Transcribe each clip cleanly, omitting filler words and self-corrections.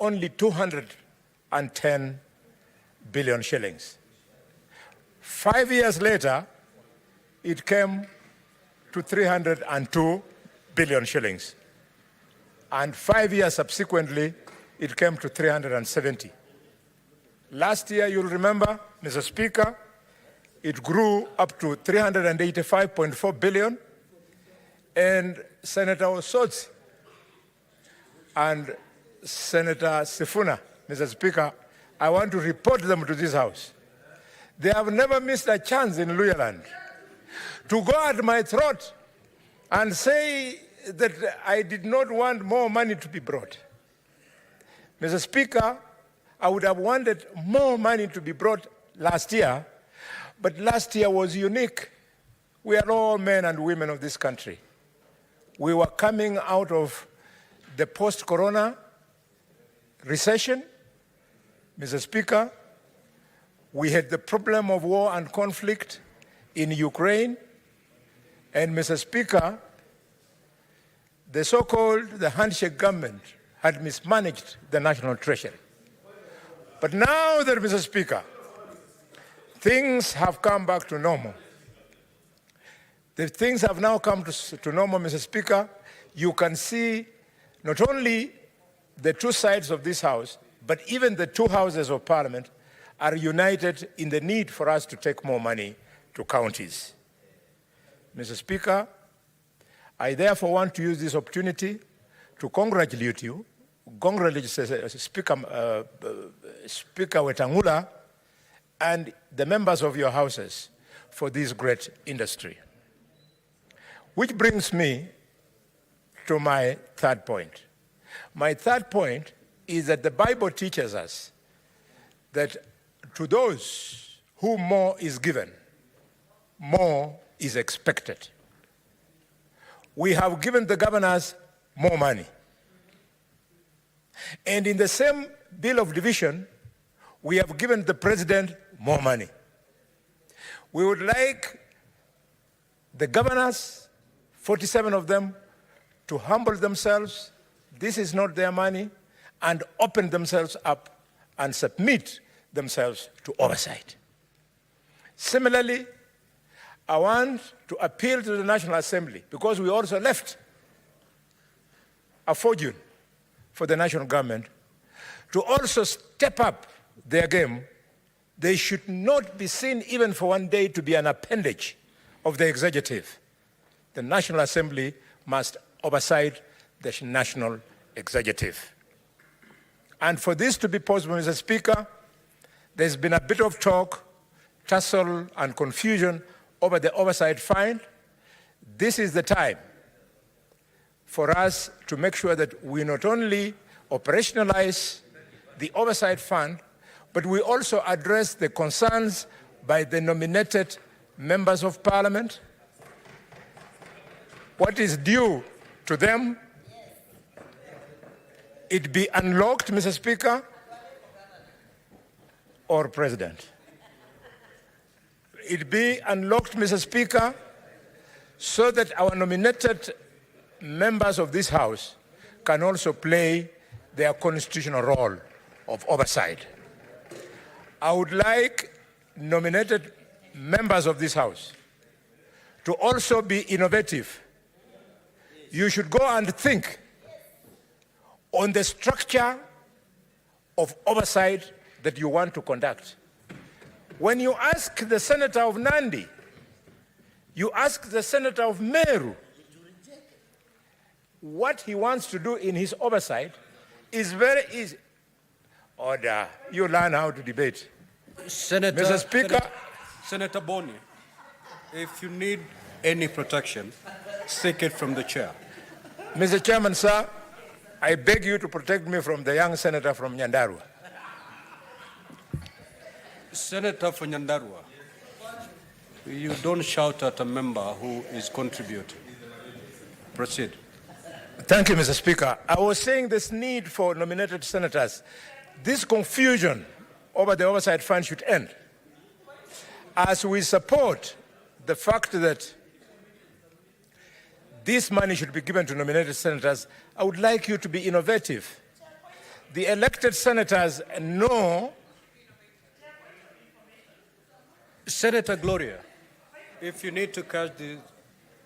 only 210 billion shillings. 5 years later, it came to 302 billion shillings. And 5 years subsequently, it came to 370. Last year, you'll remember, Mr. Speaker, it grew up to 385.4 billion. And Senator Osotsi and Senator Sifuna, Mr. Speaker, I want to report them to this House. They have never missed a chance in Luyaland to go at my throat and say that I did not want more money to be brought. Mr. Speaker, I would have wanted more money to be brought last year, but last year was unique. We are all men and women of this country. We were coming out of the post-corona recession. Mr. Speaker, we had the problem of war and conflict in Ukraine. And Mr. Speaker, the so-called handshake government had mismanaged the national treasury. But now that, Mr. Speaker, things have come back to normal. The things have now come to normal, Mr. Speaker. You can see not only the two sides of this House, but even the two houses of Parliament are united in the need for us to take more money to counties. Mr. Speaker, I therefore want to use this opportunity to congratulate you, Speaker Wetangula, and the members of your houses for this great industry. Which brings me to my third point. My third point is that the Bible teaches us that to those whom more is given, more is expected. We have given the governors more money. And in the same bill of division, we have given the president more money. We would like the governors, 47 of them, to humble themselves. This is not their money, and open themselves up and submit themselves to oversight. Similarly, I want to appeal to the National Assembly, because we also left a fortune for the national government, to also step up their game. They should not be seen even for one day to be an appendage of the executive. The National Assembly must oversight the national executive. And for this to be possible, Mr. Speaker, there's been a bit of talk, tussle, and confusion over the oversight fund. This is the time for us to make sure that we not only operationalize the oversight fund, but we also address the concerns by the nominated members of Parliament. What is due to them, it be unlocked, Mr. Speaker, or President. It be unlocked, Mr. Speaker, so that our nominated members of this House can also play their constitutional role of oversight. I would like nominated members of this House to also be innovative. You should go and think on the structure of oversight that you want to conduct. When you ask the Senator of Nandi, you ask the Senator of Meru, what he wants to do in his oversight is very easy. Order, you learn how to debate. Mr. Speaker. Senator Boni, if you need any protection, seek it from the chair. Mr. Chairman, sir, I beg you to protect me from the young senator from Nyandarua. Senator from Nyandarua, you don't shout at a member who is contributing. Proceed. Thank you, Mr. Speaker. I was saying this need for nominated senators, this confusion over the oversight fund should end. As we support the fact that this money should be given to nominated senators, I would like you to be innovative. the elected senators know. Senator Gloria, if you need to catch the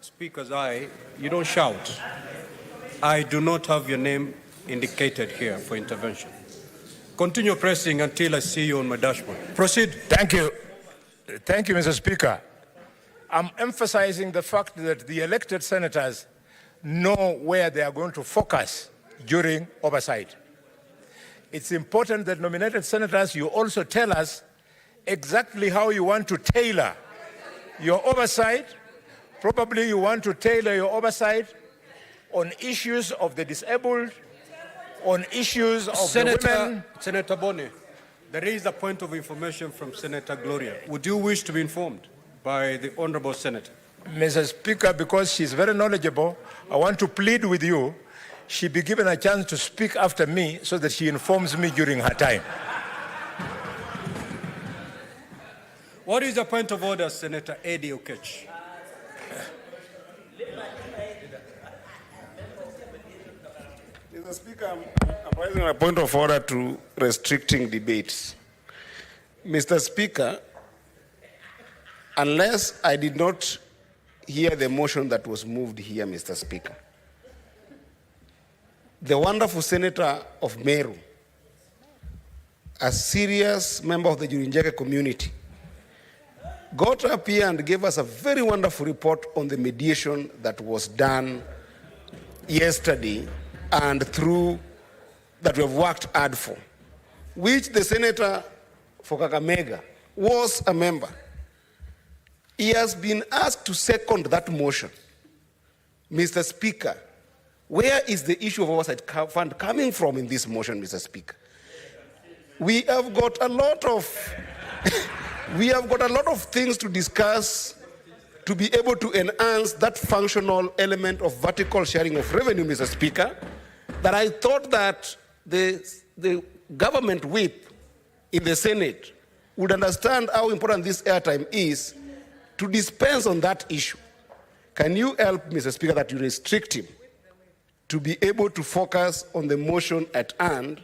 speaker's eye, you don't shout. I do not have your name indicated here for intervention. Continue pressing until I see you on my dashboard. Proceed. Thank you. Thank you, Mr. Speaker. I'm emphasizing the fact that the elected senators know where they are going to focus during oversight. It's important that nominated senators, you also tell us exactly how you want to tailor your oversight. Probably you want to tailor your oversight on issues of the disabled, on issues of the women. Senator Boni, there is a point of information from Senator Gloria. Would you wish to be informed by the Honorable Senator? Mr. Speaker, because she's very knowledgeable, I want to plead with you, she be given a chance to speak after me so that she informs me during her time. What is the point of order, Senator Eddie Okech? Mr. Speaker, I'm raising a point of order to restricting debates. Mr. Speaker, unless I did not hear the motion that was moved here, Mr. Speaker, the wonderful senator of Meru, a serious member of the Jurinjeke community, got up here and gave us a very wonderful report on the mediation that was done yesterday and through that we have worked hard for, which the senator for Kakamega was a member. He has been asked to second that motion. Mr. Speaker, where is the issue of oversight fund coming from in this motion, Mr. Speaker? We have got a lot of things to discuss to be able to enhance that functional element of vertical sharing of revenue, Mr. Speaker, that I thought that the government whip in the Senate would understand how important this airtime is to dispense on that issue. Can you help, Mr. Speaker, that you restrict him to be able to focus on the motion at hand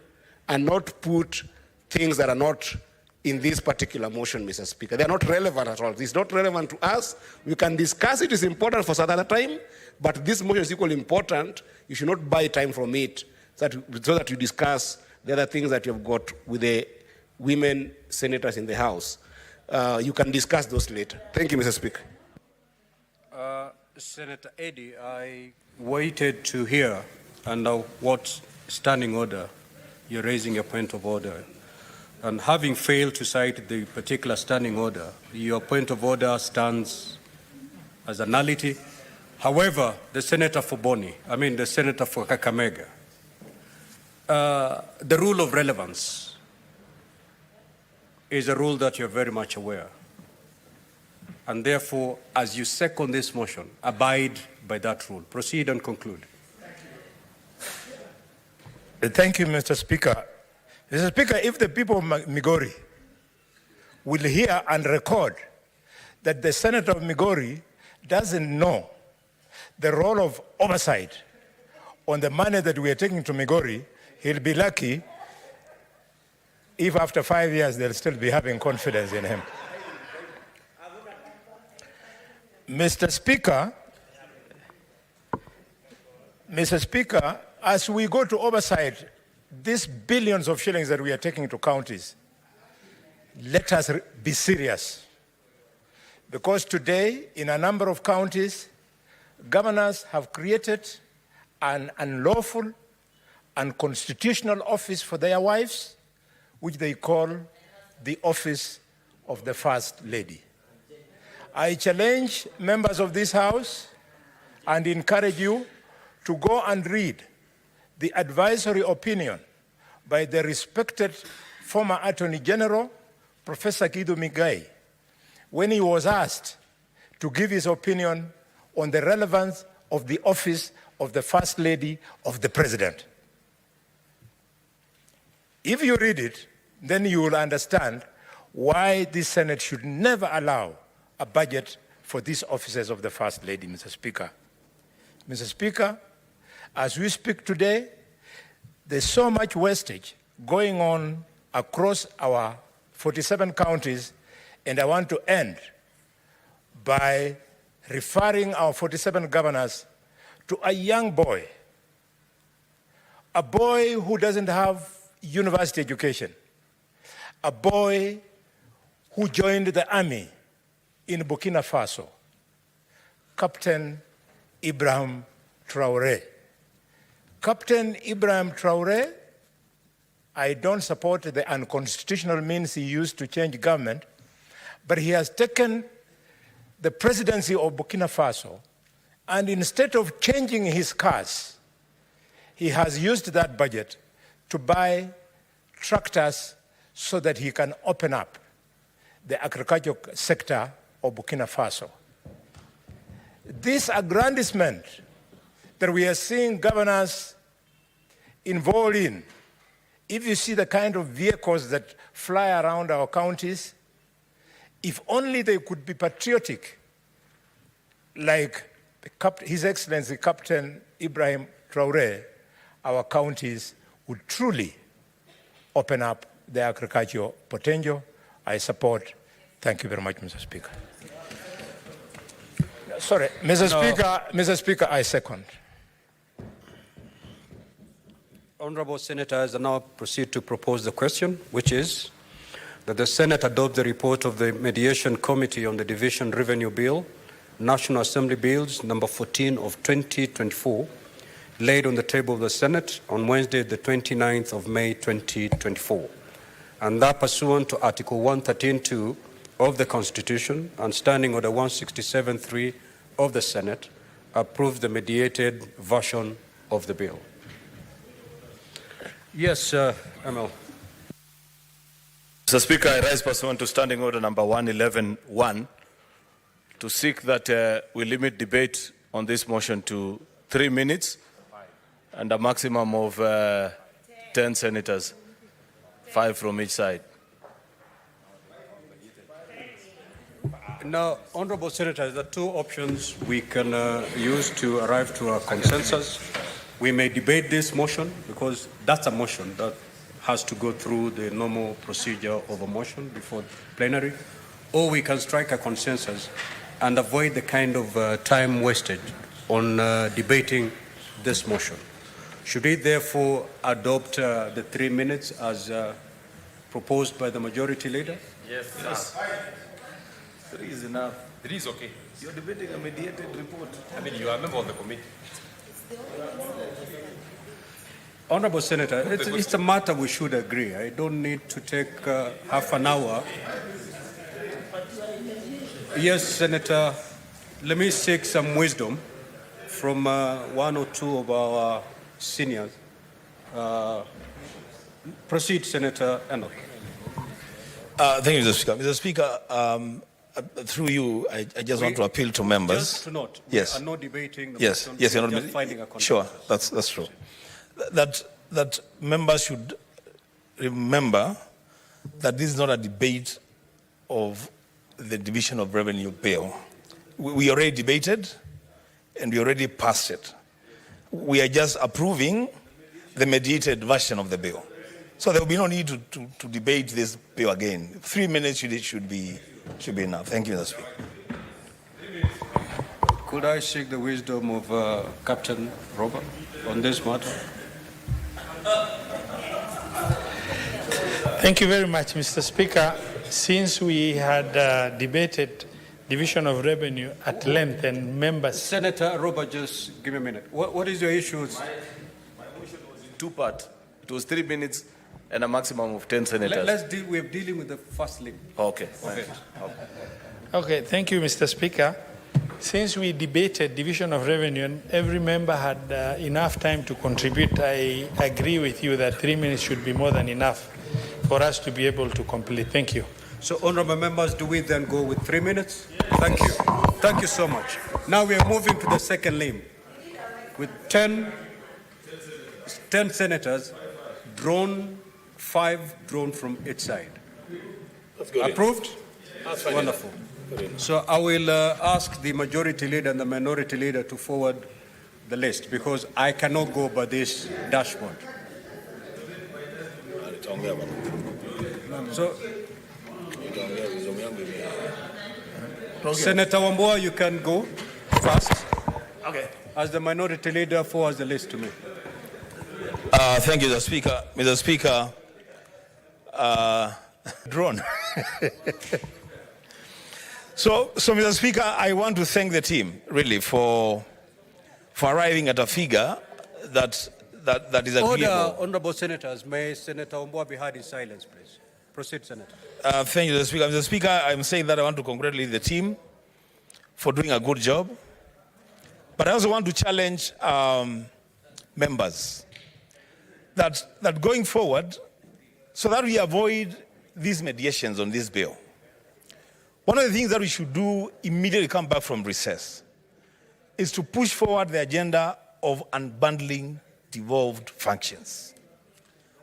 and not put things that are not in this particular motion, Mr. Speaker? They are not relevant at all. It's not relevant to us. We can discuss it. It's important for some other time, but this motion is equally important. You should not buy time from it so that you discuss the other things that you have got with the women senators in the House. You can discuss those later. Thank you, Mr. Speaker. Senator Eddie, I waited to hear under what standing order you're raising your point of order. And having failed to cite the particular standing order, your point of order stands as a nullity. However, the senator for the senator for Kakamega, the rule of relevance is a rule that you're very much aware. And therefore, as you second this motion, abide by that rule. Proceed and conclude. Thank you, Mr. Speaker. Mr. Speaker, if the people of Migori will hear and record that the senator of Migori doesn't know the role of oversight on the money that we are taking to Migori, he'll be lucky if after 5 years they'll still be having confidence in him. Mr. Speaker, as we go to oversight, these billions of shillings that we are taking to counties, let us be serious. Because today, in a number of counties, governors have created an unlawful, unconstitutional office for their wives, which they call the office of the First Lady. I challenge members of this House and encourage you to go and read the advisory opinion by the respected former Attorney General, Professor Guido Migai, when he was asked to give his opinion on the relevance of the office of the First Lady of the President. If you read it, then you will understand why this Senate should never allow a budget for these offices of the First Lady, Mr. Speaker. Mr. Speaker, as we speak today, There's so much wastage going on across our 47 counties, and I want to end by referring our 47 governors to a young boy, a boy who doesn't have university education, a boy who joined the army in Burkina Faso, Captain Ibrahim Traoré. Captain Ibrahim Traoré, I don't support the unconstitutional means he used to change government, but he has taken the presidency of Burkina Faso, and instead of changing his cars, he has used that budget to buy tractors so that he can open up the agricultural sector of Burkina Faso. This aggrandizement that we are seeing governors involved in, if you see the kind of vehicles that fly around our counties, if only they could be patriotic, like His Excellency Captain Ibrahim Traoré, our counties would truly open up the agricultural potential. I support. Thank you very much, Mr. Speaker. Sorry, Mr. Speaker, I second. Honorable Senators, I now proceed to propose the question, which is that the Senate adopt the report of the Mediation Committee on the Division Revenue Bill, National Assembly Bills number 14 of 2024, laid on the table of the Senate on Wednesday, the 29th of May, 2024, and that pursuant to Article 113.2 of the Constitution and Standing Order 167.3 of the Senate, approve the mediated version of the bill. Yes, ML. Mr. Speaker, I rise pursuant to Standing Order number 111.1 to seek that we limit debate on this motion to 3 minutes and a maximum of 10 senators, 5 from each side. Now, Honorable Senators, there are two options we can use to arrive to a consensus. We may debate this motion because that's a motion that has to go through the normal procedure of a motion before plenary, or we can strike a consensus and avoid the kind of time wasted on debating this motion. Should we therefore adopt the 3 minutes as proposed by the majority leader? Yes. 3 is enough. 3 is okay. You're debating a mediated report. I mean, you are a member of the committee. Honorable Senator, it's a matter we should agree. I don't need to take half an hour. Yes, Senator, let me seek some wisdom from one or two of our seniors. Proceed, Senator Enoch. Thank you, Mr. Speaker. Mr. Speaker, through you, I just want to appeal to members. Just to note, yes. We are not debating the yes, motion, yes, we you're are not just finding a consensus. Sure, that's true. That members should remember that this is not a debate of the Division of Revenue Bill. We already debated and we already passed it. We are just approving the mediated version of the bill. So there will be no need to debate this bill again. 3 minutes should be enough. Thank you, Mr. Speaker. Could I seek the wisdom of Captain Robert on this matter? Thank you very much, Mr. Speaker. Since we had debated division of revenue at length and members... Senator Robert, just give me a minute. What is your issue? My motion was in 2 parts. It was 3 minutes and a maximum of 10 senators. Let's deal. We're dealing with the first limb. Okay. Okay, thank you, Mr. Speaker. Since we debated division of revenue and every member had enough time to contribute, I agree with you that 3 minutes should be more than enough for us to be able to complete. Thank you. So, honorable members, do we then go with 3 minutes? Thank you. Thank you so much. Now we are moving to the second limb with 10 senators drawn, 5 drawn from each side. That's good. Approved? That's fine. Wonderful. So I will ask the majority leader and the minority leader to forward the list because I cannot go by this dashboard. So, Senator Wambua, you can go first. Okay. As the minority leader, forward the list to me. Thank you, Mr. Speaker. Mr. Speaker, drone. So, Mr. Speaker, I want to thank the team really for arriving at a figure that is agreeable. Order, honorable senators. May Senator Wambua be heard in silence, please. Proceed, Senator. Thank you, Mr. Speaker. Mr. Speaker, I'm saying that I want to congratulate the team for doing a good job. But I also want to challenge members that going forward, so that we avoid these mediations on this bill, one of the things that we should do immediately come back from recess is to push forward the agenda of unbundling devolved functions.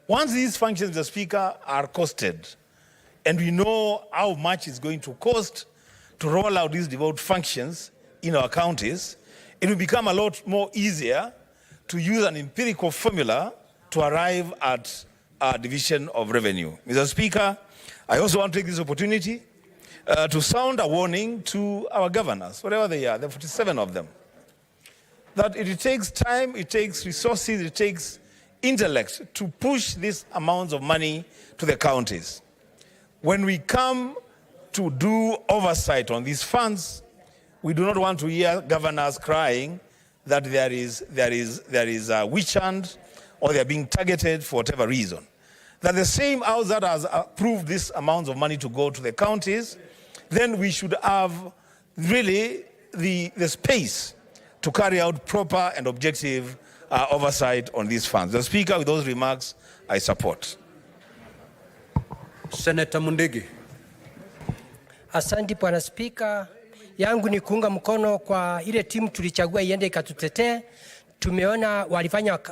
Once these functions, Mr. Speaker, are costed, and we know how much it's going to cost to roll out these devolved functions in our counties, it will become a lot more easier to use an empirical formula to arrive at a division of revenue. Mr. Speaker, I also want to take this opportunity to sound a warning to our governors, whatever they are, there are 47 of them, that it takes time, it takes resources, it takes intellect to push these amounts of money to the counties. When we come to do oversight on these funds, we do not want to hear governors crying that there is a witch hunt or they are being targeted for whatever reason. That the same house that has approved this amount of money to go to the counties, then we should have really the space to carry out proper and objective oversight on these funds. The Speaker, with those remarks, I support. Senator Mundigi. Asante Bwana Spika, yangu ni kuunga mkono kwa ile timu tulichagua iende ikatutetee. Tumeona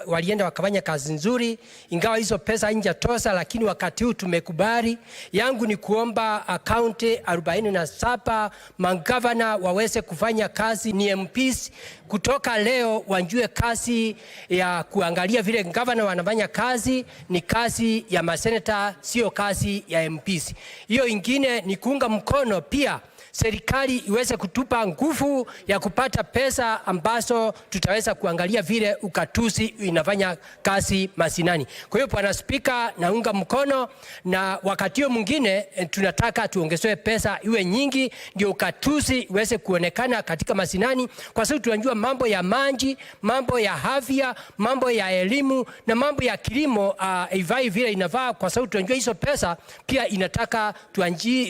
walienda wakafanya kazi nzuri, ingawa hizo pesa haijatosha, lakini wakati huu tumekubali. Yangu ni kuomba akaunti 47 magavana waweze kufanya kazi, ni MPs kutoka leo wanjue kazi ya kuangalia vile gavana wanafanya kazi ni kazi ya maseneta, sio kazi ya MPs. Hiyo ingine ni kuunga mkono pia serikali iweze kutupa nguvu ya kupata pesa ambazo tutaweza kuangalia vile ukatuzi inafanya kazi masinani. Kwa hiyo Bwana Spika, naunga mkono, na wakati mwingine tunataka tuongezewe pesa iwe nyingi ndio ukatuzi iweze kuonekana katika masinani, kwa sababu tunajua mambo ya maji, mambo ya afya, mambo ya elimu na mambo ya kilimo ivai vile inavaa, kwa sababu tunajua hizo pesa pia inataka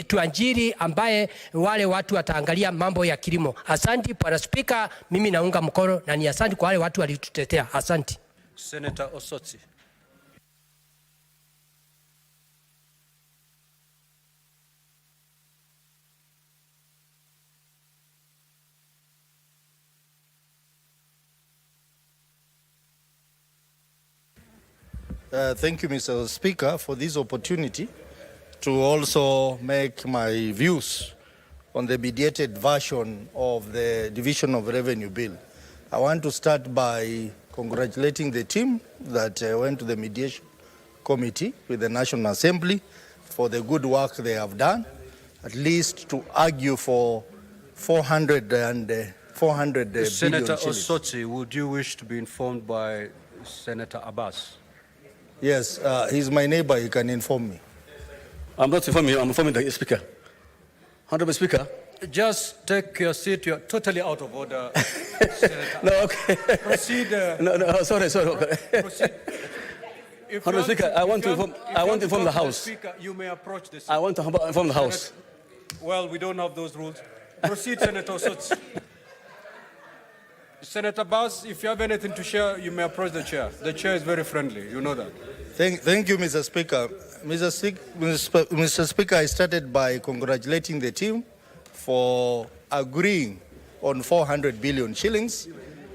tuanjiri ambaye wale watu wataangalia mambo ya kilimo. Asante Bwana Spika, mimi naunga mkono na ni asante kwa wale watu walitutetea. Asante. Senator Osotsi. Thank you, Mr. Speaker, for this opportunity to also make my views on the mediated version of the Division of Revenue Bill. I want to start by congratulating the team that went to the mediation committee with the National Assembly for the good work they have done, at least to argue for 400 Senator billion shillings. Osotsi, would you wish to be informed by Senator Abbas? Yes, he's my neighbor, he can inform me. I'm not informing you, I'm informing the Speaker. Honorable Speaker. Just take your seat. You're totally out of order, Senator. No, okay. Proceed. No, sorry. Proceed. Honorable Speaker, I want to inform the House. Speaker, you may approach the I want to inform the House. Well, we don't have those rules. Proceed, Senator Osotsi. Senator Bass, if you have anything to share, you may approach the chair. The chair is very friendly. You know that. Thank you, Mr. Speaker. Mr. Speaker, I started by congratulating the team for agreeing on 400 billion shillings,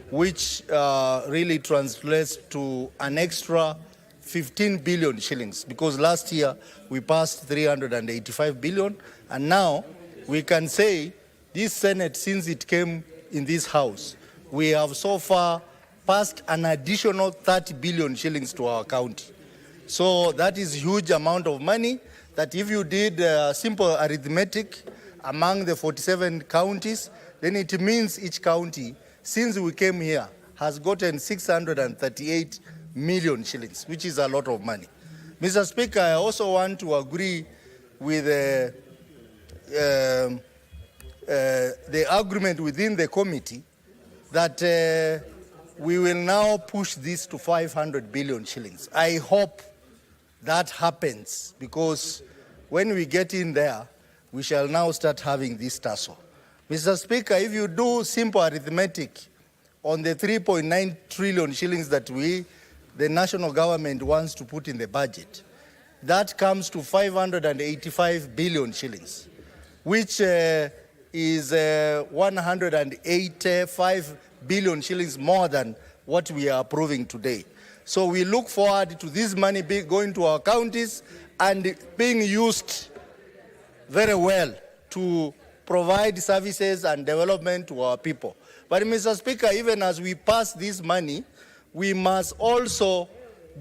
which really translates to an extra 15 billion shillings, because last year we passed 385 billion, and now we can say this Senate, since it came in this House, we have so far passed an additional 30 billion shillings to our county. So that is huge amount of money that if you did simple arithmetic among the 47 counties, then it means each county, since we came here, has gotten 638 million shillings, which is a lot of money. Mr. Speaker, I also want to agree with the agreement within the committee that we will now push this to 500 billion shillings. I hope that happens, because when we get in there, we shall now start having this tussle. Mr. Speaker, if you do simple arithmetic on the 3.9 trillion shillings that the national government wants to put in the budget, that comes to 585 billion shillings, which is 185 billion shillings more than what we are approving today. So we look forward to this money going to our counties and being used very well to provide services and development to our people. But Mr. Speaker, even as we pass this money, we must also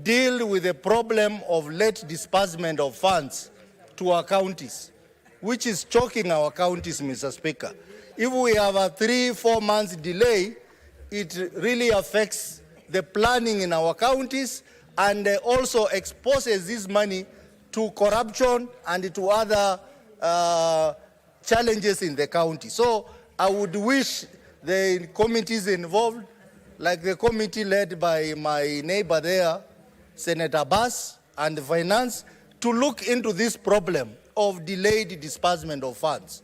deal with the problem of late disbursement of funds to our counties, which is choking our counties, Mr. Speaker. If we have a 3-4 months delay, it really affects the planning in our counties and also exposes this money to corruption and to other challenges in the county. So I would wish the committees involved, like the committee led by my neighbor there, Senator Bass, and Finance, to look into this problem of delayed disbursement of funds.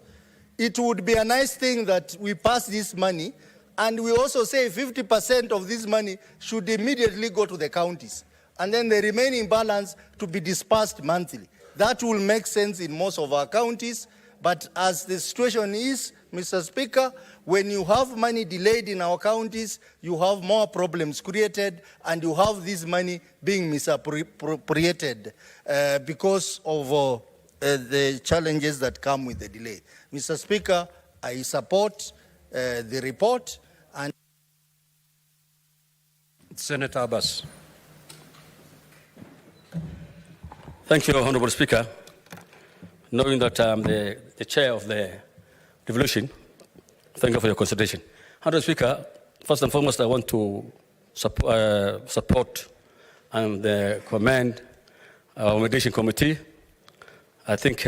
It would be a nice thing that we pass this money, and we also say 50% of this money should immediately go to the counties, and then the remaining balance to be disbursed monthly. That will make sense in most of our counties, but as the situation is, Mr. Speaker, when you have money delayed in our counties, you have more problems created, and you have this money being misappropriated because of the challenges that come with the delay. Mr. Speaker, I support the report. And Senator Abbas. Thank you, Honorable Speaker. Knowing that I'm the chair of the devolution, thank you for your consideration. Honorable Speaker, first and foremost, I want to support and commend our mediation committee. I think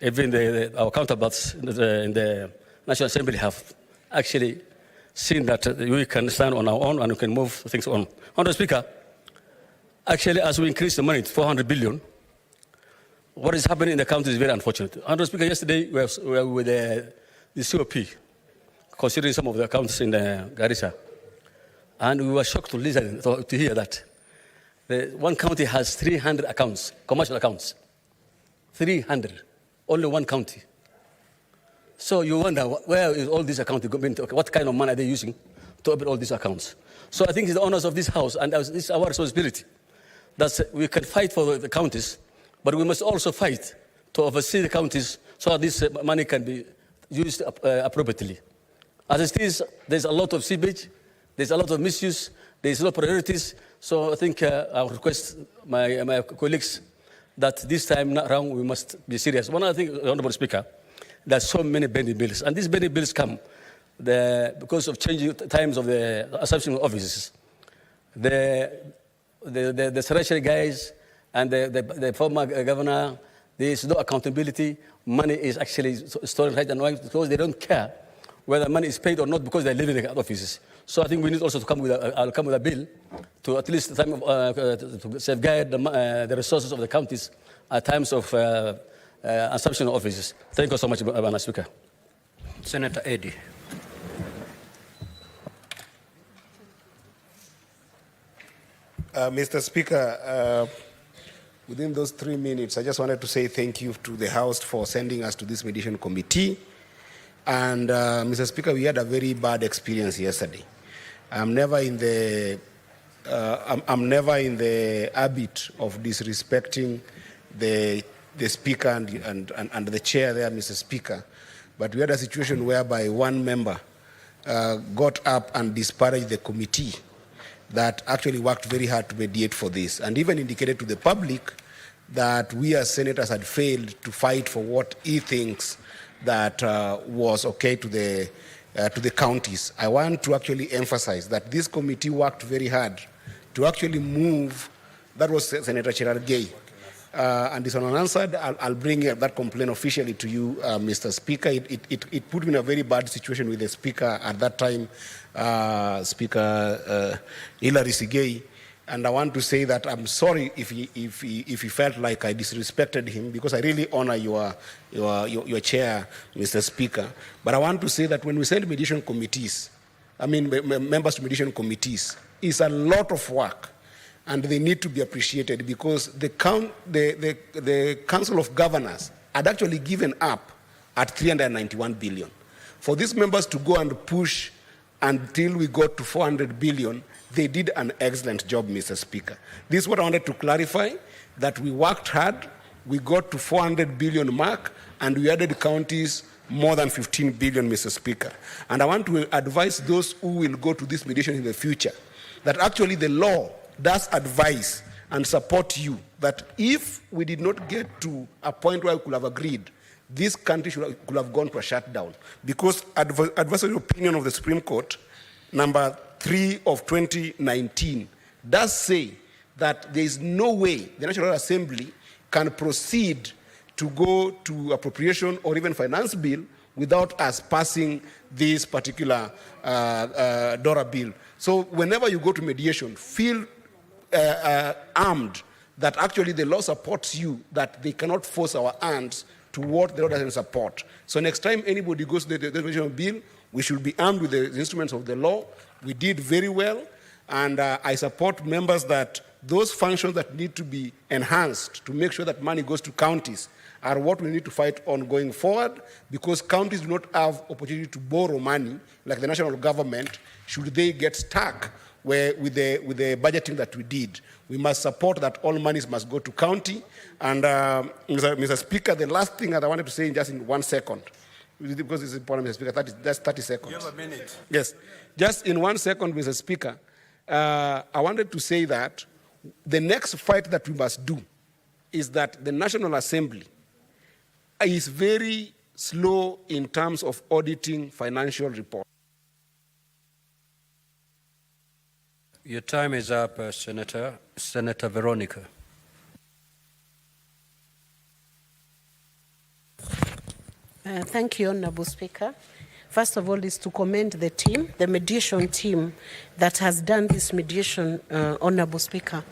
even our counterparts in the National Assembly have actually seen that we can stand on our own and we can move things on. Honorable Speaker, actually, as we increase the money to 400 billion, what is happening in the county is very unfortunate. Honorable Speaker, yesterday we were with the COP, considering some of the accounts in Garissa, and we were shocked to listen to hear that one county has 300 accounts, commercial accounts. 300, only one county. So you wonder, where is all these accounts going to, what kind of money are they using to open all these accounts? So I think it's the honors of this House, and this is our responsibility, that we can fight for the counties, but we must also fight to oversee the counties so that this money can be used appropriately. As it is, there's a lot of seepage, there's a lot of misuse, there's no priorities. So I think I'll request my colleagues that this time around we must be serious. One other thing, Honorable Speaker, there's so many pending bills, and these pending bills come because of changing times of the assumption of offices. The treasury guys and the former governor, there is no accountability. Money is actually stolen right and wrong because they don't care whether money is paid or not because they're living in the offices. So I think we need also to come with I'll come with a bill to at least to safeguard the resources of the counties at times of assumption of offices. Thank you so much, Madam Speaker. Senator Eddy. Mr. Speaker, within those 3 minutes, I just wanted to say thank you to the House for sending us to this mediation committee. And Mr. Speaker, we had a very bad experience yesterday. I'm never in the habit of disrespecting the Speaker and the chair there, Mr. Speaker. But we had a situation whereby one member got up and disparaged the committee that actually worked very hard to mediate for this, and even indicated to the public that we as senators had failed to fight for what he thinks that was okay to the counties. I want to actually emphasize that this committee worked very hard to actually move. That was Senator Cherargei. And it's unanswered. I'll bring that complaint officially to you, Mr. Speaker. It put me in a very bad situation with the Speaker at that time, Speaker Hilary Sigei. And I want to say that I'm sorry if he felt like I disrespected him, because I really honor your chair, Mr. Speaker. But I want to say that when we send mediation committees, members to mediation committees, it's a lot of work. And they need to be appreciated, because the Council of Governors had actually given up at 391 billion. For these members to go and push until we got to 400 billion, they did an excellent job, Mr. Speaker. This is what I wanted to clarify, that we worked hard, we got to 400 billion mark, and we added counties more than 15 billion, Mr. Speaker. And I want to advise those who will go to this mediation in the future that actually the law does advise and support you that if we did not get to a point where we could have agreed, this country could have gone to a shutdown. Because advisory opinion of the Supreme Court, number 3 of 2019, does say that there is no way the National Assembly can proceed to go to appropriation or even finance bill without us passing this particular DORA bill. So whenever you go to mediation, feel armed that actually the law supports you, that they cannot force our hands to what the law doesn't support. So next time anybody goes to the mediation bill, we should be armed with the instruments of the law. We did very well, and I support members that those functions that need to be enhanced to make sure that money goes to counties are what we need to fight on going forward, because counties do not have opportunity to borrow money like the national government should they get stuck with the budgeting that we did. We must support that all monies must go to county. And Mr. Speaker, the last thing that I wanted to say just in 1 second, because it's important, Mr. Speaker, that's 30 seconds. You have a minute. Yes. Just in 1 second, Mr. Speaker, I wanted to say that the next fight that we must do is that the National Assembly is very slow in terms of auditing financial reports. Your time is up, Senator. Senator Veronica. Thank you, Honorable Speaker. First of all, is to commend the team, the mediation team that has done this mediation, Honorable Speaker.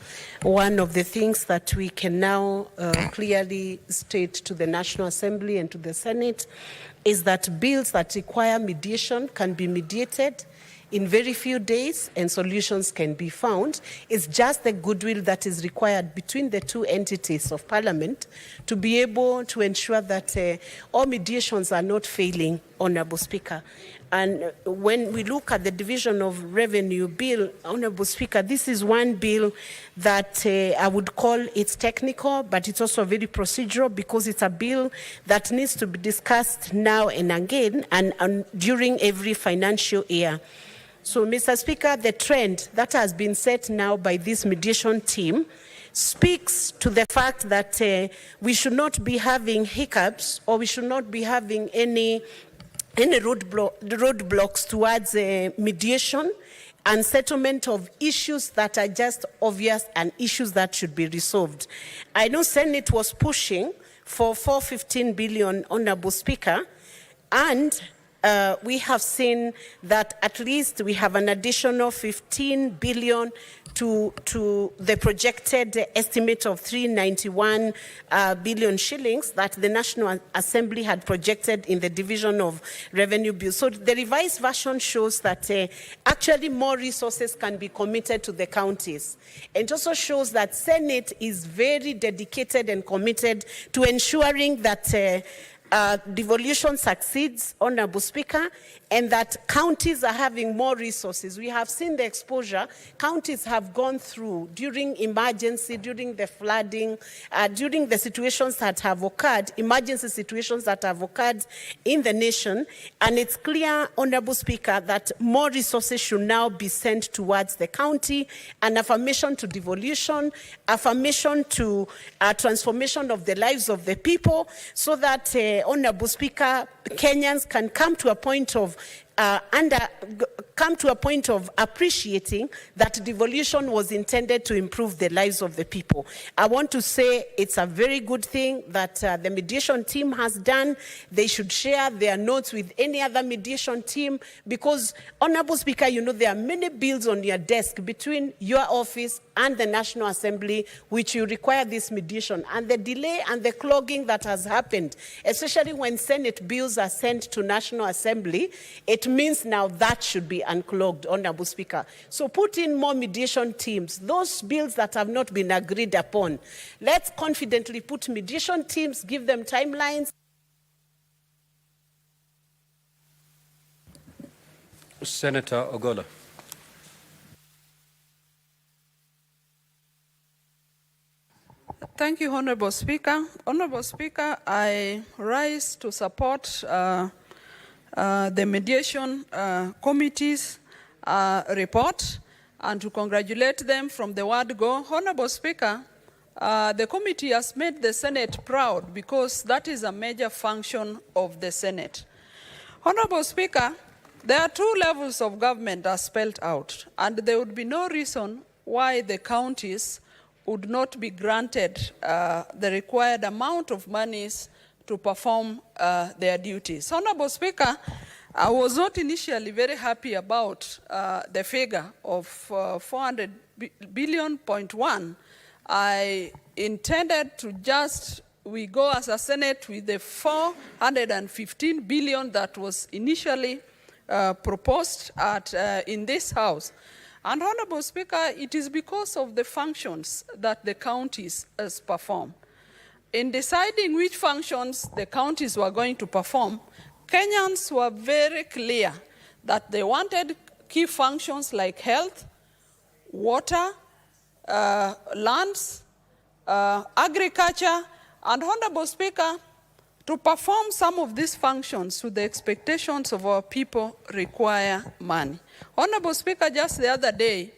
One of the things that we can now clearly state to the National Assembly and to the Senate is that bills that require mediation can be mediated in very few days and solutions can be found. It's just the goodwill that is required between the two entities of Parliament to be able to ensure that all mediations are not failing, Honourable Speaker. And when we look at the Division of Revenue Bill, Honourable Speaker, this is one bill that I would call it's technical, but it's also very procedural, because it's a bill that needs to be discussed now and again and during every financial year. So, Mr. Speaker, the trend that has been set now by this mediation team speaks to the fact that we should not be having hiccups, or we should not be having any roadblocks towards mediation and settlement of issues that are just obvious and issues that should be resolved. I know Senate was pushing for 415 billion, Honourable Speaker, and we have seen that at least we have an additional 15 billion to the projected estimate of 391 billion shillings that the National Assembly had projected in the Division of Revenue Bill. So the revised version shows that actually more resources can be committed to the counties. It also shows that Senate is very dedicated and committed to ensuring that devolution succeeds, Honorable Speaker, and that counties are having more resources. We have seen the exposure counties have gone through during emergency, during the flooding, during the situations that have occurred, emergency situations that have occurred in the nation. And it's clear, Honorable Speaker, that more resources should now be sent towards the county, an affirmation to devolution, affirmation to transformation of the lives of the people, so that, Honorable Speaker, Kenyans can come to a point of appreciating that devolution was intended to improve the lives of the people. I want to say it's a very good thing that the mediation team has done. They should share their notes with any other mediation team because, Honorable Speaker, you know there are many bills on your desk between your office and the National Assembly which you require this mediation. And the delay and the clogging that has happened, especially when Senate bills are sent to National Assembly, it means now that should be unclogged, Honorable Speaker. So put in more mediation teams. Those bills that have not been agreed upon, let's confidently put mediation teams, give them timelines. Senator Ogola. Thank you, Honorable Speaker. Honorable Speaker, I rise to support the mediation committee's report and to congratulate them from the word go. Honorable Speaker, the committee has made the Senate proud because that is a major function of the Senate. Honorable Speaker, there are two levels of government as spelled out, and there would be no reason why the counties would not be granted the required amount of monies to perform their duties. Honorable Speaker, I was not initially very happy about the figure of 400 billion. I intended to we go as a Senate with the 415 billion that was initially proposed in this House. And Honorable Speaker, it is because of the functions that the counties perform. In deciding which functions the counties were going to perform, Kenyans were very clear that they wanted key functions like health, water, lands, agriculture, and Honorable Speaker, to perform some of these functions to the expectations of our people require money. Honorable Speaker, just the other day,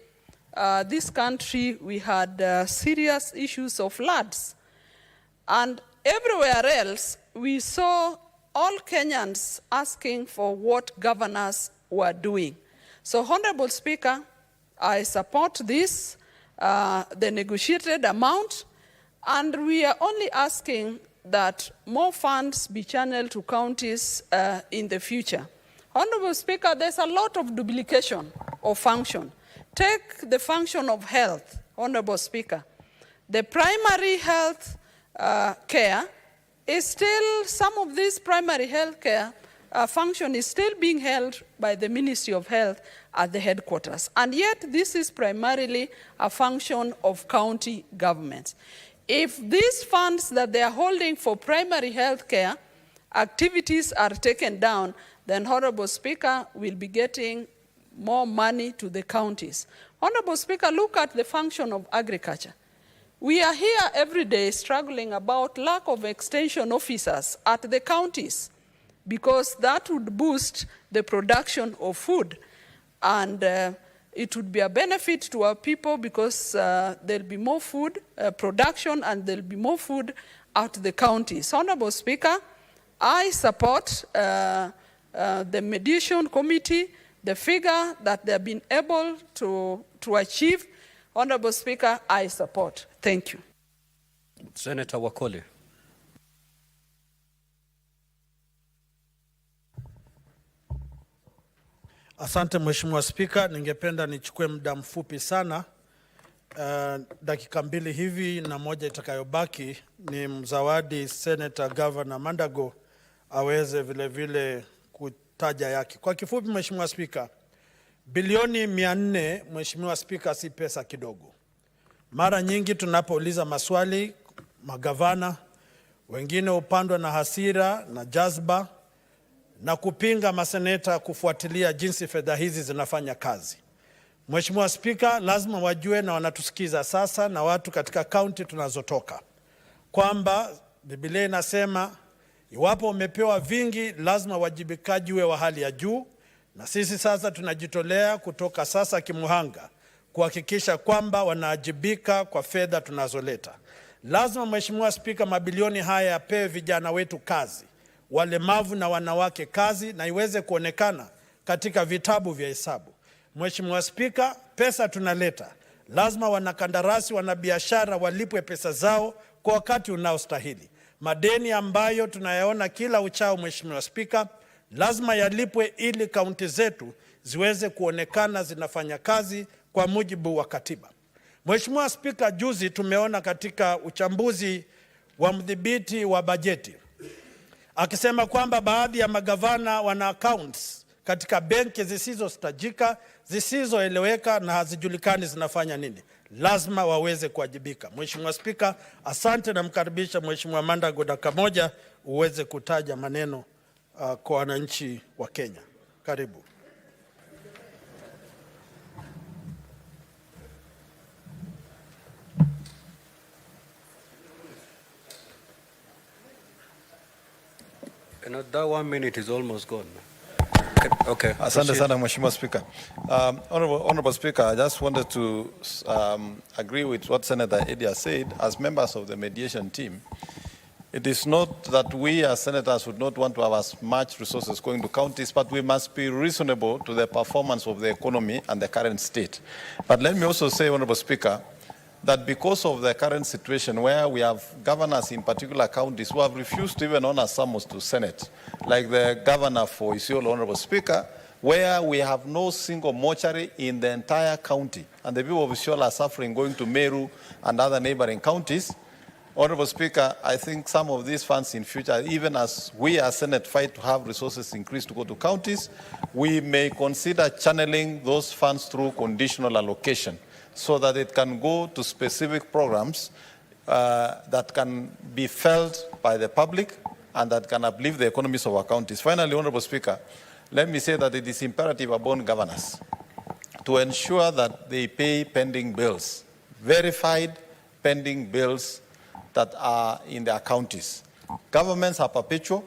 this country, we had serious issues of floods. And everywhere else, we saw all Kenyans asking for what governors were doing. So, Honorable Speaker, I support this, the negotiated amount, and we are only asking that more funds be channeled to counties in the future. Honorable Speaker, there's a lot of duplication of function. Take the function of health, Honorable Speaker. The primary health care is still, some of this primary health care function is still being held by the Ministry of Health at the headquarters. And yet this is primarily a function of county governments. If these funds that they are holding for primary health care activities are taken down, then Honorable Speaker will be getting more money to the counties. Honorable Speaker, look at the function of agriculture. We are here every day struggling about lack of extension officers at the counties because that would boost the production of food. And it would be a benefit to our people because there'll be more food production and there'll be more food at the counties. Honorable Speaker, I support the mediation committee, the figure that they've been able to achieve. Honorable Speaker, I support. Thank you. Senator Wakoli. Asante Mheshimiwa Spika, ningependa nichukue muda mfupi sana, dakika 2 hivi na moja itakayobaki ni mzawadi Senator Governor Mandago aweze vile kutaja yake. Kwa kifupi Mheshimiwa Spika, bilioni 400 Mheshimiwa Spika si pesa kidogo. Mara nyingi tunapouliza maswali magavana wengine hupandwa na hasira na jazba na kupinga maseneta kufuatilia jinsi fedha hizi zinafanya kazi. Mheshimiwa Spika, lazima wajue na wanatusikiza sasa na watu katika kaunti tunazotoka kwamba Biblia inasema iwapo umepewa vingi lazima wajibikaji uwe wa hali ya juu, na sisi sasa tunajitolea kutoka sasa kimuhanga kuhakikisha kwamba wanaajibika kwa fedha tunazoleta. Lazima Mheshimiwa Spika, mabilioni haya yapewe vijana wetu kazi, walemavu na wanawake kazi, na iweze kuonekana katika vitabu vya hesabu. Mheshimiwa Spika, pesa tunaleta, lazima wanakandarasi, wanabiashara walipwe pesa zao kwa wakati unaostahili. Madeni ambayo tunayaona kila uchao, Mheshimiwa Spika, lazima yalipwe ili kaunti zetu ziweze kuonekana zinafanya kazi kwa mujibu wa katiba. Mheshimiwa Spika, juzi tumeona katika uchambuzi wa mdhibiti wa bajeti akisema kwamba baadhi ya magavana wana accounts katika benki zisizostajika, zisizoeleweka na hazijulikani zinafanya nini. Lazima waweze kuwajibika. Mheshimiwa Spika, asante, na mkaribisha Mheshimiwa Mandago dakika moja uweze kutaja maneno kwa wananchi wa Kenya. Karibu. That 1 minute is almost gone. Okay. Asante sana Mheshimiwa Speaker. Honorable Speaker, I just wanted to agree with what Senator Eddie has said. As members of the mediation team, it is not that we as senators would not want to have as much resources going to counties, but we must be reasonable to the performance of the economy and the current state. But let me also say, Honorable Speaker, that because of the current situation where we have governors in particular counties who have refused to even honor summons to Senate, like the governor for Isiolo, Honorable Speaker, where we have no single mortuary in the entire county, and the people of Isiolo are suffering going to Meru and other neighboring counties. Honorable Speaker, I think some of these funds in future, even as we as Senate fight to have resources increased to go to counties, we may consider channeling those funds through conditional allocation, so that it can go to specific programs that can be felt by the public and that can uplift the economies of our counties. Finally, Honorable Speaker, let me say that it is imperative upon governors to ensure that they pay pending bills, verified pending bills that are in their counties. Governments are perpetual,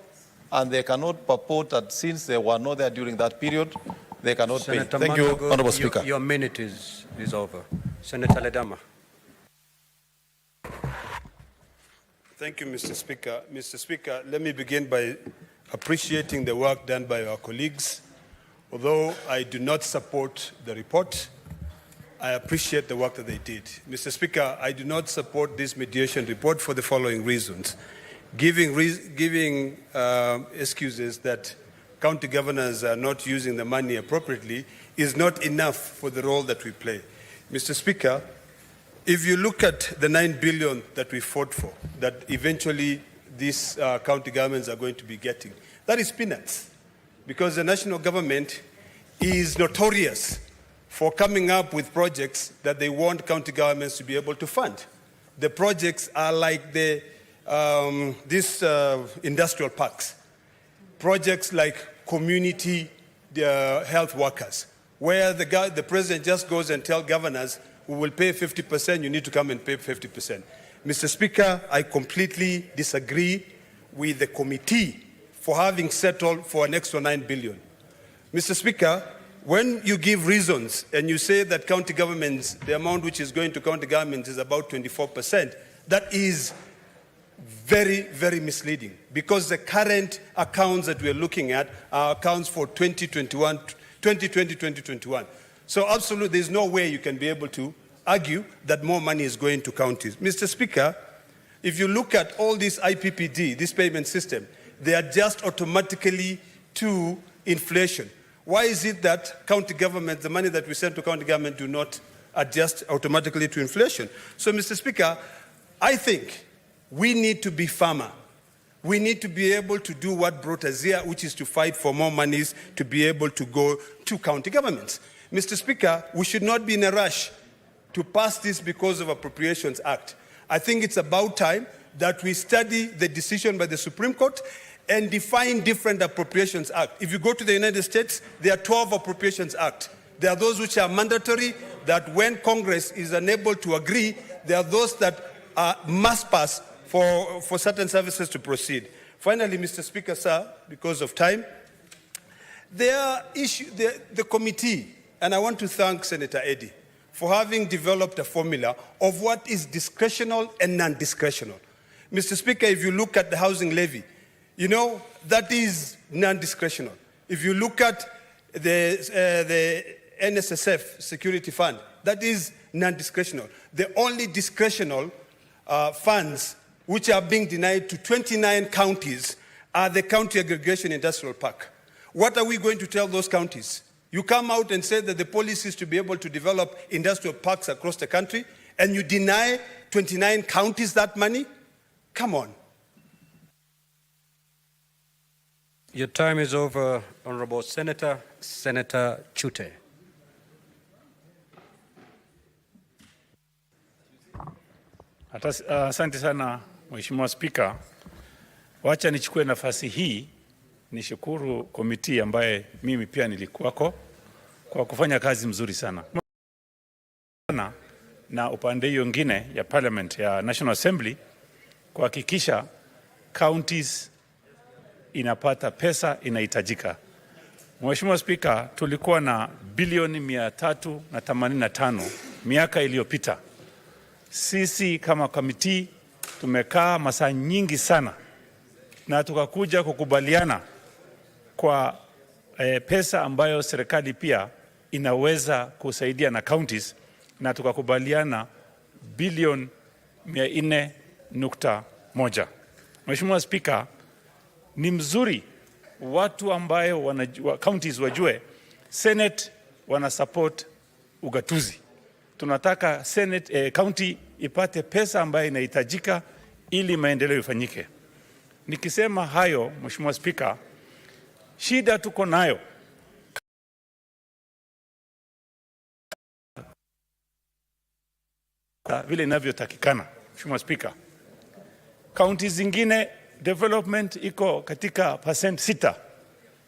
and they cannot purport that since they were not there during that period, they cannot Senator pay. Thank you, Mandago, Honorable Speaker. Your minute is over. Senator Ledama. Thank you, Mr. Speaker. Mr. Speaker, let me begin by appreciating the work done by our colleagues. Although I do not support the report, I appreciate the work that they did. Mr. Speaker, I do not support this mediation report for the following reasons. Giving excuses that county governors are not using the money appropriately is not enough for the role that we play. Mr. Speaker, if you look at the 9 billion that we fought for, that eventually these county governments are going to be getting, that is peanuts, because the national government is notorious for coming up with projects that they want county governments to be able to fund. The projects are like these industrial parks, projects like community health workers, where the president just goes and tells governors, we will pay 50%, you need to come and pay 50%. Mr. Speaker, I completely disagree with the committee for having settled for an extra 9 billion. Mr. Speaker, when you give reasons and you say that county governments, the amount which is going to county governments is about 24%, that is very, very misleading, because the current accounts that we're looking at are accounts for 2020-2021. So absolutely, there's no way you can be able to argue that more money is going to counties. Mr. Speaker, if you look at all this IPPD, this payment system, they adjust automatically to inflation. Why is it that county government, the money that we send to county government, do not adjust automatically to inflation? So, Mr. Speaker, I think we need to be firmer. We need to be able to do what brought us here, which is to fight for more monies to be able to go to county governments. Mr. Speaker, we should not be in a rush to pass this because of Appropriations Act. I think it's about time that we study the decision by the Supreme Court and define different Appropriations Act. If you go to the United States, there are 12 Appropriations Act. There are those which are mandatory, that when Congress is unable to agree, there are those that must pass for certain services to proceed. Finally, Mr. Speaker, sir, because of time, the committee, and I want to thank Senator Eddy for having developed a formula of what is discretional and non-discretional. Mr. Speaker, if you look at the housing levy, you know, that is non-discretional. If you look at the NSSF Security Fund, that is non-discretional. The only discretional funds which are being denied to 29 counties are the County Aggregation Industrial Park. What are we going to tell those counties? You come out and say that the policy is to be able to develop industrial parks across the country, and you deny 29 counties that money? Come on. Your time is over, Honorable Senator. Senator Chute. Asante sana Mheshimiwa Spika. Wacha nichukue nafasi hii nishukuru komiti ambaye mimi pia nilikuwako kwa kufanya kazi mzuri sana. Na upande hiyo ngine ya Parliament ya National Assembly kuhakikisha counties inapata pesa inahitajika. Mheshimiwa Spika, tulikuwa na bilioni 385 miaka iliyopita. Sisi kama komiti tumekaa masaa nyingi sana na tukakuja kukubaliana kwa pesa ambayo serikali pia inaweza kusaidia na counties, na tukakubaliana bilioni 400.1. Mheshimiwa Spika, ni mzuri watu ambayo wanajua, counties wajue Senate wana support ugatuzi. Tunataka Senate, county ipate pesa ambayo inahitajika ili maendeleo ifanyike. Nikisema hayo, Mheshimiwa Spika, shida tuko nayo vile inavyotakikana. Mheshimiwa Spika, kaunti zingine development iko katika % 6,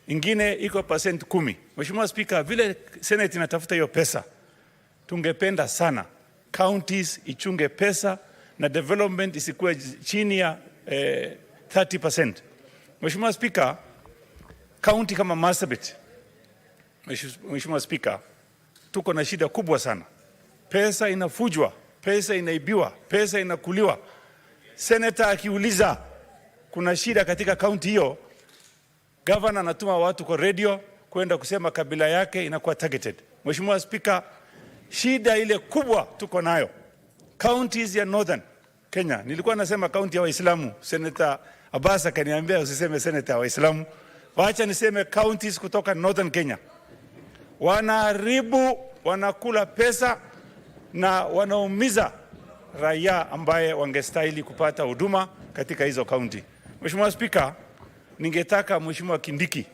ingine iko % 10. Mheshimiwa Spika, vile Senate inatafuta hiyo pesa, tungependa sana counties ichunge pesa na development isikuwe chini ya 30%. Mheshimiwa Spika, county kama Marsabit, Mheshimiwa Spika, tuko na shida kubwa sana. Pesa inafujwa, pesa inaibiwa, pesa inakuliwa. Senator akiuliza kuna shida katika county hiyo, governor anatuma watu kwa radio kwenda kusema kabila yake inakuwa targeted. Mheshimiwa Spika, shida ile kubwa tuko nayo counties ya Northern Kenya. Nilikuwa nasema county ya Waislamu, Senator Abbas akaniambia usiseme Senator wa Waislamu. Wacha niseme counties kutoka Northern Kenya. Wanaharibu, wanakula pesa na wanaumiza raia ambaye wangestahili kupata huduma katika hizo county. Mheshimiwa Spika, ningetaka Mheshimiwa Kindiki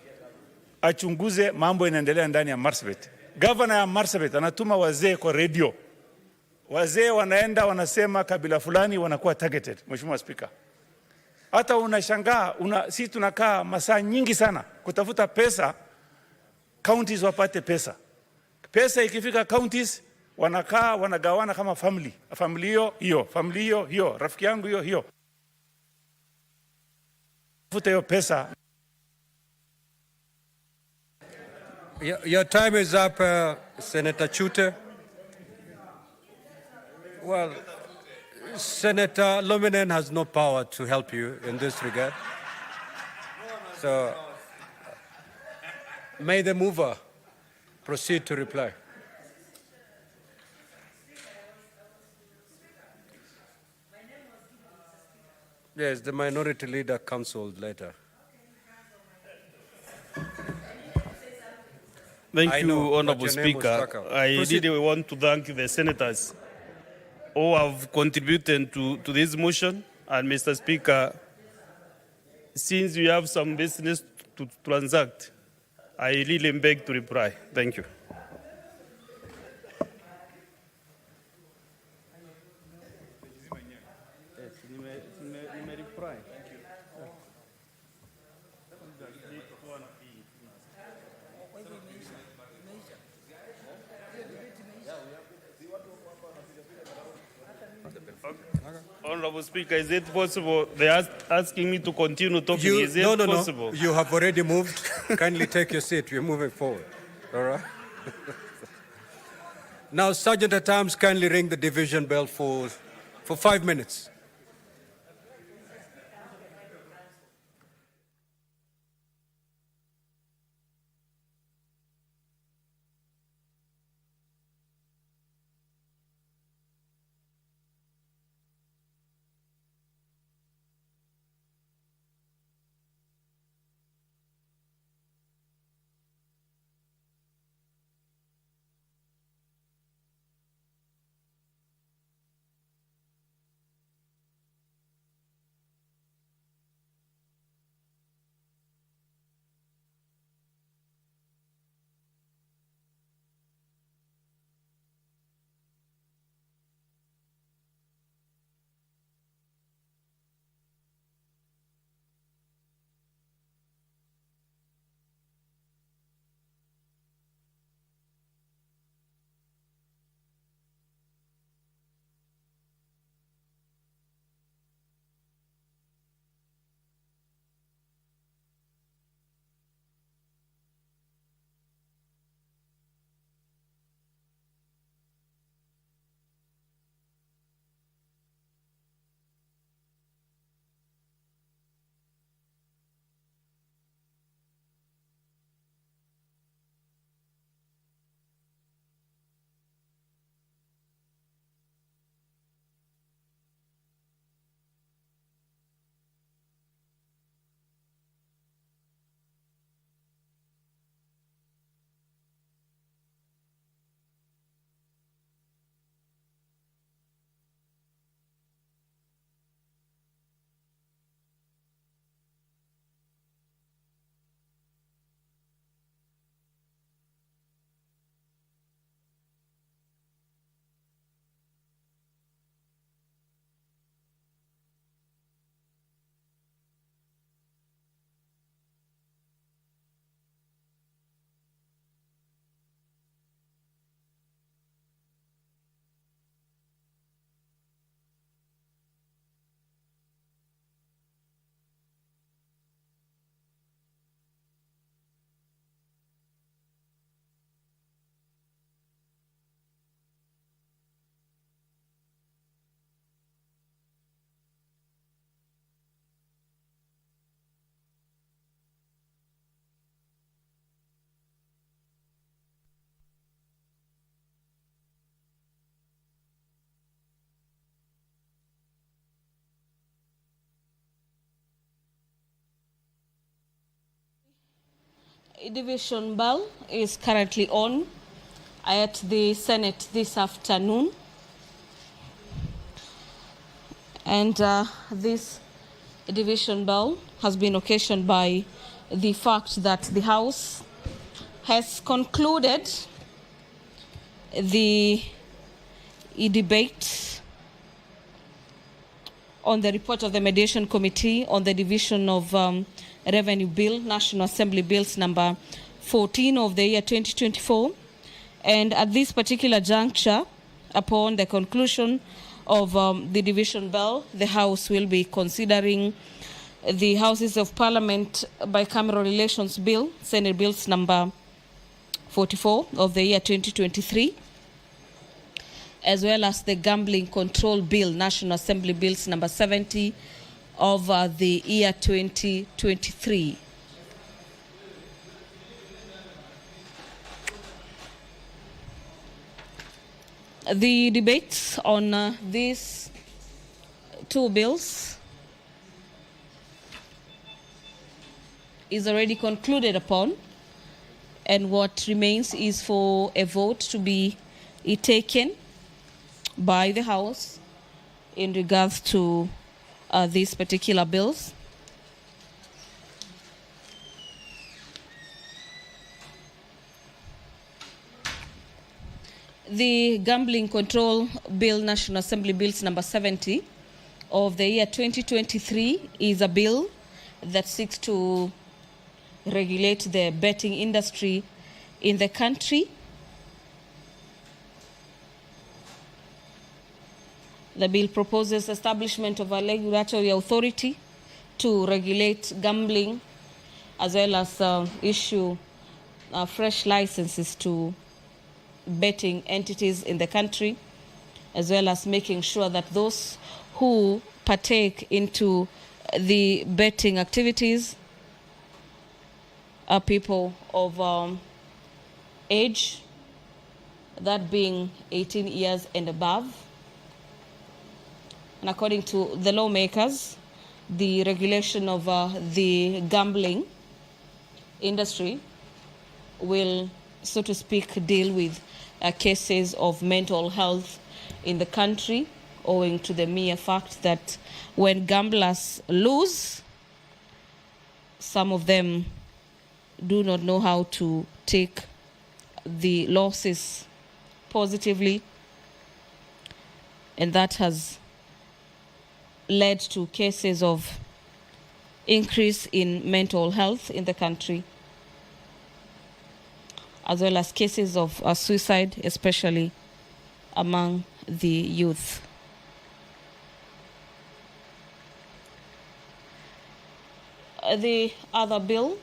achunguze mambo inaendelea ndani ya Marsabit. Governor ya Marsabit anatuma wazee kwa radio. Wazee wanaenda wanasema kabila fulani wanakuwa targeted. Mheshimiwa Spika, hata unashangaa, si tunakaa masaa nyingi sana kutafuta pesa, counties wapate pesa. Pesa ikifika counties, wanakaa wanagawana kama family. Family hiyo, family hiyo, rafiki yangu hiyo. Futa hiyo pesa. Your time is up, Senator Chute. Well, Senator Lominen has no power to help you in this regard. So, may the mover proceed to reply. Yes, the minority leader counseled later. Thank you, Honorable Speaker. I really want to thank the senators who have contributed to this motion. And Mr. Speaker, since we have some business to transact, I really beg to reply. Thank you. Honorable Speaker, is it possible? They are asking me to continue talking. Is it possible? No. You have already moved. Kindly take your seat. We're moving forward. All right. Now, Sergeant at Arms, kindly ring the division bell for 5 minutes. Division bell is currently on at the Senate this afternoon, and this division bell has been occasioned by the fact that the House has concluded the debate on the report of the Mediation Committee on the division of Revenue Bill, National Assembly Bills number 14 of the year 2024. And at this particular juncture, upon the conclusion of the division bill, the House will be considering the Houses of Parliament Bicameral Relations Bill, Senate Bills number 44 of the year 2023, as well as the Gambling Control Bill, National Assembly Bills number 70 of the year 2023. The debates on these two bills is already concluded upon, and what remains is for a vote to be taken by the House in regards to these particular bills. The Gambling Control Bill, National Assembly Bills number 70 of the year 2023 is a bill that seeks to regulate the betting industry in the country. The bill proposes establishment of a regulatory authority to regulate gambling, as well as issue fresh licenses to betting entities in the country, as well as making sure that those who partake into the betting activities are people of age, that being 18 years and above. And according to the lawmakers, the regulation of the gambling industry will, so to speak, deal with cases of mental health in the country, owing to the mere fact that when gamblers lose, some of them do not know how to take the losses positively, and that has led to cases of increase in mental health in the country, as well as cases of suicide, especially among the youth. The other bill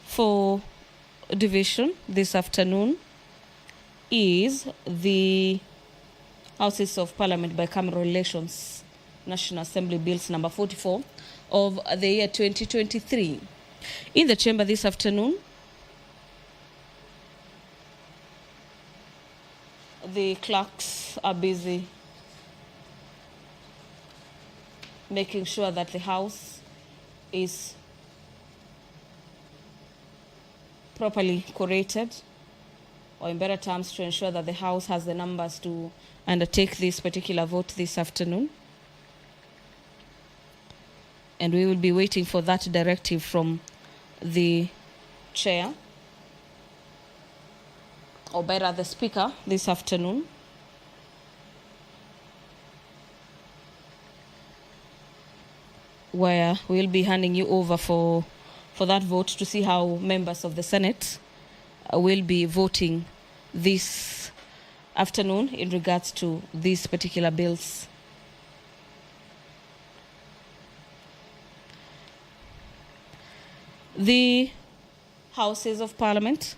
for division this afternoon is the Houses of Parliament Bicameral Relations National Assembly Bills number 44 of the year 2023. In the chamber this afternoon, the clerks are busy making sure that the House is properly curated, or in better terms, to ensure that the House has the numbers to undertake this particular vote this afternoon. And we will be waiting for that directive from the chair, or better, the speaker, this afternoon. Where we'll be handing you over for that vote to see how members of the Senate will be voting this afternoon in regards to these particular bills. The Houses of Parliament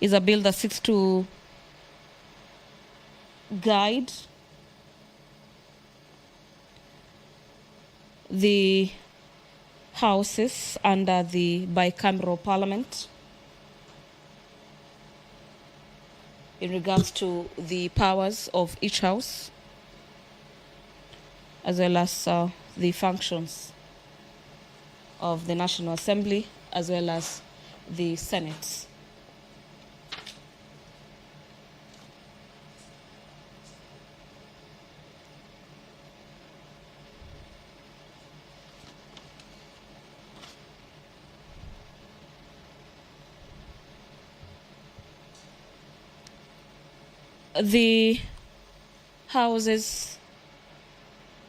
is a bill that seeks to guide the houses under the bicameral parliament in regards to the powers of each house, as well as the functions of the National Assembly, as well as the Senate. The Houses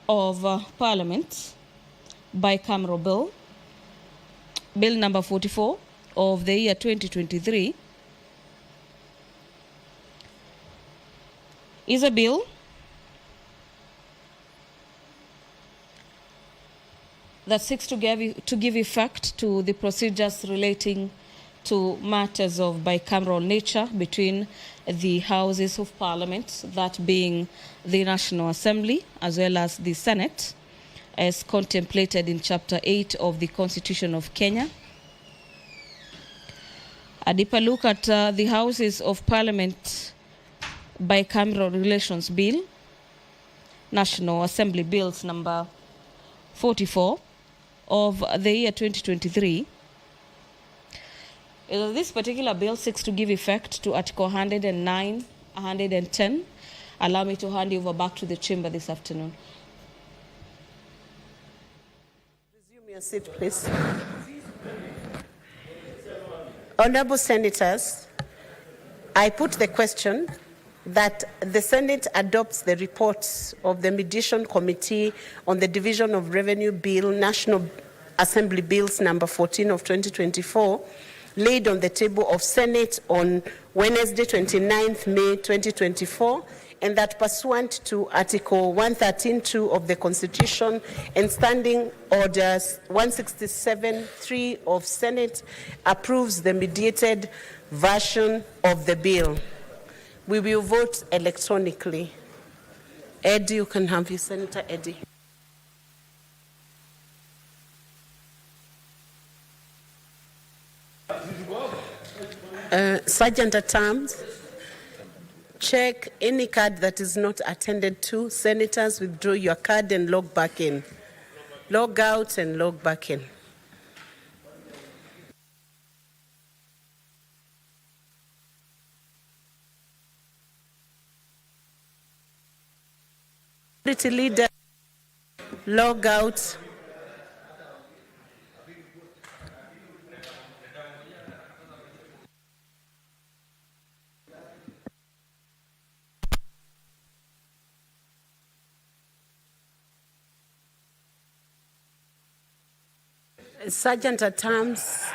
of Parliament bicameral bill, Bill number 44 of the year 2023, is a bill that seeks to give effect to the procedures relating to matters of bicameral nature between the Houses of Parliament, that being the National Assembly as well as the Senate, as contemplated in Chapter 8 of the Constitution of Kenya. A deeper look at the Houses of Parliament Bicameral Relations Bill, National Assembly Bills number 44 of the year 2023. This particular bill seeks to give effect to Article 109, 110. Allow me to hand you over back to the chamber this afternoon. Resume your seat, please. Honorable Senators, I put the question that the Senate adopts the report of the Mediation Committee on the Division of Revenue Bill, National Assembly Bills number 14 of 2024, laid on the table of Senate on Wednesday, 29th May 2024, and that pursuant to Article 113.2 of the Constitution and Standing Orders 167.3 of Senate, approves the mediated version of the bill. We will vote electronically. Eddie, you can have you, Senator Eddie. Sergeant at Arms, check any card that is not attended to. Senators, withdraw your card and log back in. Log out and log back in. Minority Leader, log out. Sergeant at Arms,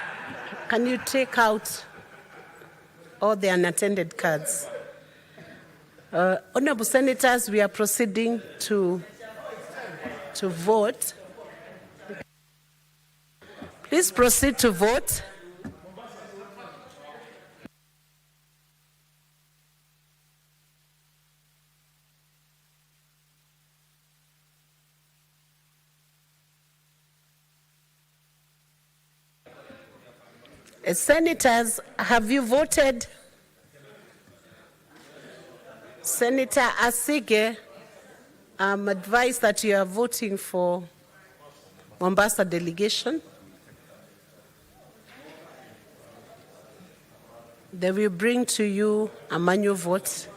can you take out all the unattended cards? Honorable Senators, we are proceeding to vote. Please proceed to vote. Senators, have you voted? Senator Asige, I'm advised that you are voting for Mombasa delegation. They will bring to you a manual vote.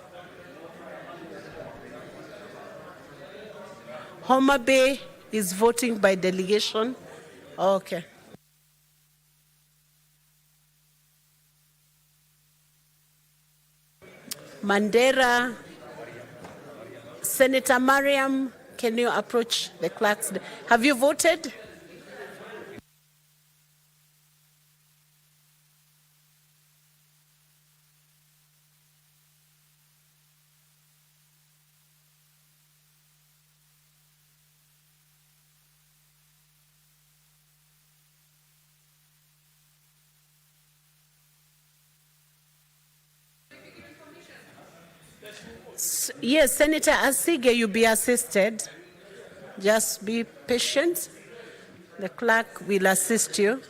Homa Bay is voting by delegation. Okay. Mandera, Senator Mariam, can you approach the clerks? Have you voted? Yes, Senator Asige, you'll be assisted. Just be patient. The clerk will assist you.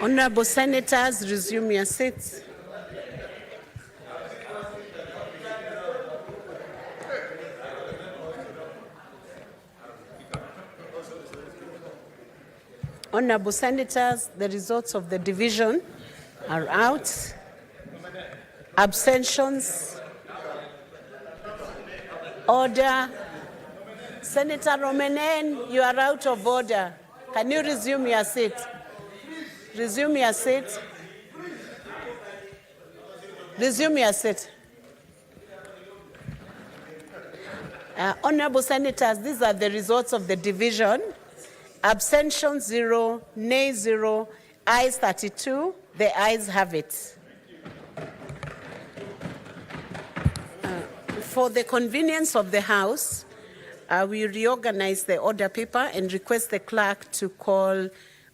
Honorable Senators, resume your seats. Honorable Senators, the results of the division are out. Abstentions. Order. Senator Romenen, you are out of order. Can you resume your seat? Resume your seat. Resume your seat. Honorable Senators, these are the results of the division. Abstention 0, nay 0, ayes 32. The ayes have it. For the convenience of the House, we reorganize the order paper and request the clerk to call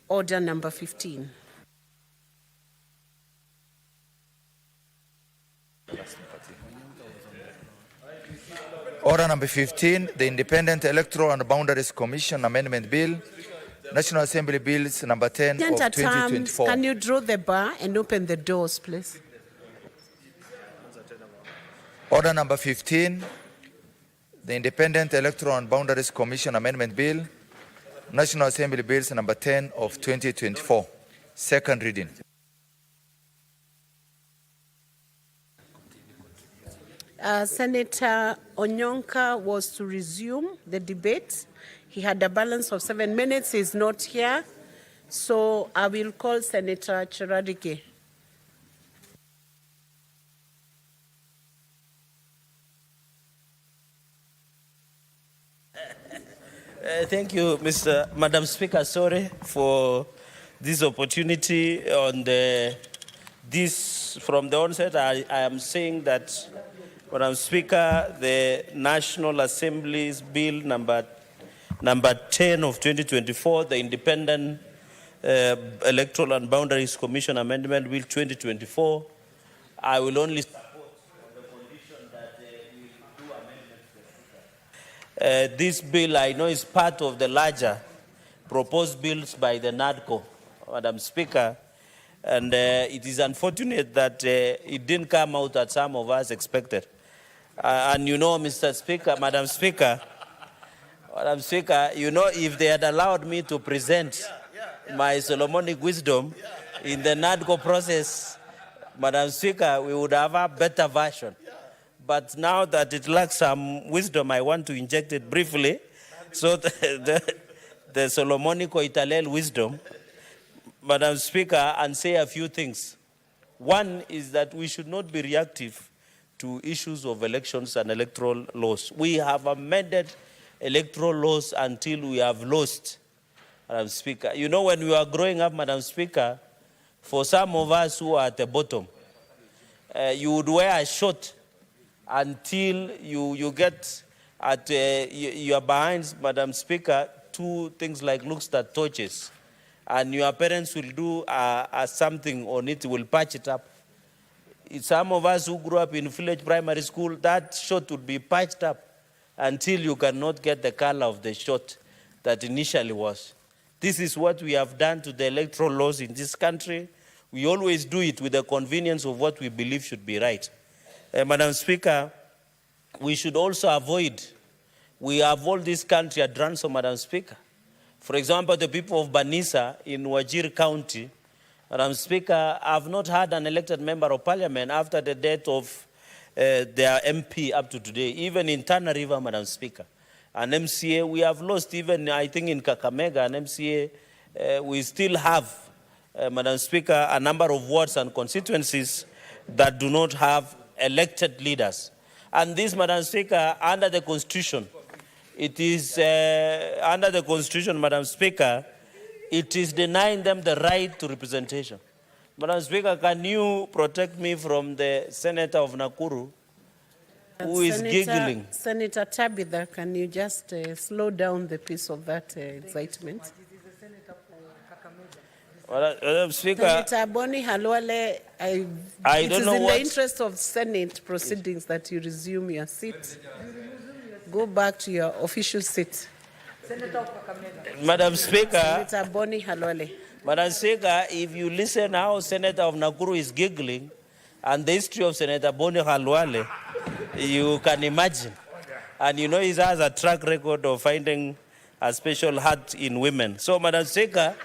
order number 15. Order number 15, the Independent Electoral and Boundaries Commission Amendment Bill, National Assembly Bills number 10 of 2024. Can you draw the bar and open the doors, please? Order number 15, the Independent Electoral and Boundaries Commission Amendment Bill, National Assembly Bills number 10 of 2024. Second reading. Senator Onyonka was to resume the debate. He had a balance of 7 minutes. He's not here. So I will call Senator Cherarige. Thank you, Madam Speaker. Sorry for this opportunity. From the onset, I am saying that, Madam Speaker, the National Assembly's Bill number 10 of 2024, the Independent Electoral and Boundaries Commission Amendment Bill 2024, I will only support on the condition that we do amendments. This bill, I know, is part of the larger proposed bills by the NADCO, Madam Speaker, and it is unfortunate that it didn't come out as some of us expected. And you know, Mr. Speaker, Madam Speaker, you know, if they had allowed me to present my Solomonic wisdom in the NADCO process, Madam Speaker, we would have a better version. But now that it lacks some wisdom, I want to inject it briefly. So the Solomonico-Italel wisdom, Madam Speaker, and say a few things. One is that we should not be reactive to issues of elections and electoral laws. We have amended electoral laws until we have lost, Madam Speaker. You know, when we were growing up, Madam Speaker, for some of us who are at the bottom, you would wear a short until you get at, you are behind, Madam Speaker, two things like looks at torches. And your parents will do something on it, will patch it up. Some of us who grew up in village primary school, that shot would be patched up until you cannot get the color of the shot that initially was. This is what we have done to the electoral laws in this country. We always do it with the convenience of what we believe should be right. Madam Speaker, we should also avoid, we have all this country at ransom, Madam Speaker. For example, the people of Banisa in Wajir County, Madam Speaker, have not had an elected member of parliament after the death of their MP up to today, even in Tana River, Madam Speaker. An MCA, we have lost even, I think, in Kakamega, an MCA, we still have, Madam Speaker, a number of wards and constituencies that do not have elected leaders. And this, Madam Speaker, under the Constitution, it is, under the Constitution, Madam Speaker, it is denying them the right to representation. Madam Speaker, can you protect me from the Senator of Nakuru who is giggling? Senator Tabitha, can you just slow down the pace of that excitement? Madam Speaker, Senator Boni Halwale, it is in the interest of Senate proceedings that you resume your seat. Go back to your official seat. Madam Speaker, Senator Boni Halwale. Madam Speaker, if you listen how Senator of Nakuru is giggling and the history of Senator Boni Khalwale, you can imagine. And you know he has a track record of finding a special heart in women. So, Madam Speaker,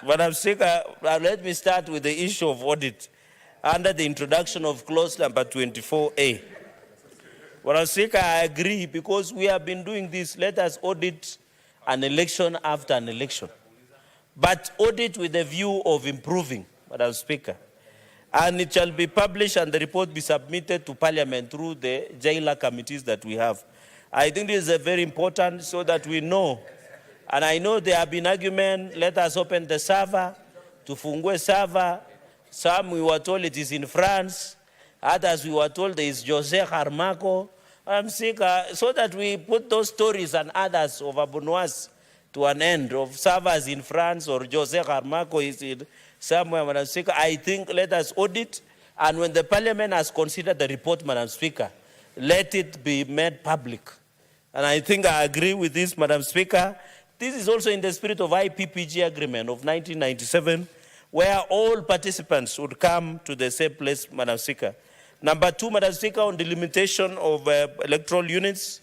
let me start with the issue of audit under the introduction of clause number 24A. Madam Speaker, I agree because we have been doing this. Let us audit an election after an election. But audit with a view of improving, Madam Speaker. And it shall be published and the report be submitted to Parliament through the jailer committees that we have. I think this is very important so that we know. And I know there have been arguments, let us open the server, to Fungue server. Some we were told it is in France. Others we were told there is Jose Harmaco. I'm sick, so that we put those stories and others of Abunoas to an end, of servers in France or Jose Harmaco is in somewhere, Madam Speaker. I think let us audit, and when the Parliament has considered the report, Madam Speaker, let it be made public. And I think I agree with this, Madam Speaker. This is also in the spirit of IPPG agreement of 1997, where all participants would come to the same place, Madam Speaker. Number two, Madam Speaker, on the limitation of electoral units.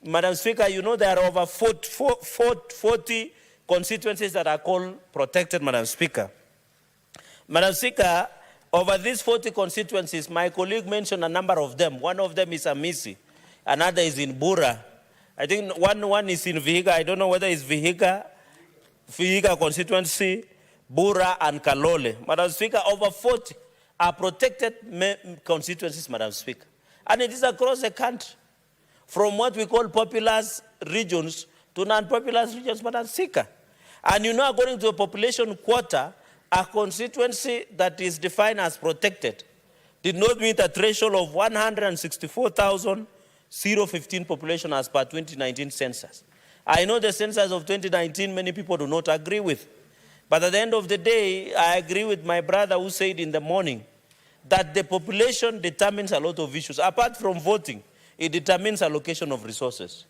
Madam Speaker, you know there are over 40 constituencies that are called protected, Madam Speaker. Madam Speaker, over these 40 constituencies, my colleague mentioned a number of them. One of them is Amisi, another is in Bura. I think one is in Vihiga. I don't know whether it's Vihiga constituency, Bura and Kalole. Madam Speaker, over 40 are protected constituencies, Madam Speaker. And it is across the country, from what we call populous regions to non-populous regions, Madam Speaker. And you know, according to the population quota, a constituency that is defined as protected did not meet a threshold of 164,015 population as per 2019 census. I know the census of 2019 many people do not agree with. But at the end of the day, I agree with my brother who said in the morning that the population determines a lot of issues. Apart from voting, it determines allocation of resources.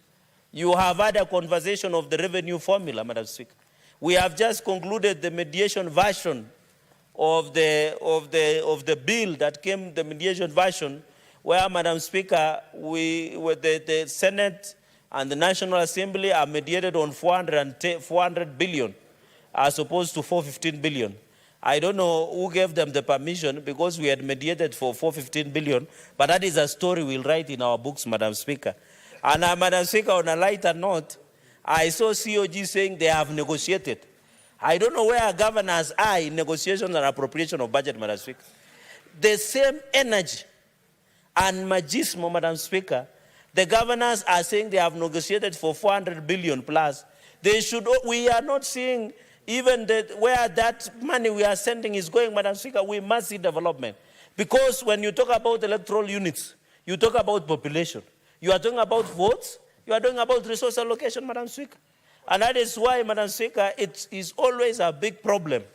You have had a conversation of the revenue formula, Madam Speaker. We have just concluded the mediation version of the bill that came, the mediation version, where, Madam Speaker, the Senate and the National Assembly are mediated on 400 billion. As opposed to 415 billion. I don't know who gave them the permission because we had mediated for 415 billion, but that is a story we'll write in our books, Madam Speaker. And Madam Speaker, on a lighter note, I saw COG saying they have negotiated. I don't know where governors are in negotiations and appropriation of budget, Madam Speaker. The same energy and machismo, Madam Speaker, the governors are saying they have negotiated for 400 billion plus. We are not seeing even where that money we are sending is going, Madam Speaker. We must see development. Because when you talk about electoral units, you talk about population. You are talking about votes. You are talking about resource allocation, Madam Speaker. And that is why, Madam Speaker, it is always a big problem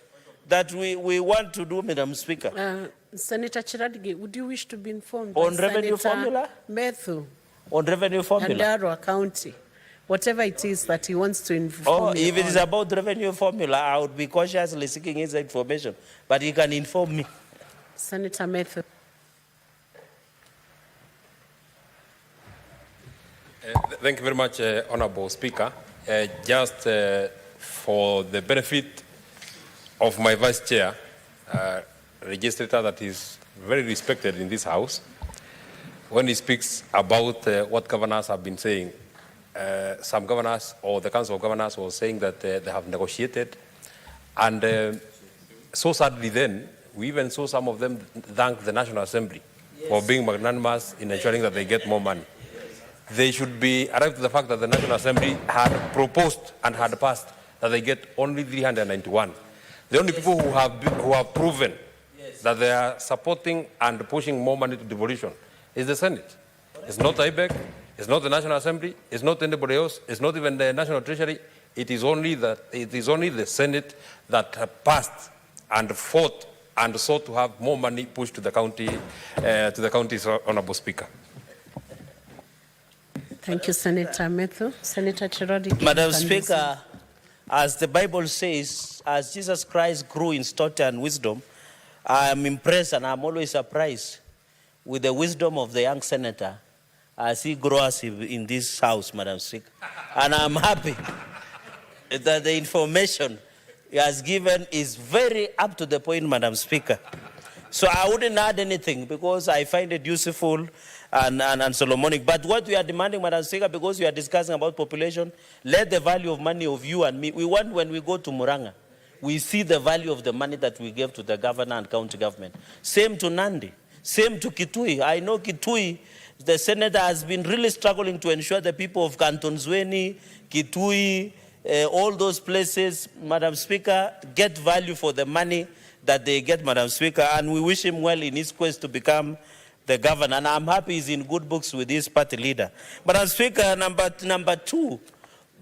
that we want to do, Madam Speaker. Senator Chiradi, would you wish to be informed on revenue formula? Methu. On revenue formula? Nyandarua County. Whatever it is that he wants to inform me if it is about revenue formula, I would be cautiously seeking his information. But he can inform me. Senator Methu. Thank you very much, Honorable Speaker. Just for the benefit of my Vice Chair, registrator that is very respected in this House, when he speaks about what governors have been saying, some governors or the Council of Governors was saying that they have negotiated. And so sadly then, we even saw some of them thank the National Assembly for being magnanimous in ensuring that they get more money. They should be arrived to the fact that the National Assembly had proposed and had passed that they get only 391. The only people who have proven that they are supporting and pushing more money to devolution is the Senate. It's not IBEC, it's not the National Assembly, it's not anybody else, it's not even the National Treasury. It is only the Senate that passed and fought and sought to have more money pushed to the counties, Honorable Speaker. Thank you, Senator Methu. Senator Chirodi. Madam Speaker, As the Bible says, as Jesus Christ grew in stature and wisdom, I am impressed and I'm always surprised with the wisdom of the young senator as he grows in this house, Madam Speaker. And I'm happy that the information he has given is very up to the point, Madam Speaker. So I wouldn't add anything because I find it useful and Solomonic. But what we are demanding, Madam Speaker, because we are discussing about population, let the value of money of you and me, we want when we go to Muranga, we see the value of the money that we gave to the governor and county government. Same to Nandi, same to Kitui. I know Kitui, the senator has been really struggling to ensure the people of Canton Zweni, Kitui, all those places, Madam Speaker, get value for the money that they get, Madam Speaker, and we wish him well in his quest to become the governor. And I'm happy he's in good books with his party leader. Madam Speaker, number two,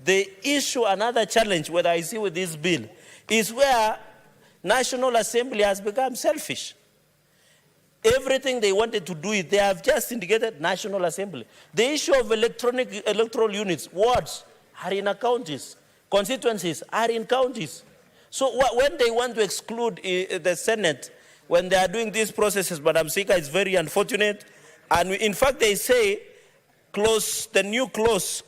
the issue, another challenge, what I see with this bill, is where National Assembly has become selfish. Everything they wanted to do, they have just indicated National Assembly. The issue of electoral units, wards, are in counties. Constituencies are in counties. So when they want to exclude the Senate, when they are doing these processes, Madam Speaker, it's very unfortunate. And in fact, they say, the new clause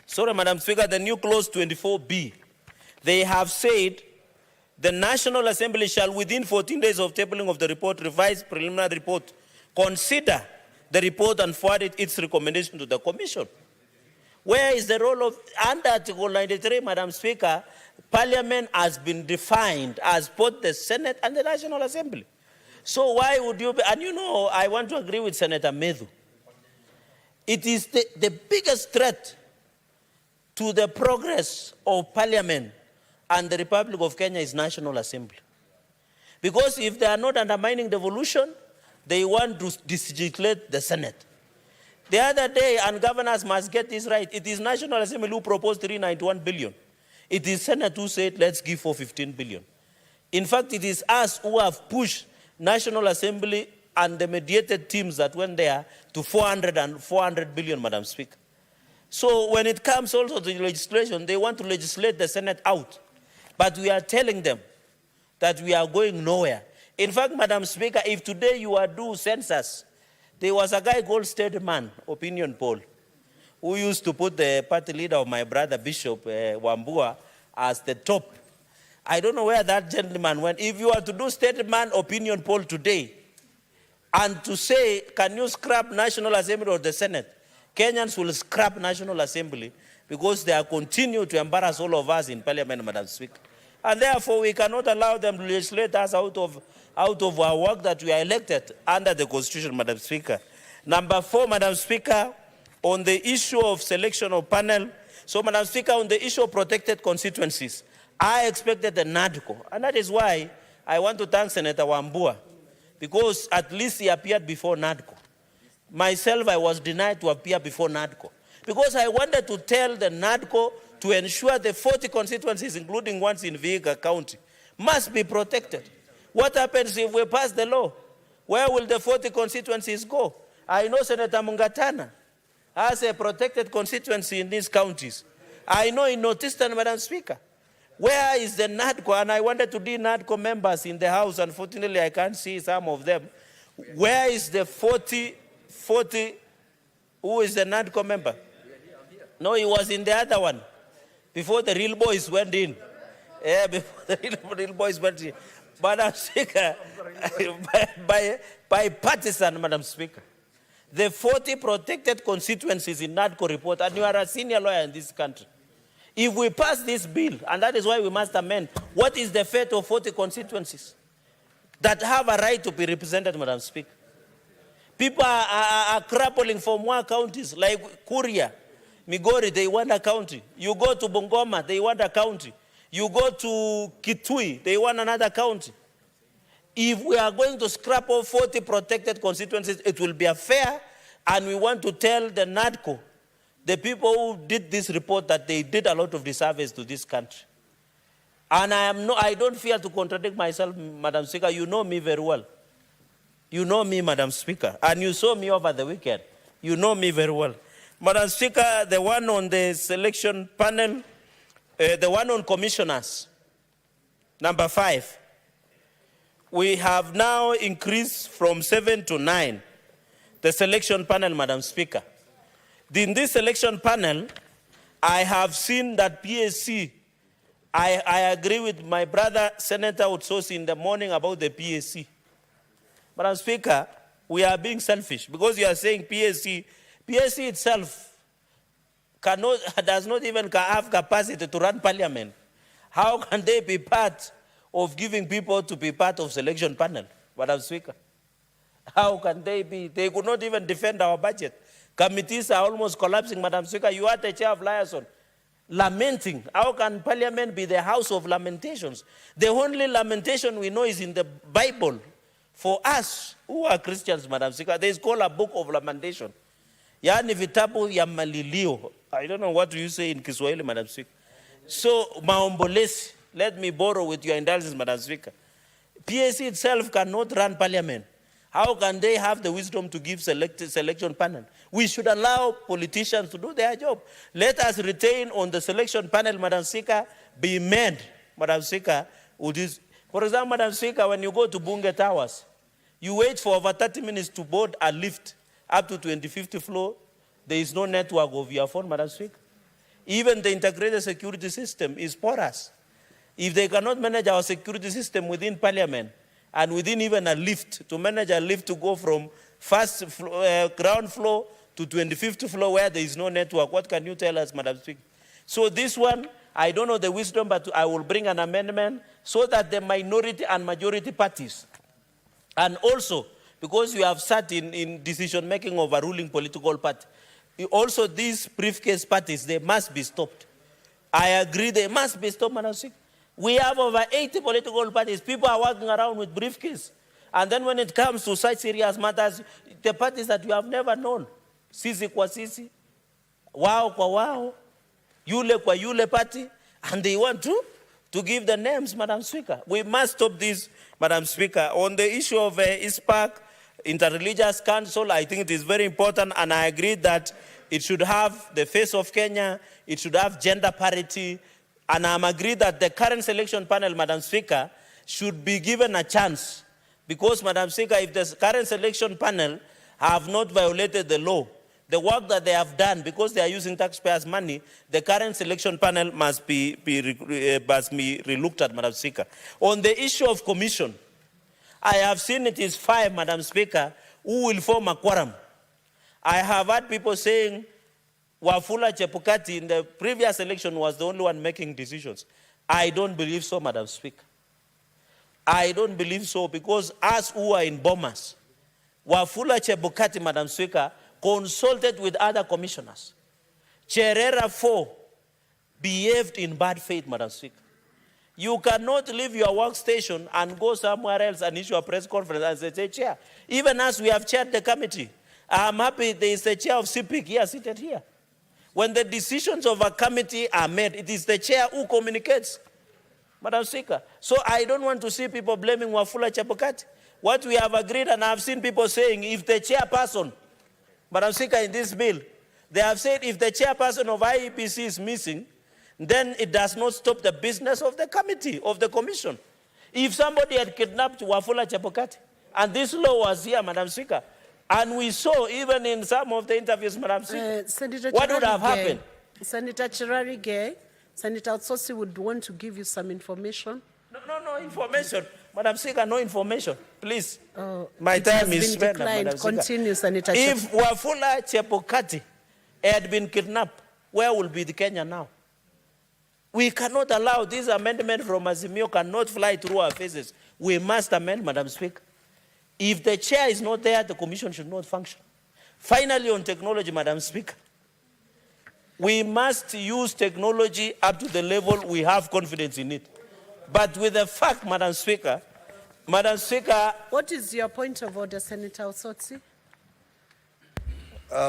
24B, they have said, the National Assembly shall, within 14 days of tabling of the report, revise preliminary report, consider the report and forward its recommendation to the Commission. Where is the role of, under Article 93, Madam Speaker, Parliament has been defined as both the Senate and the National Assembly. So why would you be, and you know, I want to agree with Senator Medhu. It is the biggest threat to the progress of Parliament and the Republic of Kenya is National Assembly. Because if they are not undermining devolution, they want to digitalize the Senate. The other day, and governors must get this right, it is National Assembly who proposed 391 billion. It is Senate who said, let's give 415 billion. In fact, it is us who have pushed National Assembly and the mediated teams that went there to 400 billion, Madam Speaker. So when it comes also to legislation, they want to legislate the Senate out. But we are telling them that we are going nowhere. In fact, Madam Speaker, if today you are due census, there was a guy called Steadman, opinion poll, who used to put the party leader of my brother, Bishop Wambua, as the top. I don't know where that gentleman went. If you are to do Steadman opinion poll today, and to say, can you scrap National Assembly or the Senate? Kenyans will scrap National Assembly because they are continue to embarrass all of us in Parliament, Madam Speaker. And therefore, we cannot allow them to legislate us out of our work that we are elected under the Constitution, Madam Speaker. Number 4, Madam Speaker, on the issue of selection of panel. So, Madam Speaker, on the issue of protected constituencies, I expected the NADCO. And that is why I want to thank Senator Wambua, because at least he appeared before NADCO. Myself, I was denied to appear before NADCO because I wanted to tell the NADCO to ensure the 40 constituencies, including ones in Vihiga County, must be protected. What happens if we pass the law? Where will the 40 constituencies go? I know Senator Mungatana has a protected constituency in these counties. I know in Northeastern, Madam Speaker. Where is the NADCO? And I wanted to be NADCO members in the House. Unfortunately, I can't see some of them. Where is the 40, who is the NADCO member? No, he was in the other one, before the real boys went in. Yeah, before the real boys went in. Madam Speaker, by partisan, Madam Speaker, the 40 protected constituencies in NADCO report, and you are a senior lawyer in this country. If we pass this bill, and that is why we must amend, what is the fate of 40 constituencies that have a right to be represented, Madam Speaker? People are crappling for more counties, like Kuria, Migori, they want a county. You go to Bungoma, they want a county. You go to Kitui, they want another county. If we are going to scrap off 40 protected constituencies, it will be unfair, and we want to tell the NADCO, the people who did this report, that they did a lot of disservice to this country. And I don't fear to contradict myself, Madam Speaker. You know me very well. You know me, Madam Speaker. And you saw me over the weekend. You know me very well. Madam Speaker, the one on the selection panel, the one on commissioners, number 5. We have now increased from 7 to 9 the selection panel, Madam Speaker. In this selection panel, I have seen that PSC, I agree with my brother Senator Utsosi in the morning about the PSC. Madam Speaker, we are being selfish because you are saying PSC itself does not even have capacity to run parliament. How can they be part of giving people to be part of selection panel, Madam Speaker? How can they be? They could not even defend our budget. Committees are almost collapsing, Madam Speaker. You are the chair of liaison, lamenting. How can parliament be the house of lamentations? The only lamentation we know is in the Bible. For us who are Christians, Madam Speaker, there is called a book of lamentation. Yani vitabu ya malilio. I don't know what you say in Kiswahili, Madam Speaker. So, maombolesi, let me borrow with your indulgence, Madam Speaker. PSC itself cannot run parliament. How can they have the wisdom to give selection panel? We should allow politicians to do their job. Let us retain on the selection panel, Madam Speaker, be made, Madam Speaker, with this. For example, Madam Speaker, when you go to Bunge Towers, you wait for over 30 minutes to board a lift up to 25th floor. There is no network of your phone, Madam Speaker. Even the integrated security system is porous. If they cannot manage our security system within Parliament and within even a lift, to manage a lift to go from ground floor to 25th floor where there is no network, what can you tell us, Madam Speaker? So this one, I don't know the wisdom, but I will bring an amendment so that the minority and majority parties, and also because you have sat in decision-making of a ruling political party, also these briefcase parties, they must be stopped. I agree they must be stopped, Madam Speaker. We have over 80 political parties. People are walking around with briefcase. And then when it comes to such serious matters, the parties that you have never known, sisi kwa sisi, wao kwa wao, yule kwa yule party, and they want to give the names, Madam Speaker. We must stop this, Madam Speaker. On the issue of ISPAC, Interreligious Council, I think it is very important, and I agree that it should have the face of Kenya, it should have gender parity, and I'm agreed that the current selection panel, Madam Speaker, should be given a chance. Because, Madam Speaker, if the current selection panel have not violated the law, the work that they have done, because they are using taxpayers' money, the current selection panel must be relooked at, Madam Speaker. On the issue of commission, I have seen it is 5, Madam Speaker, who will form a quorum. I have heard people saying Wafula Chebukati in the previous election was the only one making decisions. I don't believe so, Madam Speaker. I don't believe so, because us who are in Bomas, Wafula Chebukati, Madam Speaker, consulted with other commissioners. Cherera 4 behaved in bad faith, Madam Speaker. You cannot leave your workstation and go somewhere else and issue a press conference and say, Chair, even as we have chaired the committee, I'm happy there is a chair of CPIC here, seated here. When the decisions of a committee are made, it is the chair who communicates, Madam Speaker. So I don't want to see people blaming Wafula Chebukati. What we have agreed, and I've seen people saying, if the chairperson, Madam Speaker, in this bill, they have said if the chairperson of IEBC is missing, then it does not stop the business of the committee, of the commission. If somebody had kidnapped Wafula Chebukati, and this law was here, Madam Speaker, and we saw even in some of the interviews, Madam Speaker, what would have happened? Senator Cherari Gay, Senator Utsosi would want to give you some information. No information. Madam Speaker, no information. Please. My time is spent, Madam Speaker. Continue, Senator. If Wafula Chebukati had been kidnapped, where will be the Kenya now? We cannot allow this amendment from Azimio cannot fly through our faces. We must amend, Madam Speaker. If the chair is not there, the commission should not function. Finally, on technology, Madam Speaker, we must use technology up to the level we have confidence in it. But with the fact, Madam Speaker, what is your point of order, Senator Utsosi?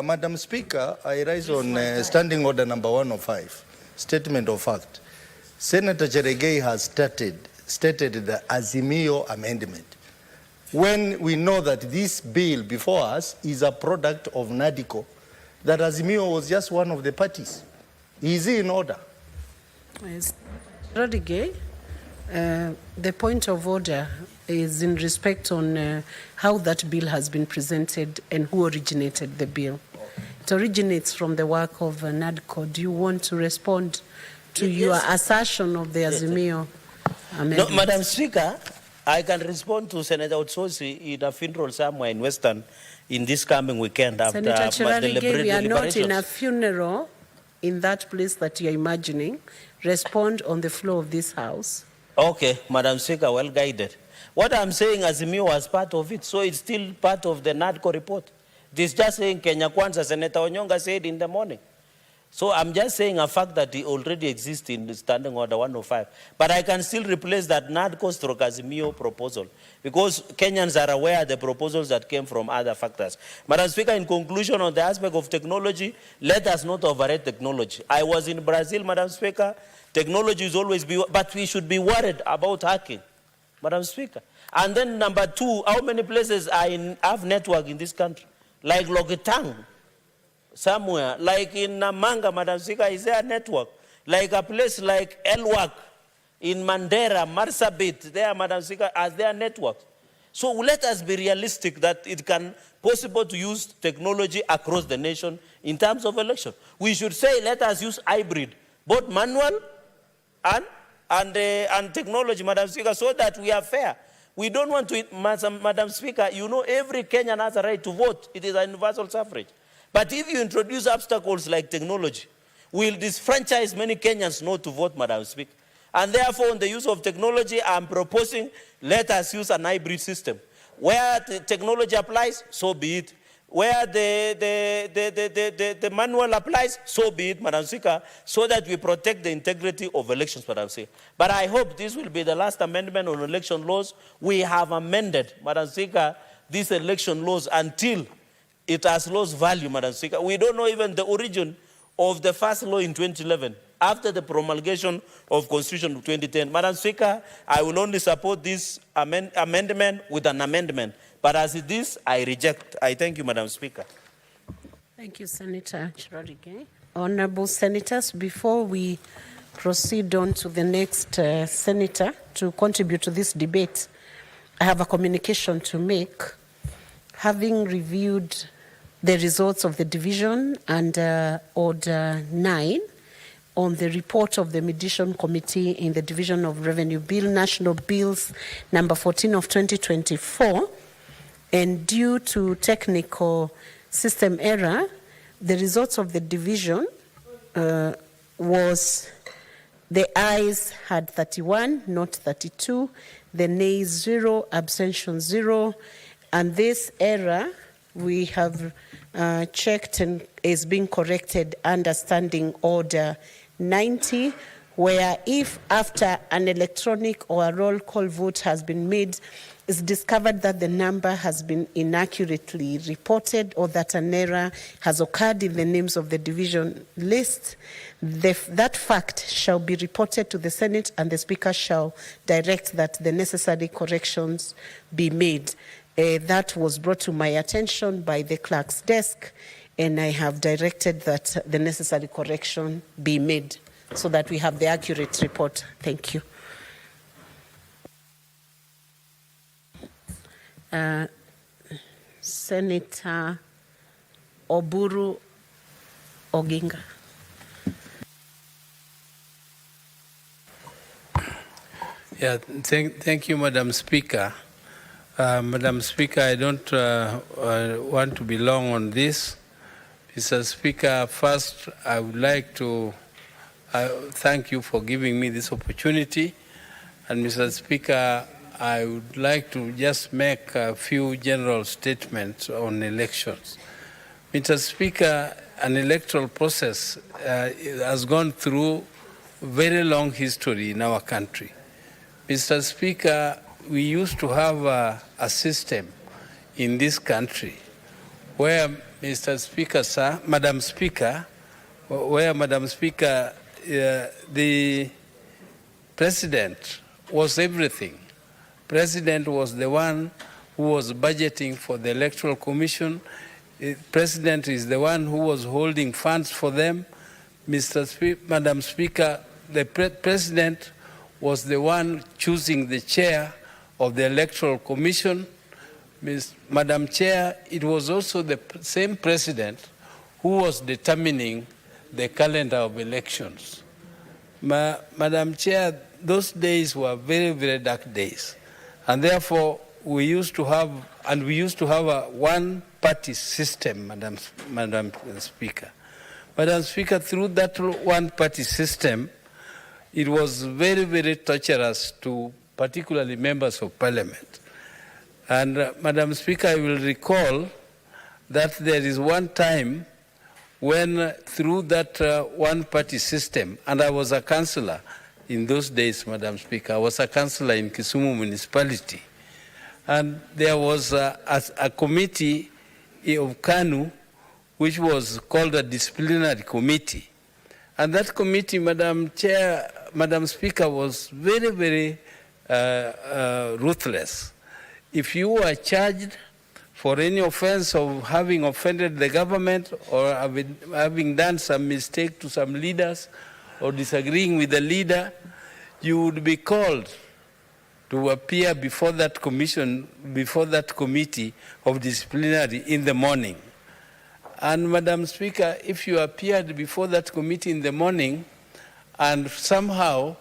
Madam Speaker, I rise on standing order number 105, statement of fact. Senator Cherargei has stated the Azimio amendment. When we know that this bill before us is a product of NADICO, that Azimio was just one of the parties. Is he in order? Yes. Rodriguez, the point of order is in respect on how that bill has been presented and who originated the bill. It originates from the work of NADCO. Do you want to respond to your assertion of the Azimio amendment? No, Madam Speaker, I can respond to Senator Otsosi in a funeral somewhere in Western in this coming weekend after Senator Cherarigei, we are not in a deliberations. funeral in that place that you're imagining. Respond on the floor of this House. Okay, Madam Speaker, well guided. What I'm saying, Azimio was part of it, so it's still part of the NADCO report. It is just saying Kenya Kwanza, Senator Onyonga said in the morning. So I'm just saying a fact that it already exists in the Standing Order 105. But I can still replace that NADCO stroke Azimio proposal because Kenyans are aware of the proposals that came from other factors. Madam Speaker, in conclusion on the aspect of technology, let us not overrate technology. I was in Brazil, Madam Speaker. Technology is always but we should be worried about hacking, Madam Speaker. And then number two, how many places have network in this country? Like Lokitang, somewhere, like in Namanga, Madam Speaker, is there a network? Like a place like Elwak in Mandera, Marsabit, there, Madam Speaker, are there networks? So let us be realistic that it can possible to use technology across the nation in terms of election. We should say let us use hybrid, both manual and technology, Madam Speaker, so that we are fair. We don't want to, Madam Speaker, you know every Kenyan has a right to vote. It is a universal suffrage. But if you introduce obstacles like technology, will disfranchise many Kenyans not to vote, Madam Speaker. And therefore, on the use of technology, I'm proposing let us use an hybrid system. Where the technology applies, so be it. Where the manual applies, so be it, Madam Speaker, so that we protect the integrity of elections, Madam Speaker. But I hope this will be the last amendment on election laws. We have amended, Madam Speaker, these election laws until it has lost value, Madam Speaker. We don't know even the origin of the first law in 2011, after the promulgation of Constitution of 2010. Madam Speaker, I will only support this amendment with an amendment. But as it is, I reject. I thank you, Madam Speaker. Thank you, Senator Cherarigei. Honorable Senators, before we proceed on to the next senator to contribute to this debate, I have a communication to make. Having reviewed the results of the division and Order 9 on the report of the Mediation Committee in the Division of Revenue Bill, National Bills number 14 of 2024, and due to technical system error, the results of the division was the ayes had 31, not 32, the nays 0, abstention 0, and this error we have checked and is being corrected under Standing Order 90, where if after an electronic or a roll call vote has been made, it's discovered that the number has been inaccurately reported or that an error has occurred in the names of the division list, that fact shall be reported to the Senate and the Speaker shall direct that the necessary corrections be made. That was brought to my attention by the clerk's desk, and I have directed that the necessary correction be made so that we have the accurate report. Thank you. Senator Oburu Oginga. Yeah, thank you, Madam Speaker. Madam Speaker, I don't want to be long on this. Mr. Speaker, first, I would like to thank you for giving me this opportunity. And Mr. Speaker, I would like to just make a few general statements on elections. Mr. Speaker, an electoral process has gone through very long history in our country. Mr. Speaker, we used to have a system in this country where, Mr. Speaker, sir, Madam Speaker, where, Madam Speaker, the President was everything. President was the one who was budgeting for the Electoral Commission. The President is the one who was holding funds for them. Madam Speaker, the president was the one choosing the chair of the Electoral Commission. Madam Chair, it was also the same president who was determining the calendar of elections. Madam Chair, those days were very, very dark days. And therefore, we used to have a one-party system, Madam Speaker. Madam Speaker, through that one-party system, it was very, very torturous to particularly members of parliament. And Madam Speaker, I will recall that there is one time when through that one-party system, and I was a councillor in those days, Madam Speaker, I was a councillor in Kisumu municipality, and there was a committee of KANU which was called a disciplinary committee. And that committee, Madam Chair, Madam Speaker, was very, very ruthless. If you were charged for any offense of having offended the government or having done some mistake to some leaders or disagreeing with the leader, you would be called to appear before that commission, before that committee of disciplinary in the morning. And Madam Speaker, if you appeared before that committee in the morning and somehow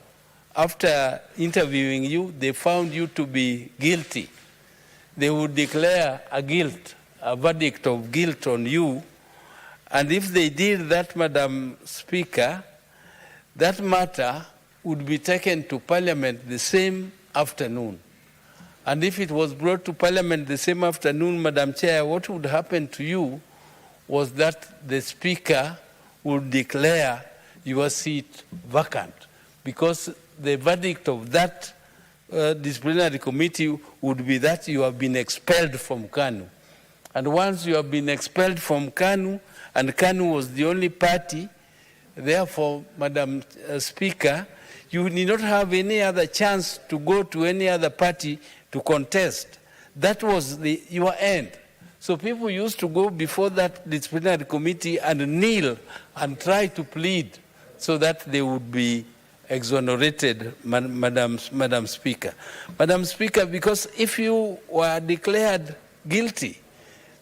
after interviewing you, they found you to be guilty, they would declare a verdict of guilt on you. And if they did that, Madam Speaker, that matter would be taken to Parliament the same afternoon. And if it was brought to Parliament the same afternoon, Madam Chair, what would happen to you was that the Speaker would declare your seat vacant, because the verdict of that disciplinary committee would be that you have been expelled from KANU. And once you have been expelled from KANU, and KANU was the only party, therefore, Madam Speaker, you need not have any other chance to go to any other party to contest. That was your end. So people used to go before that disciplinary committee and kneel and try to plead so that they would be exonerated, Madam Speaker. Madam Speaker, because if you were declared guilty,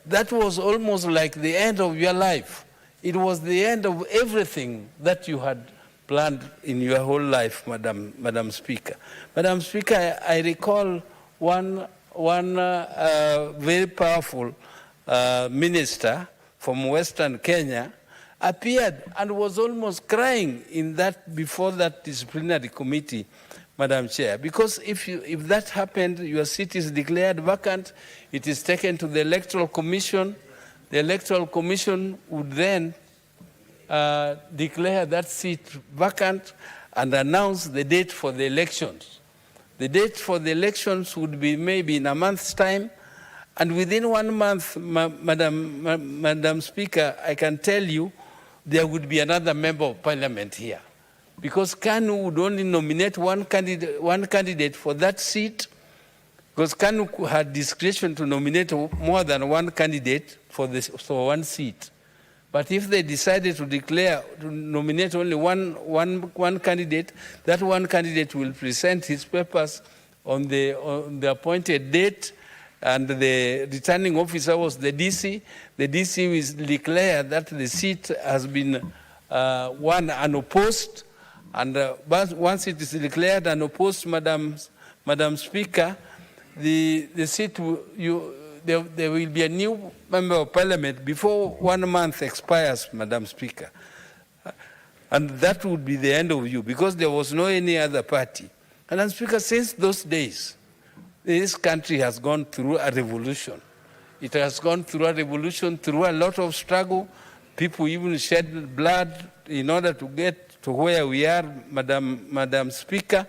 that was almost like the end of your life. It was the end of everything that you had planned in your whole life, Madam Speaker. Madam Speaker, I recall one very powerful minister from Western Kenya appeared and was almost crying before that disciplinary committee, Madam Chair, because if that happened, your seat is declared vacant, it is taken to the Electoral Commission. The Electoral Commission would then declare that seat vacant and announce the date for the elections. The date for the elections would be maybe in a month's time, and within 1 month, Madam Speaker, I can tell you, there would be another member of parliament here, because KANU would only nominate one candidate for that seat, because KANU had discretion to nominate more than one candidate for one seat. But if they decided to nominate only one candidate, that one candidate will present his papers on the appointed date, and the returning officer was the DC. The DC will declare that the seat has been won unopposed, and once it is declared unopposed, Madam Speaker, the seat there will be a new member of parliament before 1 month expires, Madam Speaker. And that would be the end of you, because there was no any other party. Madam Speaker, since those days, this country has gone through a revolution. It has gone through a revolution, through a lot of struggle. People even shed blood in order to get to where we are, Madam Speaker,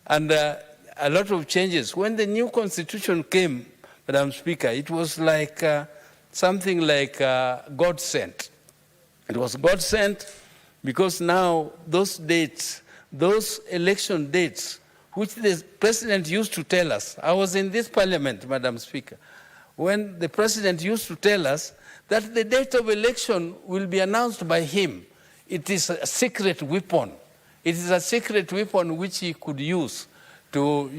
and a lot of changes. When the new constitution came, Madam Speaker, it was like something like God sent. It was God sent because now those dates, those election dates, which the president used to tell us. I was in this parliament, Madam Speaker, when the president used to tell us that the date of election will be announced by him. It is a secret weapon. It is a secret weapon which he could use to,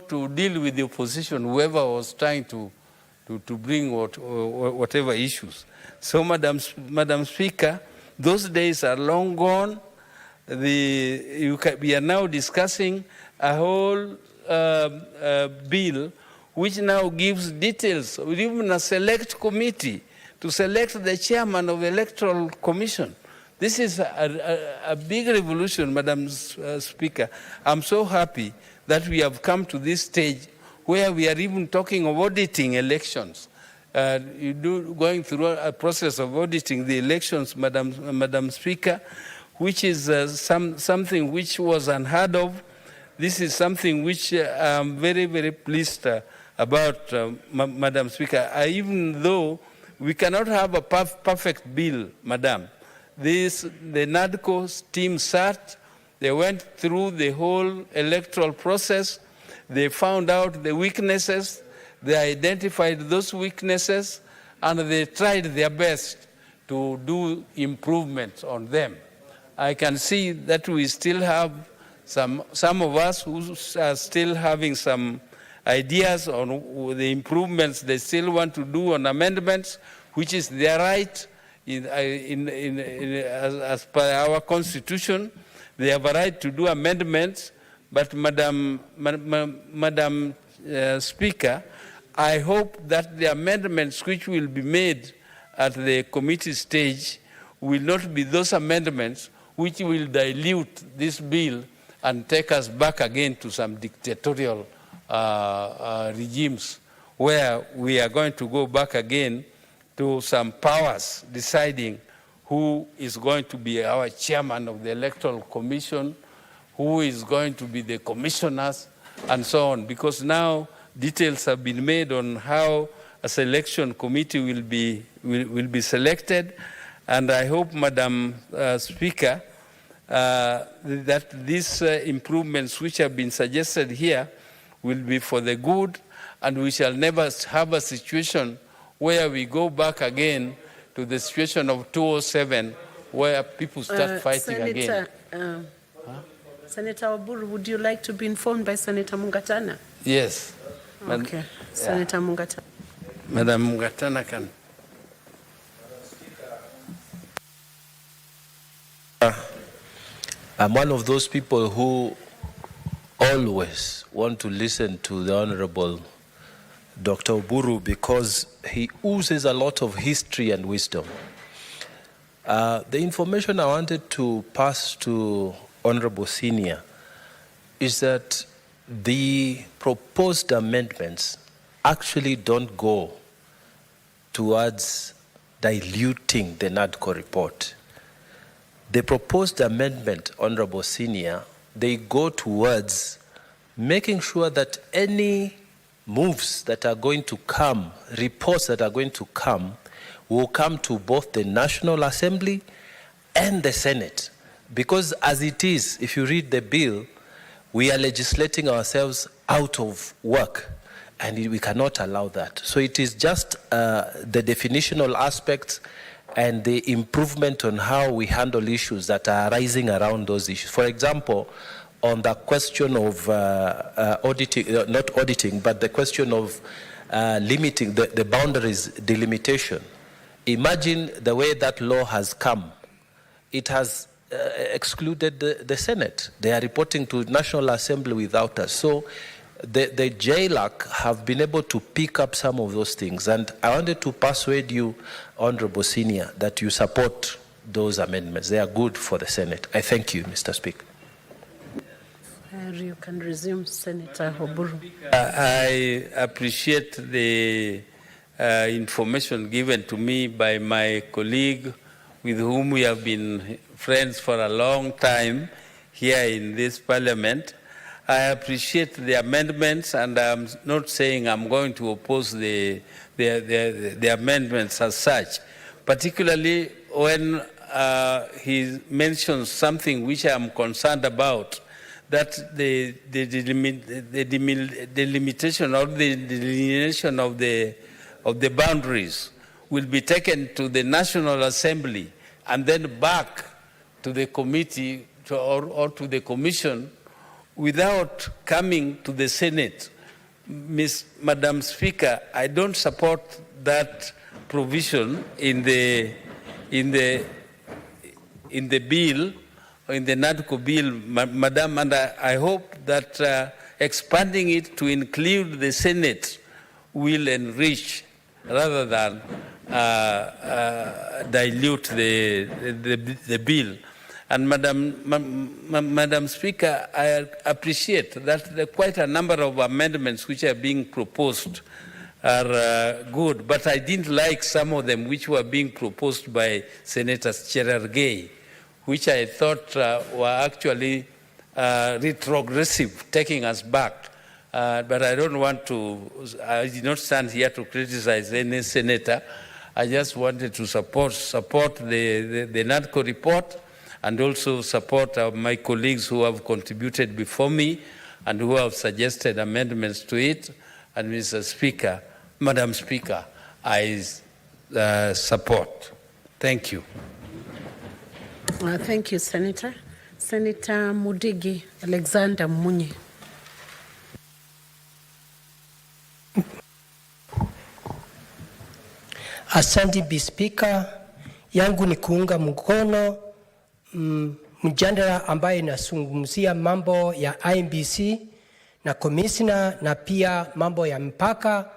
to deal with the opposition, whoever was trying to bring whatever issues. So, Madam Speaker, those days are long gone. We are now discussing a whole bill which now gives details, even a select committee to select the chairman of the Electoral Commission. This is a big revolution, Madam Speaker. I'm so happy that we have come to this stage where we are even talking of auditing elections. Going through a process of auditing the elections, Madam Speaker, which is something which was unheard of. This is something which I'm very, very pleased about, Madam Speaker. Even though we cannot have a perfect bill, Madam. The NADCO team sat, they went through the whole electoral process, they found out the weaknesses, they identified those weaknesses, and they tried their best to do improvements on them. I can see that we still have some of us who are still having some ideas on the improvements they still want to do on amendments, which is their right as per our constitution. They have a right to do amendments, but Madam Speaker, I hope that the amendments which will be made at the committee stage will not be those amendments which will dilute this bill and take us back again to some dictatorial regimes where we are going to go back again to some powers deciding who is going to be our chairman of the Electoral Commission, who is going to be the commissioners, and so on. Because now details have been made on how a selection committee will be selected, and I hope, Madam Speaker, that these improvements which have been suggested here will be for the good, and we shall never have a situation where we go back again to the situation of 2007 where people start fighting again. Senator Oburu, would you like to be informed by Senator Mungatana? Yes. Okay. Senator Mungatana. Madam Mungatana can. I'm one of those people who always want to listen to the Honorable Dr. Oburu because he oozes a lot of history and wisdom. The information I wanted to pass to Honorable Senior is that the proposed amendments actually don't go towards diluting the NADCO report. The proposed amendment, Honorable Senior, they go towards making sure that any moves that are going to come, reports that are going to come, will come to both the National Assembly and the Senate. Because as it is, if you read the bill, we are legislating ourselves out of work, and we cannot allow that. So it is just the definitional aspects and the improvement on how we handle issues that are arising around those issues. For example, on the question of auditing, not auditing, but the question of limiting the boundaries delimitation. Imagine the way that law has come. It has excluded the Senate. They are reporting to National Assembly without us. So the JLAC have been able to pick up some of those things. And I wanted to persuade you, Honorable Senior, that you support those amendments. They are good for the Senate. I thank you, Mr. Speaker. You can resume, Senator Oburu. I appreciate the information given to me by my colleague with whom we have been friends for a long time here in this parliament. I appreciate the amendments, and I'm not saying I'm going to oppose the amendments as such, particularly when he mentions something which I'm concerned about, that the delimitation or the delineation of the boundaries will be taken to the National Assembly and then back to the committee or to the Commission without coming to the Senate. Madam Speaker, I don't support that provision in the bill, or in the NADCO bill, Madam, and I hope that expanding it to include the Senate will enrich rather than dilute the bill. And Madam Speaker, I appreciate that there are quite a number of amendments which are being proposed are good, but I didn't like some of them which were being proposed by Senator Cherargei, which I thought were actually retrogressive, taking us back. But I don't want to, I did not stand here to criticize any senator. I just wanted to support the NADCO report and also support my colleagues who have contributed before me and who have suggested amendments to it. And Mr. Speaker, Madam Speaker, I support. Thank you. Thank you, Senator. Senator Mudigi Alexander Munyi. Asante Bi Speaker, yangu ni kuunga mkono mjadala ambaye inazungumzia mambo ya IEBC na commissioner na pia mambo ya mpaka,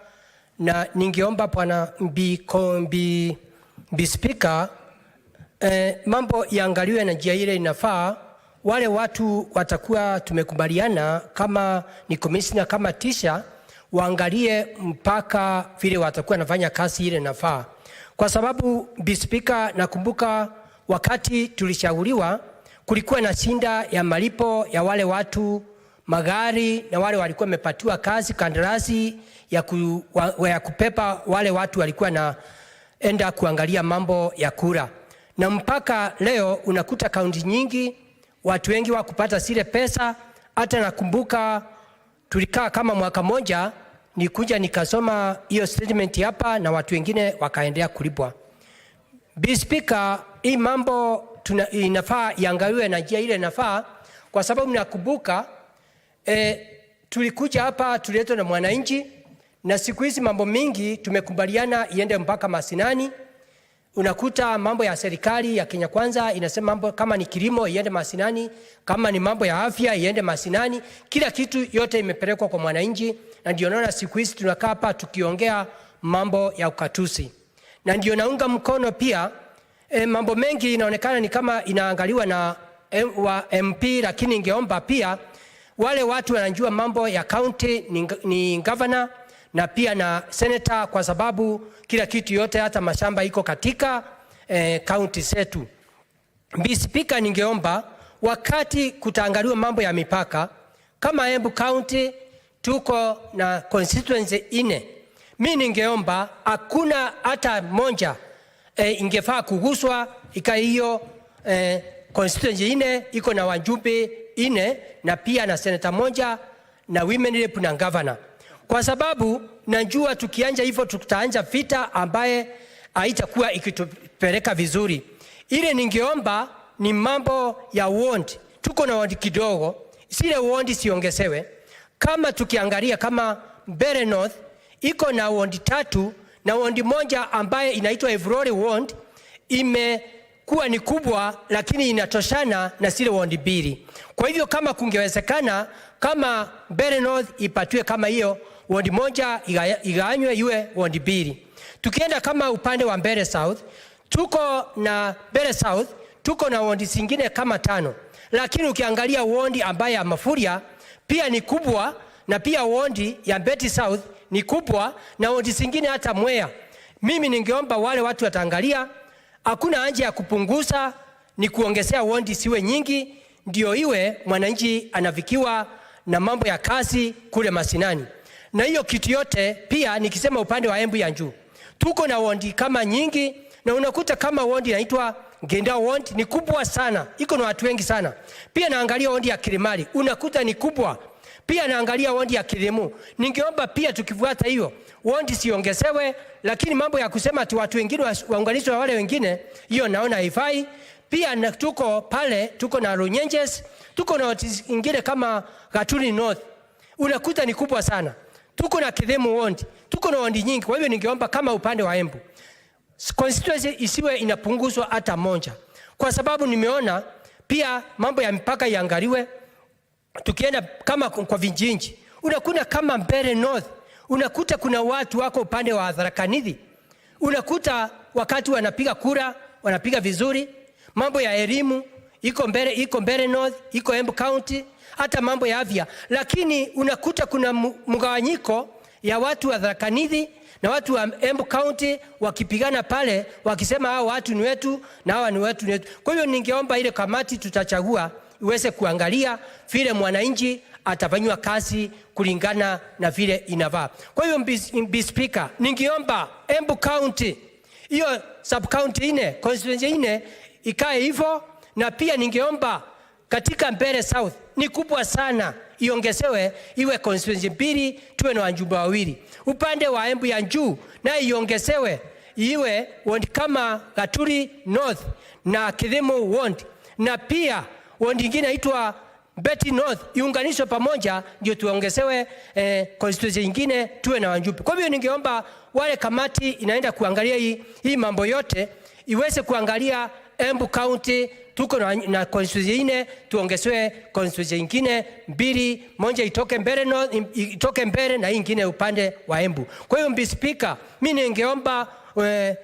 na ningeomba Bwana Bi Speaker, mambo yaangaliwe na njia ile inafaa. Wale watu watakuwa tumekubaliana kama ni commissioner kama tisha, waangalie mpaka vile watakuwa nafanya kazi ile inafaa. Kwa sababu Bi Speaker, nakumbuka wakati tulishauriwa kulikuwa na shinda ya malipo ya wale watu magari na wale walikuwa wamepatiwa kazi kandarasi ya kupepa wale watu walikuwa naenda kuangalia mambo ya kura. Na mpaka leo unakuta kaunti nyingi watu wengi wa kupata zile pesa. Hata nakumbuka tulikaa kama mwaka moja nikuja nikasoma hiyo statement hapa na watu wengine wakaendelea kulipwa. Bi Speaker, hii mambo inafaa iangaliwe na njia ile inafaa, kwa sababu nakumbuka tulikuja hapa tuletwa na mwananchi, na siku hizi mambo mingi tumekubaliana iende mpaka masinani. Unakuta mambo ya serikali ya Kenya Kwanza inasema mambo kama ni kilimo iende masinani, kama ni mambo ya afya iende masinani, kila kitu yote imepelekwa kwa mwananchi. Na ndio naona siku hizi tunakaa hapa tukiongea mambo ya ukatusi. Na ndio naunga mkono pia mambo mengi inaonekana ni kama inaangaliwa na MP, lakini ningeomba pia wale watu wanajua mambo ya county ni governor na pia na senator, kwa sababu kila kitu yote hata mashamba iko katika county zetu. Bi Speaker, ningeomba wakati kutaangaliwa mambo ya mipaka, kama Embu County tuko na constituency 4, mimi ningeomba hakuna hata moja ingefaa kuguswa ika hiyo constituency 4 iko na wajumbe 4 na pia na senator moja na women rep na governor, kwa sababu najua tukianja hivyo tutaanja vita ambaye haitakuwa ikitupeleka vizuri. Ile ningeomba ni mambo ya ward. Tuko na ward kidogo, zile ward siongezewe. Kama tukiangalia kama Mbeere North iko na ward 3 na ward moja ambaye inaitwa Evrori ward imekuwa ni kubwa, lakini inatoshana na zile ward 2. Kwa hivyo kama kungewezekana kama Mbeere North ipatiwe kama hiyo ward moja iganywe iwe ward 2. Tukienda kama upande wa Mbeere South, tuko na Mbeere South tuko na ward zingine kama 5, lakini ukiangalia ward ambaye ya Mafuria pia ni kubwa, na pia ward ya Mbeti South ni kubwa, na ward zingine hata Mwea. Mimi ningeomba wale watu wataangalia, hakuna haja ya kupunguza, ni kuongezea ward siwe nyingi, ndio iwe mwananchi anafikiwa na mambo ya kazi kule masinani. Na hiyo kitu yote pia nikisema upande wa Embu ya juu tuko na ward kama nyingi, na unakuta kama ward inaitwa Ngenda ward ni kubwa sana, iko na watu wengi sana. Pia naangalia ward ya Kilimali unakuta ni kubwa, pia naangalia ward ya Kilimu. Ningeomba pia tukifuata hiyo ward siongezewe, lakini mambo ya kusema tu watu wengine waunganishwe na wale wengine, hiyo naona haifai. Pia na tuko pale, tuko na Runyenjes, tuko na ingine kama Gatuni North. Unakuta ni kubwa sana. Tuko na Kidhemu Ward, tuko na wandi nyingi. Kwa hivyo ningeomba kama upande wa Embu, constituency isiwe inapunguzwa hata moja. Kwa sababu nimeona pia mambo ya mpaka iangaliwe. Tukienda kama kwa vijiji, unakuta kama Mbeere North, unakuta kuna watu wako upande wa Tharaka Nithi. Unakuta wakati wanapiga kura, wanapiga vizuri. Mambo ya elimu iko Mbeere North, iko Embu County, hata mambo ya afya. Lakini unakuta kuna mgawanyiko ya watu wa Tharaka Nithi na watu wa Embu County wakipigana pale, wakisema hao watu ni wetu na hawa ni wetu. Kwa hiyo ningeomba ile kamati tutachagua iweze kuangalia vile mwananchi atafanywa kazi kulingana na vile inavaa. Kwa hiyo Mr. Speaker, ningeomba Embu County, hiyo sub county constituency ikae hivyo, na pia ningeomba katika Mbeere South ni kubwa sana, iongezewe iwe constituency 2, tuwe na wajumbe 2. Upande wa Embu ya juu na iongezewe iwe ward kama Gaturi North na Kidhemu Ward, na pia ward nyingine inaitwa Betty North iunganishwe pamoja, ndio tuongezewe constituency nyingine tuwe na wajumbe. Kwa hivyo ningeomba wale kamati inaenda kuangalia hii mambo yote iweze kuangalia Embu County, tuko na constituency 4, tuongezewe constituency nyingine 2, moja itoke Mbeere North, itoke Mbeere na nyingine upande wa Embu. Kwa hiyo Mr. Speaker, mimi ningeomba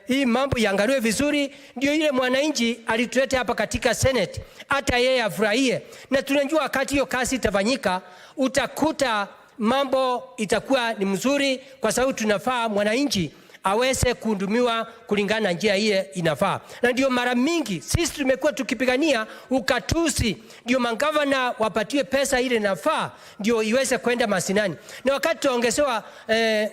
hii mambo iangaliwe vizuri, ndio ile mwananchi alituleta hapa katika Senate hata yeye afurahie. Na tunajua wakati hiyo kazi itafanyika, utakuta mambo itakuwa ni mzuri, kwa sababu tunafaa mwananchi aweze kuhudumiwa kulingana na njia ile inafaa. Na ndio mara mingi sisi tumekuwa tukipigania ukatusi, ndio magavana wapatiwe pesa ile inafaa, ndio iweze kwenda masinani. Na wakati tuongezewa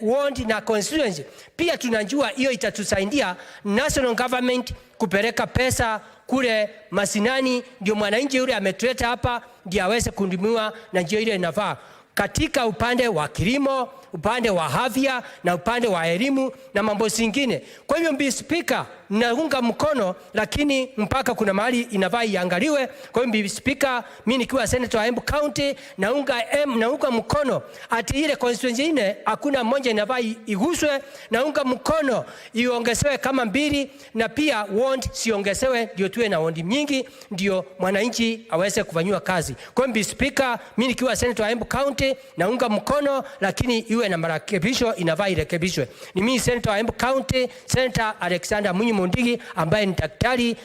ward na constituency, pia tunajua hiyo itatusaidia national government kupeleka pesa kule masinani, ndio mwananchi yule ametuleta hapa ndio aweze kuhudumiwa na njia ile inafaa, katika upande wa kilimo, upande wa afya na upande wa elimu na mambo zingine. Kwa hivyo Mr. Speaker, naunga mkono, lakini mpaka kuna mahali inafaa iangaliwe. Kwa hivyo Mr. Speaker, mimi nikiwa senator wa Embu County naunga mkono ati ile constituency 4 hakuna mmoja inafaa iguswe, naunga mkono iongezewe kama 2, na pia ward siongezewe, ndio tuwe na ward nyingi, ndio mwananchi aweze kufanywa kazi. Kwa hivyo Mr. Speaker, mimi nikiwa senator wa Embu County naunga mkono, lakini iwe na marekebisho, inafaa irekebishwe. Ni mimi senator wa Embu County, Senator Alexander Mundigi, ambaye ni daktari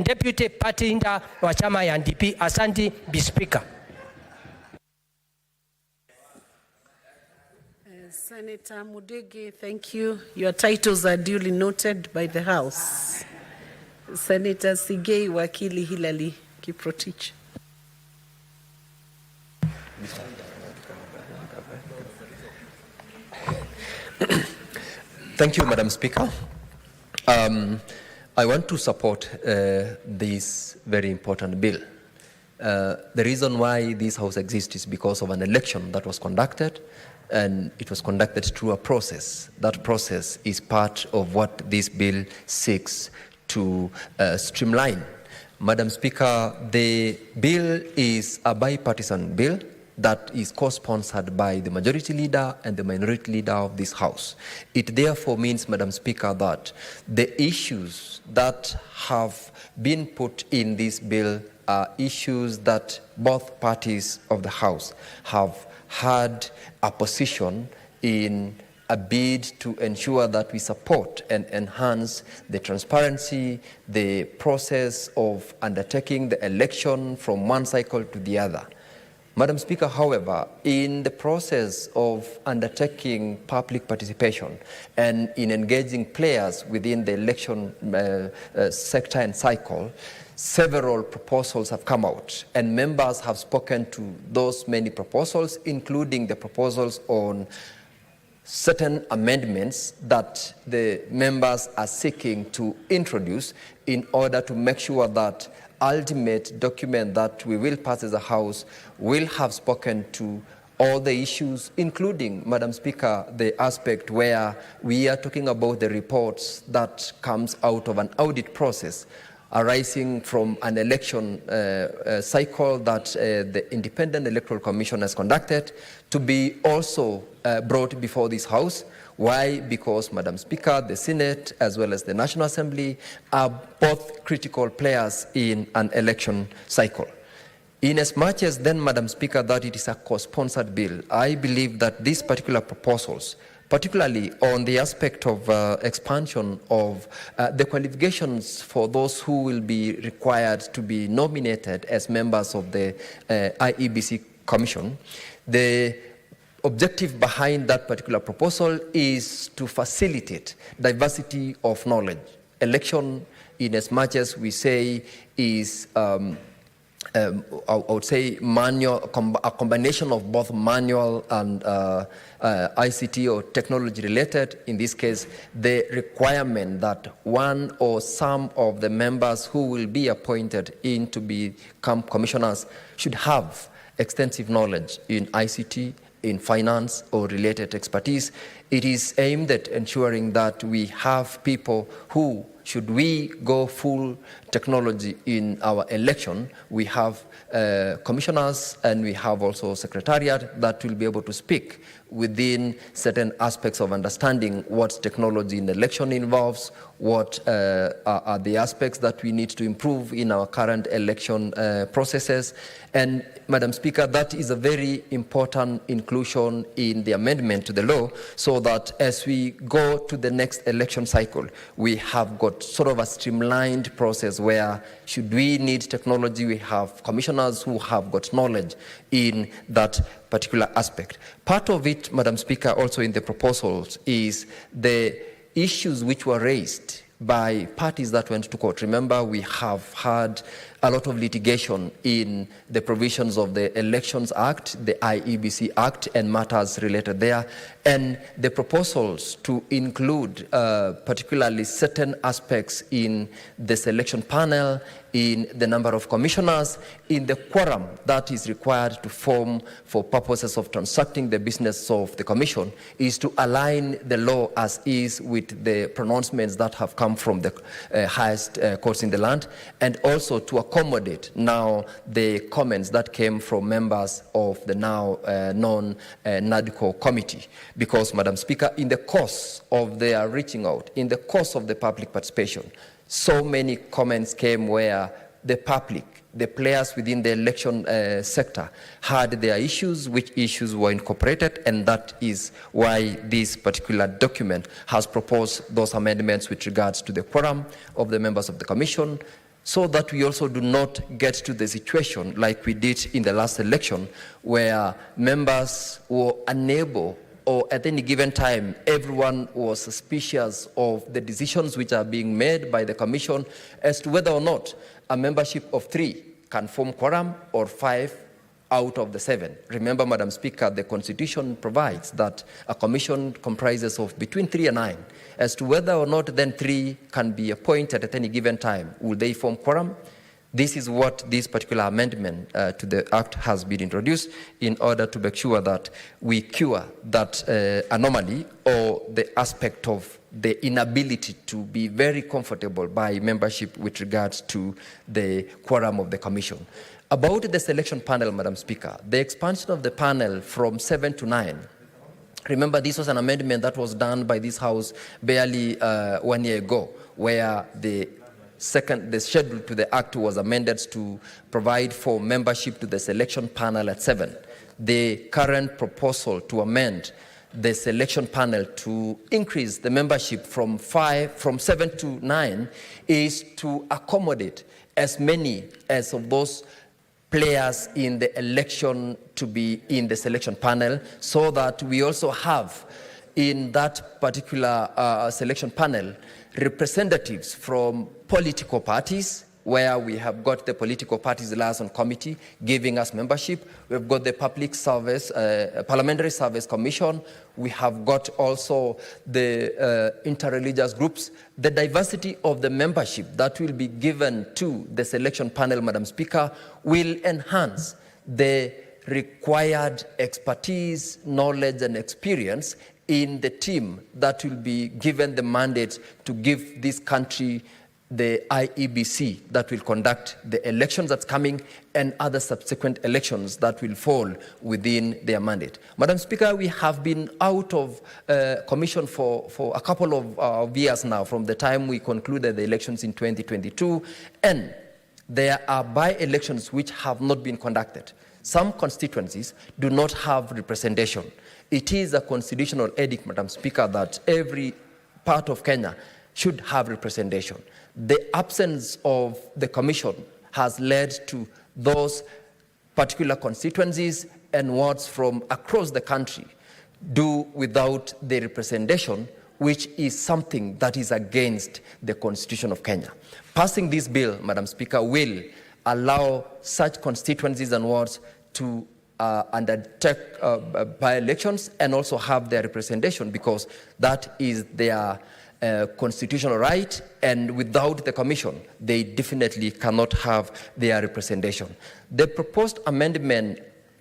deputy party leader wa chama ya NDP. Asante Mr. Speaker. Senator Mundigi, thank you. Your titles are duly noted by the House. Senator Sigei Wakili Hilali Kiprotich. Thank you, Madam Speaker. I want to support this very important bill. The reason why this House exists is because of an election that was conducted, and it was conducted through a process. That process is part of what this bill seeks to streamline. Madam Speaker, the bill is a bipartisan bill that is co-sponsored by the majority leader and the minority leader of this House. It therefore means, Madam Speaker, that the issues that have been put in this bill are issues that both parties of the House have had a position in a bid to ensure that we support and enhance the transparency, the process of undertaking the election from one cycle to the other. Madam Speaker, however, in the process of undertaking public participation and in engaging players within the election sector and cycle, several proposals have come out, and members have spoken to those many proposals, including the proposals on certain amendments that the members are seeking to introduce in order to make sure that ultimate document that we will pass as a House will have spoken to all the issues, including, Madam Speaker, the aspect where we are talking about the reports that comes out of an audit process. arising from an election cycle that the Independent Electoral Commission has conducted to be also brought before this House. Why? Because, Madam Speaker, the Senate as well as the National Assembly are both critical players in an election cycle. In as much as then, Madam Speaker, that it is a co-sponsored bill, I believe that these particular proposals, particularly on the aspect of expansion of the qualifications for those who will be required to be nominated as members of the IEBC Commission, the objective behind that particular proposal is to facilitate diversity of knowledge. Election, in as much as we say, is I would say manual, a combination of both manual and ICT or technology related. In this case, the requirement that one or some of the members who will be appointed in to become commissioners should have extensive knowledge in ICT, in finance or related expertise. It is aimed at ensuring that we have people who, should we go full technology in our election, we have commissioners and we have also secretariat that will be able to speak within certain aspects of understanding what technology in election involves, what are the aspects that we need to improve in our current election processes. And Madam Speaker, that is a very important inclusion in the amendment to the law, so that as we go to the next election cycle, we have got sort of a streamlined process where, should we need technology, we have commissioners who have got knowledge in that particular aspect. Part of it, Madam Speaker, also in the proposals is the issues which were raised by parties that went to court. Remember, we have had a lot of litigation in the provisions of the Elections Act, the IEBC Act, and matters related there. And the proposals to include particularly certain aspects in the selection panel, in the number of commissioners, in the quorum that is required to form for purposes of transacting the business of the commission, is to align the law as is with the pronouncements that have come from the highest courts in the land, and also to accommodate now the comments that came from members of the now non-NADCO committee. Because, Madam Speaker, in the course of their reaching out, in the course of the public participation, so many comments came where the public, the players within the election sector, had their issues, which issues were incorporated, and that is why this particular document has proposed those amendments with regards to the quorum of the members of the commission, so that we also do not get to the situation like we did in the last election, where members were unable, or at any given time, everyone was suspicious of the decisions which are being made by the commission as to whether or not a membership of 3 can form quorum or 5 out of the 7. Remember, Madam Speaker, the Constitution provides that a commission comprises of between 3 and 9. As to whether or not then 3 can be appointed at any given time, will they form quorum? This is what this particular amendment to the Act has been introduced in order to make sure that we cure that anomaly, or the aspect of the inability to be very comfortable by membership with regards to the quorum of the Commission. About the selection panel, Madam Speaker, the expansion of the panel from 7 to 9, remember this was an amendment that was done by this House barely 1 year ago, where the schedule to the Act was amended to provide for membership to the selection panel at 7. The current proposal to amend the selection panel to increase the membership from 7 to 9 is to accommodate as many as of those players in the election to be in the selection panel, so that we also have in that particular selection panel representatives from political parties, where we have got the political parties liaison committee giving us membership. We've got the public service, parliamentary service commission. We have got also the interreligious groups. The diversity of the membership that will be given to the selection panel, Madam Speaker, will enhance the required expertise, knowledge, and experience in the team that will be given the mandate to give this country the IEBC that will conduct the elections that's coming and other subsequent elections that will fall within their mandate. Madam Speaker, we have been out of commission for a couple of years now, from the time we concluded the elections in 2022, and there are by-elections which have not been conducted. Some constituencies do not have representation. It is a constitutional edict, Madam Speaker, that every part of Kenya should have representation. The absence of the commission has led to those particular constituencies and wards from across the country do without the representation, which is something that is against the Constitution of Kenya. Passing this bill, Madam Speaker, will allow such constituencies and wards to undertake by-elections and also have their representation, because that is their constitutional right, and without the commission, they definitely cannot have their representation. The proposed amendment,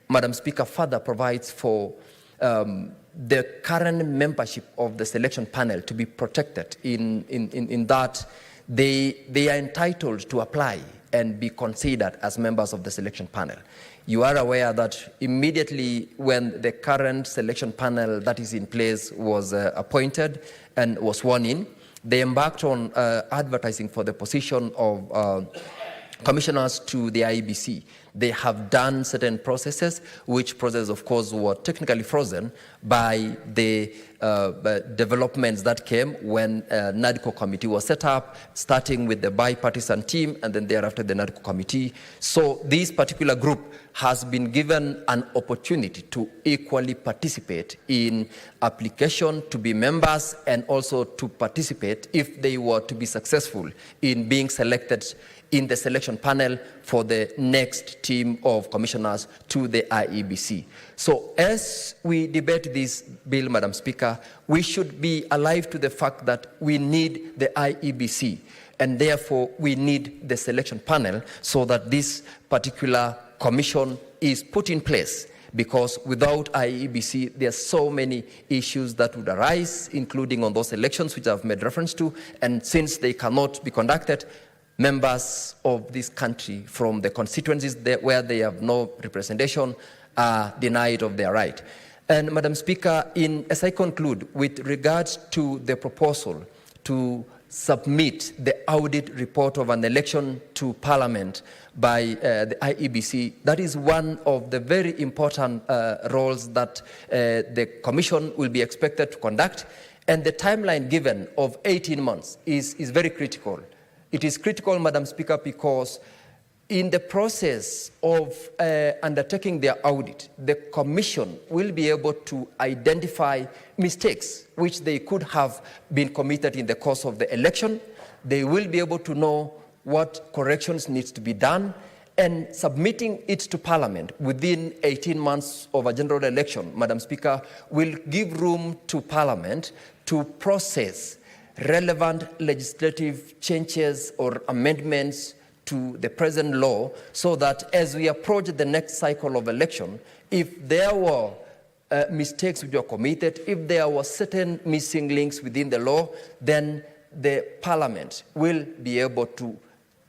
Madam Speaker, further provides for the current membership of the selection panel to be protected in that they are entitled to apply and be considered as members of the selection panel. You are aware that immediately when the current selection panel that is in place was appointed and was sworn in, they embarked on advertising for the position of commissioners to the IEBC. They have done certain processes, which processes, of course, were technically frozen by the developments that came when NADCO committee was set up, starting with the bipartisan team and then thereafter the NADCO committee. So this particular group has been given an opportunity to equally participate in application to be members and also to participate if they were to be successful in being selected in the selection panel for the next team of commissioners to the IEBC. So as we debate this bill, Madam Speaker, we should be alive to the fact that we need the IEBC, and therefore we need the selection panel so that this particular commission is put in place, because without IEBC, there are so many issues that would arise, including on those elections which I've made reference to, and since they cannot be conducted, members of this country from the constituencies where they have no representation are denied of their right. And Madam Speaker, as I conclude, with regards to the proposal to submit the audit report of an election to Parliament by the IEBC, that is one of the very important roles that the Commission will be expected to conduct. And the timeline given of 18 months is very critical. It is critical, Madam Speaker, because in the process of undertaking their audit, the Commission will be able to identify mistakes which they could have been committed in the course of the election. They will be able to know what corrections needs to be done, and submitting it to Parliament within 18 months of a general election, Madam Speaker, will give room to Parliament to process relevant legislative changes or amendments to the present law, so that as we approach the next cycle of election, if there were mistakes which were committed, if there were certain missing links within the law, then the Parliament will be able to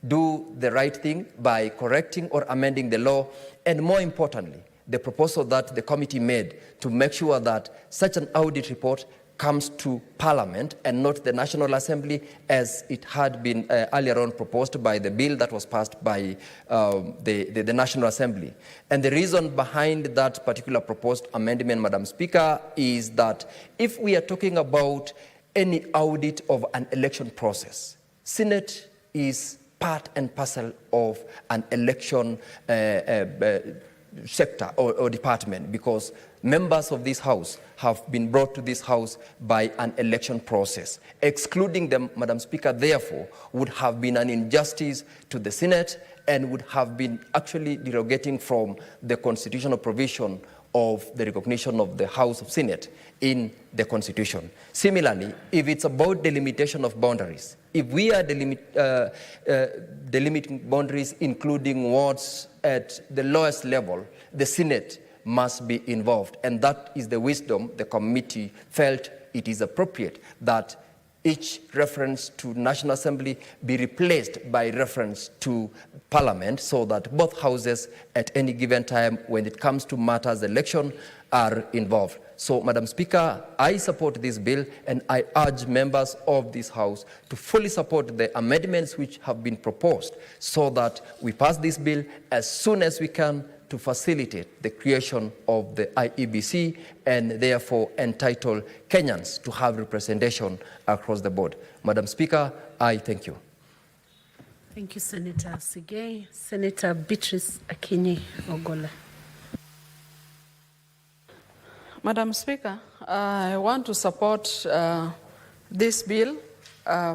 do the right thing by correcting or amending the law. And more importantly, the proposal that the committee made to make sure that such an audit report comes to Parliament and not the National Assembly, as it had been earlier on proposed by the bill that was passed by the National Assembly. And the reason behind that particular proposed amendment, Madam Speaker, is that if we are talking about any audit of an election process, Senate is part and parcel of an election sector or department, because members of this House have been brought to this House by an election process. Excluding them, Madam Speaker, therefore, would have been an injustice to the Senate and would have been actually derogating from the constitutional provision of the recognition of the House of Senate in the Constitution. Similarly, if it's about delimitation of boundaries, if we are delimiting boundaries, including wards at the lowest level, the Senate must be involved. And that is the wisdom the committee felt it is appropriate that each reference to National Assembly be replaced by reference to Parliament, so that both houses at any given time when it comes to matters election are involved. So, Madam Speaker, I support this bill, and I urge members of this House to fully support the amendments which have been proposed, so that we pass this bill as soon as we can to facilitate the creation of the IEBC and therefore entitle Kenyans to have representation across the board. Madam Speaker, I thank you. Thank you, Senator Sigei. Senator Beatrice Akinyi Ogola. Madam Speaker, I want to support this bill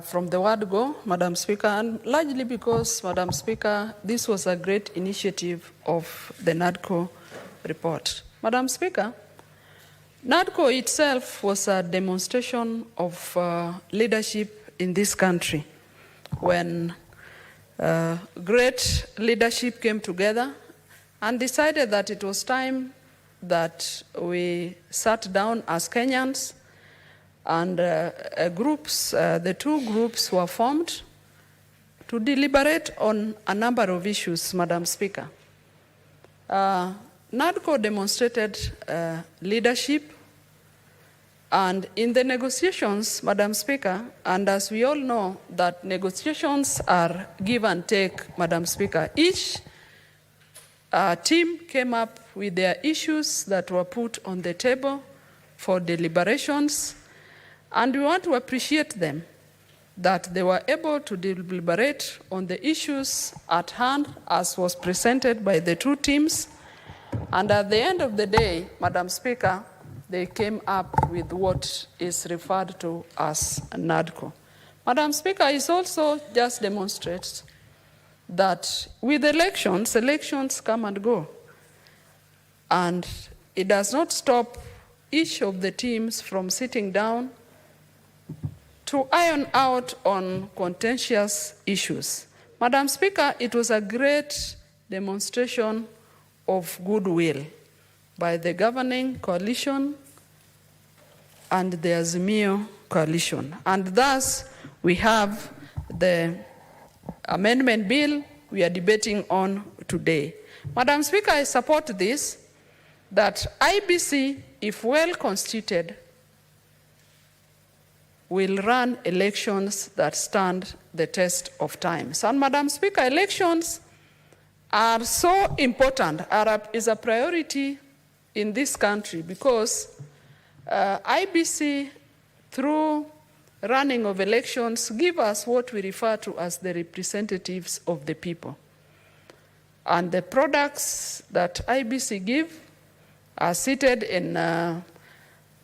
from the word go, Madam Speaker, and largely because, Madam Speaker, this was a great initiative of the NADCO report. Madam Speaker, NADCO itself was a demonstration of leadership in this country when great leadership came together and decided that it was time that we sat down as Kenyans, and the two groups were formed to deliberate on a number of issues, Madam Speaker. NADCO demonstrated leadership, and in the negotiations, Madam Speaker, and as we all know that negotiations are give and take, Madam Speaker, each team came up with their issues that were put on the table for deliberations, and we want to appreciate them that they were able to deliberate on the issues at hand as was presented by the two teams, and at the end of the day, Madam Speaker, they came up with what is referred to as NADCO. Madam Speaker, it also just demonstrates that with elections, elections come and go. And it does not stop each of the teams from sitting down to iron out on contentious issues. Madam Speaker, it was a great demonstration of goodwill by the governing coalition and the Azimio coalition. And thus, we have the amendment bill we are debating on today. Madam Speaker, I support this, that IBC, if well constituted, will run elections that stand the test of time. So, Madam Speaker, elections are so important, is a priority in this country because IBC, through running of elections, give us what we refer to as the representatives of the people. And the products that IBC give are seated in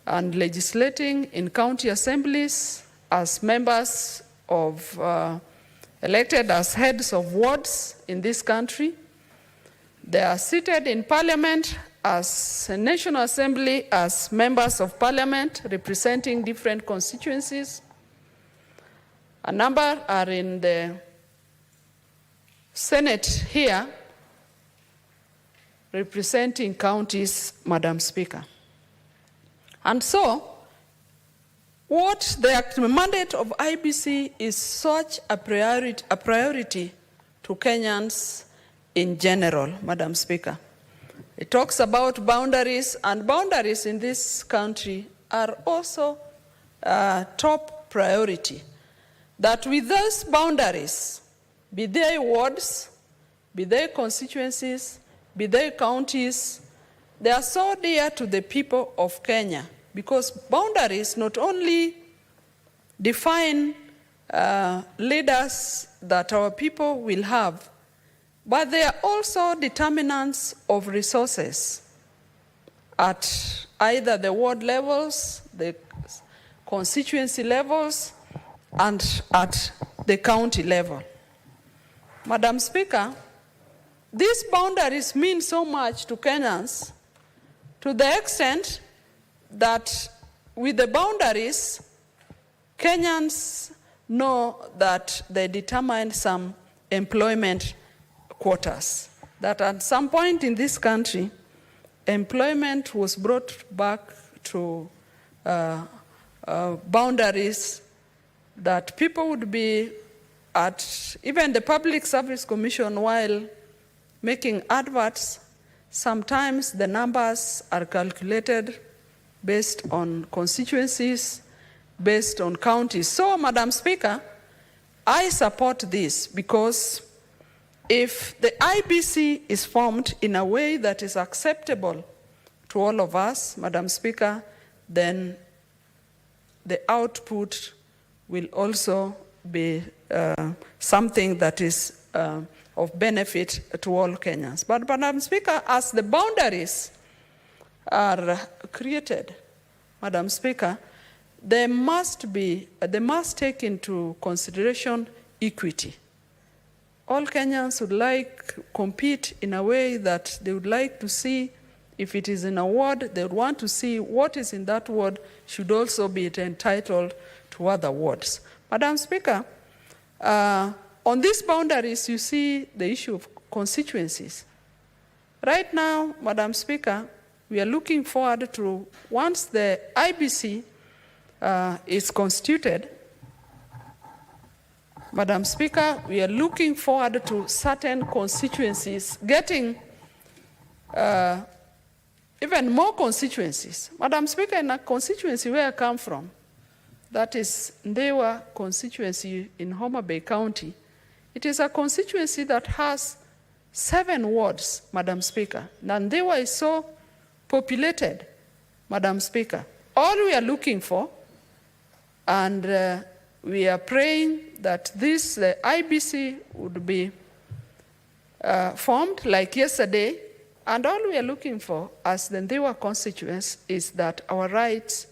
and legislating in county assemblies as members of, elected as heads of wards in this country. They are seated in parliament as a National Assembly as members of parliament representing different constituencies. A number are in the Senate here representing counties, Madam Speaker. And so, what the mandate of IBC is such a priority to Kenyans in general, Madam Speaker. It talks about boundaries, and boundaries in this country are also a top priority. That with those boundaries, be they wards, be they constituencies, be they counties, they are so dear to the people of Kenya because boundaries not only define leaders that our people will have, but they are also determinants of resources at either the ward levels, the constituency levels, and at the county level. Madam Speaker, these boundaries mean so much to Kenyans to the extent that with the boundaries, Kenyans know that they determine some employment quotas. That at some point in this country, employment was brought back to boundaries that people would be at, even the Public Service Commission, while making adverts, sometimes the numbers are calculated based on constituencies, based on counties. So, Madam Speaker, I support this because if the IBC is formed in a way that is acceptable to all of us, Madam Speaker, then the output will also be something that is of benefit to all Kenyans. But, Madam Speaker, as the boundaries are created, Madam Speaker, they must take into consideration equity. All Kenyans would like to compete in a way that they would like to see, if it is in a ward, they would want to see what is in that ward should also be entitled to other wards. Madam Speaker, on these boundaries, you see the issue of constituencies. Right now, Madam Speaker, we are looking forward to, once the IBC is constituted, Madam Speaker, we are looking forward to certain constituencies getting even more constituencies. Madam Speaker, in a constituency where I come from, that is Ndewa constituency in Homa Bay County, it is a constituency that has 7 wards, Madam Speaker. And Ndewa is so populated, Madam Speaker. All we are looking for, and we are praying that this IBC would be formed like yesterday, and all we are looking for as the Ndewa constituents is that our rights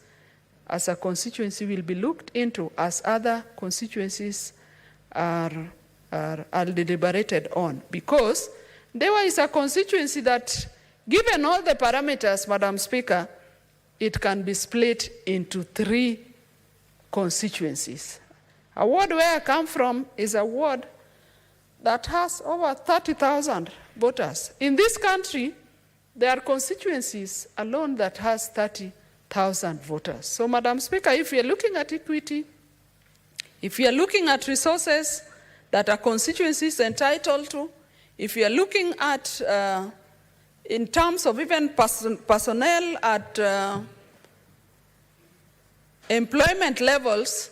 as a constituency will be looked into as other constituencies are deliberated on. Because Ndewa is a constituency that, given all the parameters, Madam Speaker, it can be split into 3 constituencies. A ward where I come from is a ward that has over 30,000 voters. In this country, there are constituencies alone that has 30,000 voters. So, Madam Speaker, if you're looking at equity, if you're looking at resources that a constituency is entitled to, if you're looking at, in terms of even personnel at employment levels,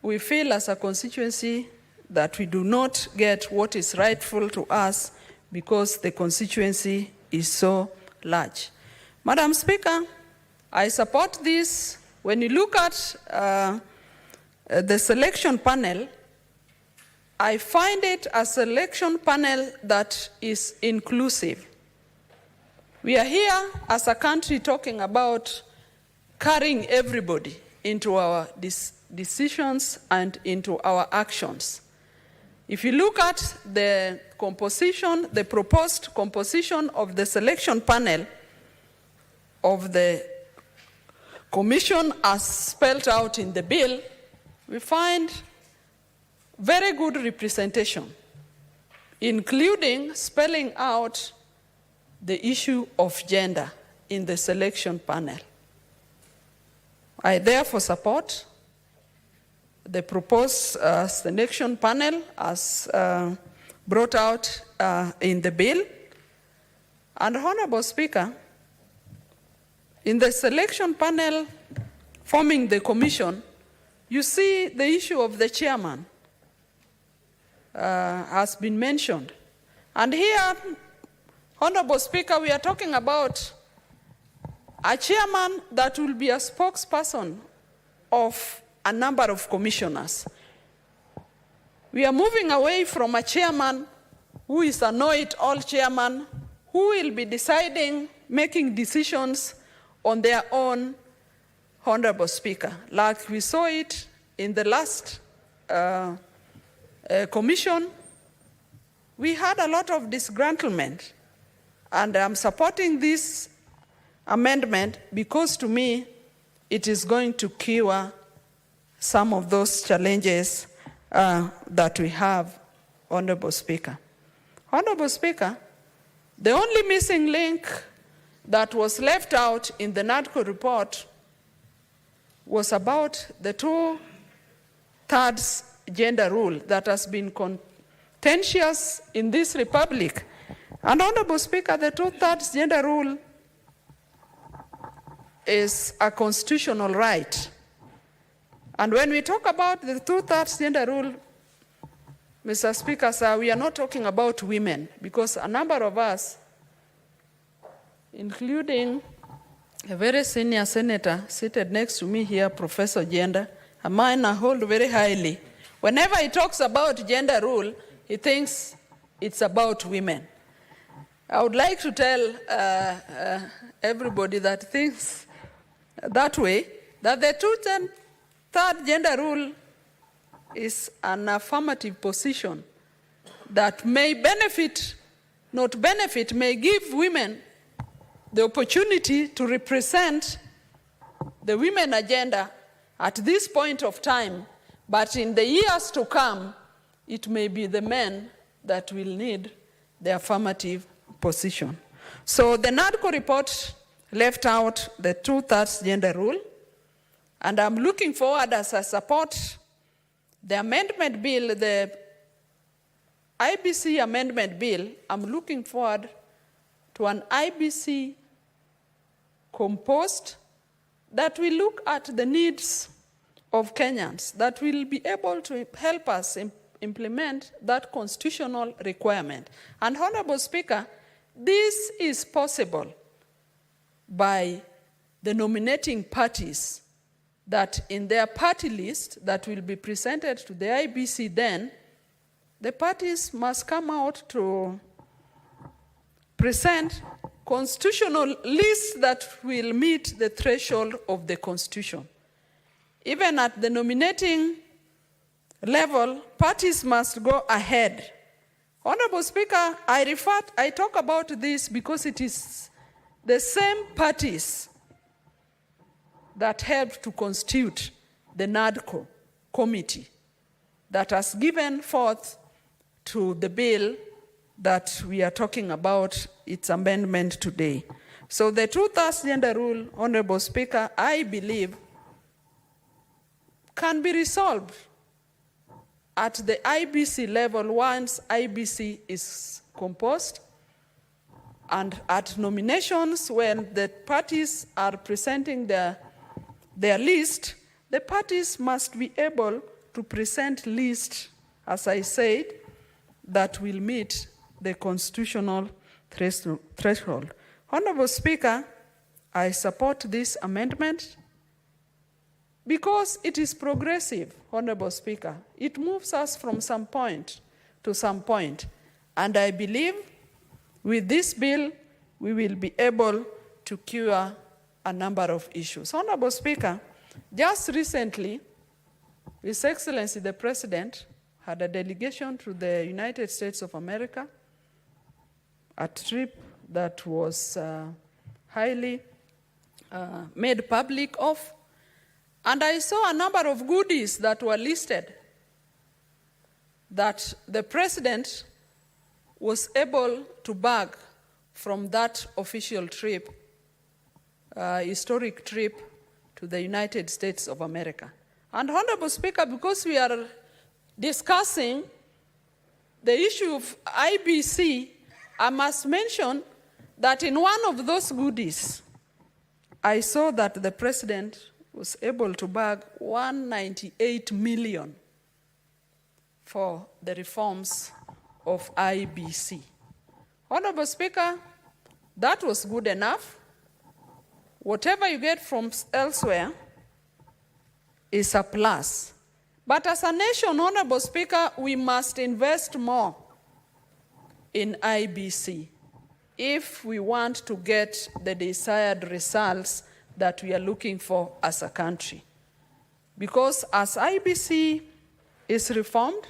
we feel as a constituency that we do not get what is rightful to us because the constituency is so large. Madam Speaker, I support this. When you look at the selection panel, I find it a selection panel that is inclusive. We are here as a country talking about carrying everybody into our decisions and into our actions. If you look at the composition, the proposed composition of the selection panel of the commission as spelled out in the bill, we find very good representation, including spelling out the issue of gender in the selection panel. I therefore support the proposed selection panel as brought out in the bill. And Honorable Speaker, in the selection panel forming the commission, you see the issue of the chairman has been mentioned. And here, Honorable Speaker, we are talking about a chairman that will be a spokesperson of a number of commissioners. We are moving away from a chairman who is a know-it-all chairman who will be deciding, making decisions on their own, Honorable Speaker. Like we saw it in the last commission, we had a lot of disgruntlement. And I'm supporting this amendment because to me, it is going to cure some of those challenges that we have, Honorable Speaker. Honorable Speaker, the only missing link that was left out in the NADCO report was about the 2 third gender rule that has been contentious in this republic. And Honorable Speaker, the two-third gender rule is a constitutional right. And when we talk about the two-third gender rule, Mr. Speaker, sir, we are not talking about women, because a number of us, including a very senior senator seated next to me here, Professor Gender, a man I hold very highly. Whenever he talks about gender rule, he thinks it's about women. I would like to tell everybody that thinks that way, that the two-third gender rule is an affirmative position that may benefit, not benefit, may give women the opportunity to represent the women agenda at this point of time, but in the years to come, it may be the men that will need the affirmative position. So the NADCO report left out the two-thirds gender rule, and I'm looking forward, as I support the amendment bill, the IBC amendment bill, I'm looking forward to an IBC composed that will look at the needs of Kenyans, that will be able to help us implement that constitutional requirement. And Honorable Speaker, this is possible by the nominating parties that in their party list that will be presented to the IBC then, the parties must come out to present constitutional lists that will meet the threshold of the Constitution. Even at the nominating level, parties must go ahead. Honorable Speaker, I talk about this because it is the same parties that helped to constitute the NADCO committee that has given forth to the bill that we are talking about, its amendment today. So the two-thirds gender rule, Honorable Speaker, I believe can be resolved at the IBC level once IBC is composed, and at nominations when the parties are presenting their list, the parties must be able to present lists, as I said, that will meet the constitutional threshold. Honorable Speaker, I support this amendment because it is progressive, Honorable Speaker. It moves us from some point to some point. And I believe with this bill, we will be able to cure a number of issues. Honorable Speaker, just recently, His Excellency the President had a delegation to the United States of America, a trip that was highly made public of, and I saw a number of goodies that were listed that the President was able to bag from that official trip, historic trip to the United States of America. And Honorable Speaker, because we are discussing the issue of IBC, I must mention that in one of those goodies, I saw that the President was able to bag 198 million for the reforms of IEBC. Honorable Speaker, that was good enough. Whatever you get from elsewhere is a plus. But as a nation, Honorable Speaker, we must invest more in IEBC if we want to get the desired results that we are looking for as a country. Because as IEBC is reformed,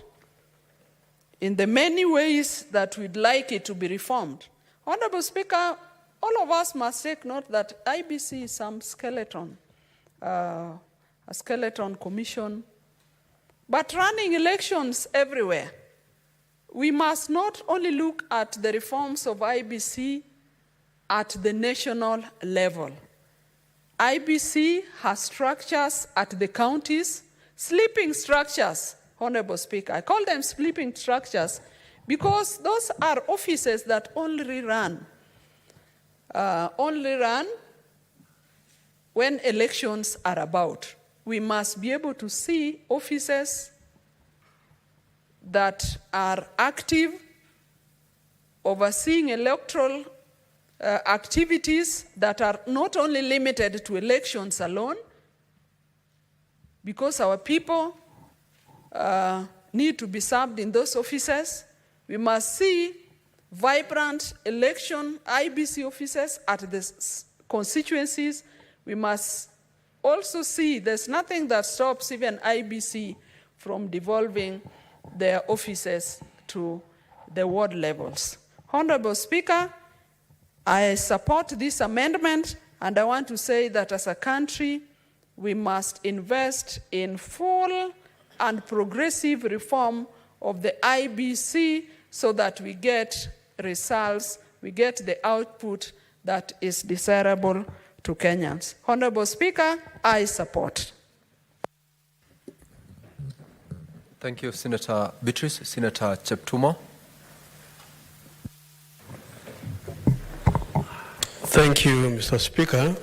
in the many ways that we'd like it to be reformed, Honorable Speaker, all of us must take note that IEBC is some skeleton, a skeleton commission, but running elections everywhere. We must not only look at the reforms of IEBC at the national level. IEBC has structures at the counties, Sleeping structures, Honorable Speaker. I call them sleeping structures because those are offices that only run when elections are about. We must be able to see offices that are active, overseeing electoral activities that are not only limited to elections alone, because our people need to be served in those offices. We must see vibrant election IEBC offices at the constituencies. We must also see there's nothing that stops even IEBC from devolving their offices to the ward levels. Honorable Speaker, I support this amendment, and I want to say that as a country, we must invest in full and progressive reform of the IEBC so that we get results, we get the output that is desirable to Kenyans. Honorable Speaker, I support. Thank you, Senator Beatrice. Senator Cheptumo. Thank you, Mr. Speaker.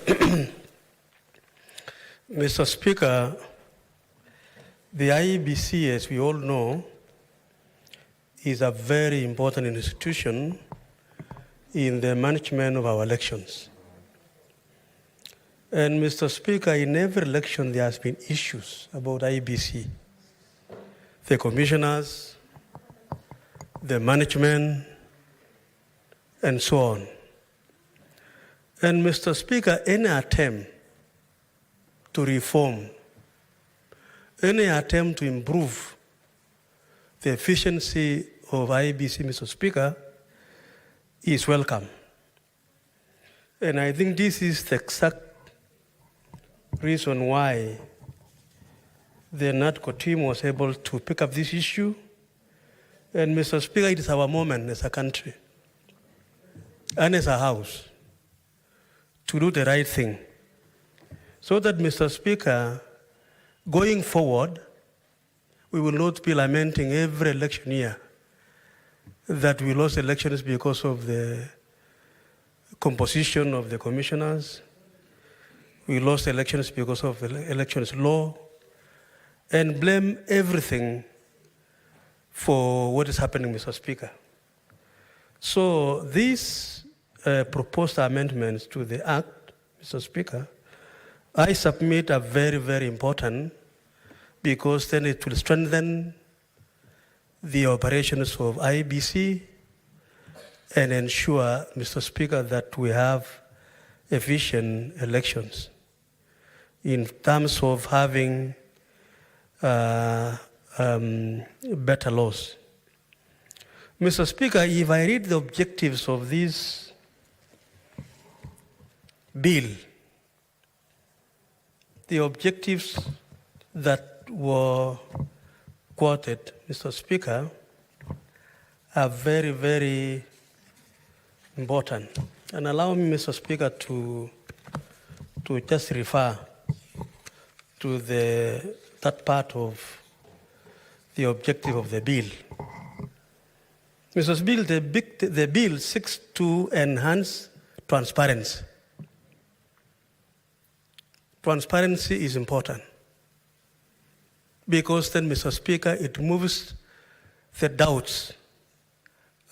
Mr. Speaker, the IEBC, as we all know, is a very important institution in the management of our elections. And Mr. Speaker, in every election there has been issues about IEBC. The commissioners, the management, and so on. And Mr. Speaker, any attempt to reform, any attempt to improve the efficiency of IEBC, Mr. Speaker, is welcome. And I think this is the exact reason why the NADCO team was able to pick up this issue. And Mr. Speaker, it is our moment as a country and as a house to do the right thing. So that, Mr. Speaker, going forward, we will not be lamenting every election year that we lost elections because of the composition of the commissioners. We lost elections because of the elections law, and blame everything for what is happening, Mr. Speaker. So these proposed amendments to the Act, Mr. Speaker, I submit are very, very important because then it will strengthen the operations of IEBC and ensure, Mr. Speaker, that we have efficient elections in terms of having better laws. Mr. Speaker, if I read the objectives of this bill, the objectives that were quoted, Mr. Speaker, are very, very important. And allow me, Mr. Speaker, to just refer to that part of the objective of the bill. Mr. Bill, the bill seeks to enhance transparency. Transparency is important because then, Mr. Speaker, it removes the doubts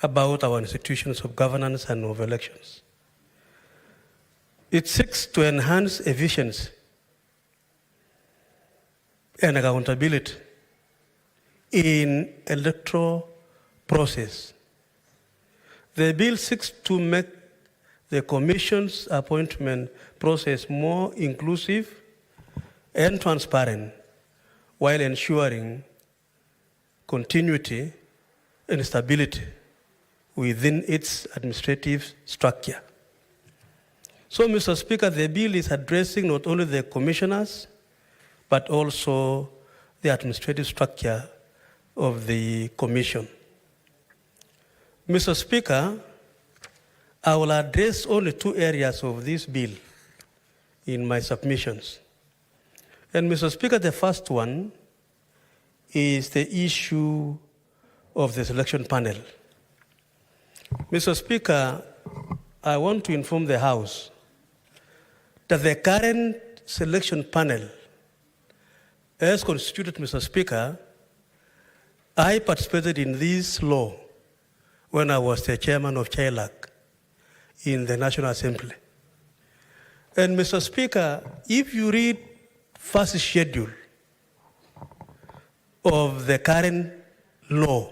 about our institutions of governance and of elections. It seeks to enhance efficiency and accountability in electoral process. The bill seeks to make the Commission's appointment process more inclusive and transparent while ensuring continuity and stability within its administrative structure. So, Mr. Speaker, the bill is addressing not only the commissioners, but also the administrative structure of the Commission. Mr. Speaker, I will address only 2 areas of this bill in my submissions. And Mr. Speaker, the first one is the issue of the selection panel. Mr. Speaker, I want to inform the House that the current selection panel, as constituted, Mr. Speaker, I participated in this law when I was the chairman of CHILAC in the National Assembly. And Mr. Speaker, if you read first schedule of the current law,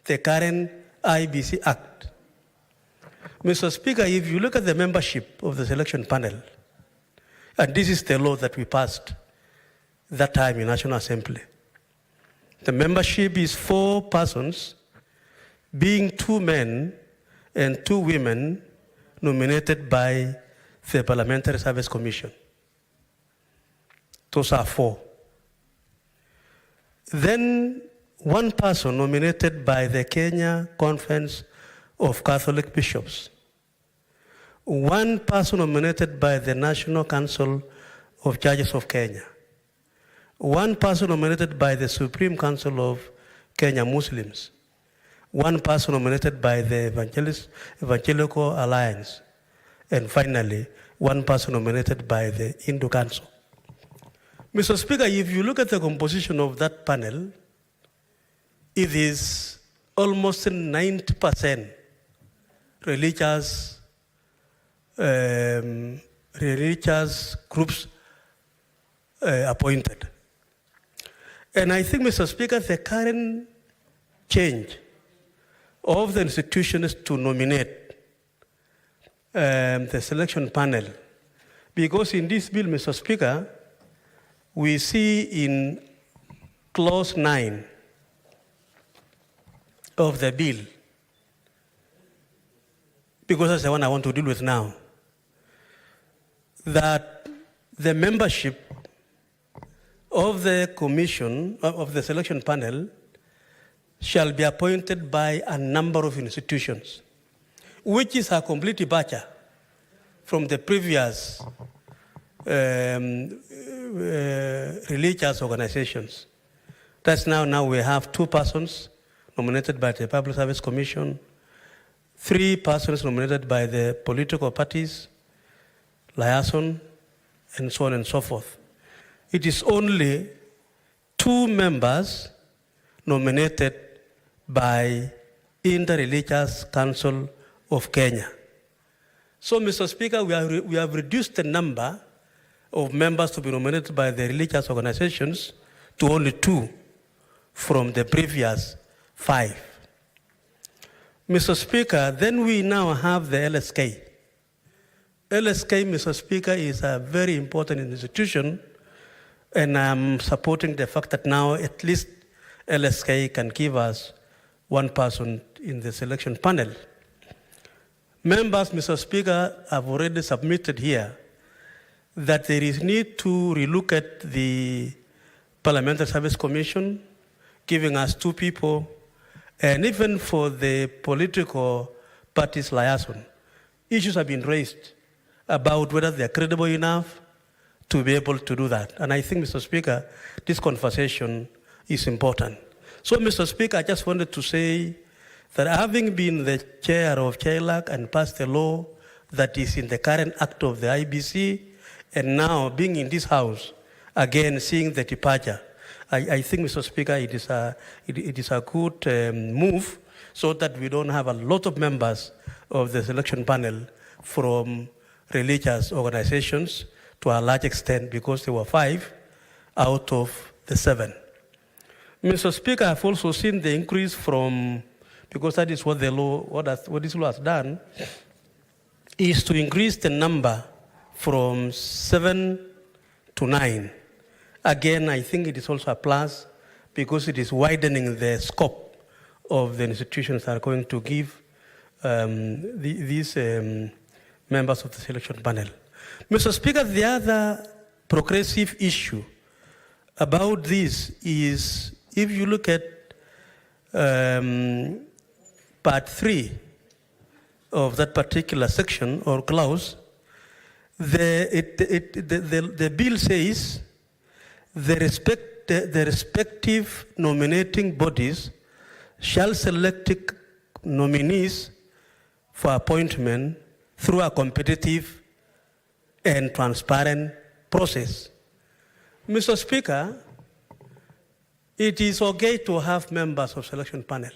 the current IEBC Act, Mr. Speaker, if you look at the membership of the selection panel, and this is the law that we passed that time in National Assembly, the membership is 4 persons, being 2 men and 2 women nominated by the Parliamentary Service Commission. Those are 4. Then 1 person nominated by the Kenya Conference of Catholic Bishops. 1 person nominated by the National Council of Judges of Kenya. 1 person nominated by the Supreme Council of Kenya Muslims. 1 person nominated by the Evangelical Alliance. And finally, 1 person nominated by the Hindu Council. Mr. Speaker, if you look at the composition of that panel, it is almost 90% religious groups appointed. And I think, Mr. Speaker, the current change of the institutions to nominate the selection panel, because in this bill, Mr. Speaker, we see in clause 9 of the bill, because that's the one I want to deal with now, that the membership of the commission, of the selection panel, shall be appointed by a number of institutions, which is a complete departure from the previous religious organizations. That's now we have 2 persons nominated by the Public Service Commission, 3 persons nominated by the political parties, liaison, and so on and so forth. It is only 2 members nominated by Interreligious Council of Kenya. So, Mr. Speaker, we have reduced the number of members to be nominated by the religious organizations to only 2 from the previous 5. Mr. Speaker, then we now have the LSK. LSK, Mr. Speaker, is a very important institution, and I'm supporting the fact that now at least LSK can give us 1 person in the selection panel. Members, Mr. Speaker, have already submitted here that there is need to relook at the Parliamentary Service Commission, giving us 2 people, and even for the political parties liaison. Issues have been raised about whether they are credible enough to be able to do that. And I think, Mr. Speaker, this conversation is important. So, Mr. Speaker, I just wanted to say that having been the chair of CHILAC and passed the law that is in the current act of the IEBC, and now being in this House, again seeing the departure, I think, Mr. Speaker, it is a good move so that we don't have a lot of members of the selection panel from religious organizations to a large extent, because there were 5 out of the 7. Mr. Speaker, I've also seen the increase from, because that is what the law, what this law has done, is to increase the number from 7 to 9. Again, I think it is also a plus because it is widening the scope of the institutions that are going to give these members of the selection panel. Mr. Speaker, the other progressive issue about this is, if you look at part 3 of that particular section or clause, the bill says the the respective nominating bodies shall select nominees for appointment through a competitive and transparent process. Mr. Speaker, it is okay to have members of selection panel.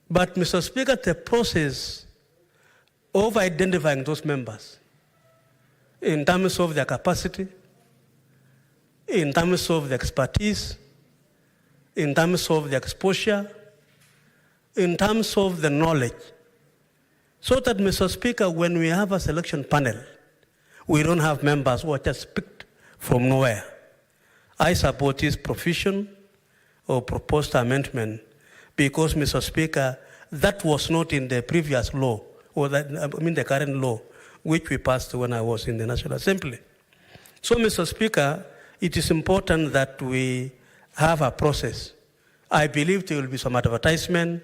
But, Mr. Speaker, the process of identifying those members in terms of their capacity, in terms of the expertise, in terms of the exposure, in terms of the knowledge, so that, Mr. Speaker, when we have a selection panel, we don't have members who are just picked from nowhere. I support this provision or proposed amendment because, Mr. Speaker, that was not in the previous law, or the current law, which we passed when I was in the National Assembly. So, Mr. Speaker, it is important that we have a process. I believe there will be some advertisement,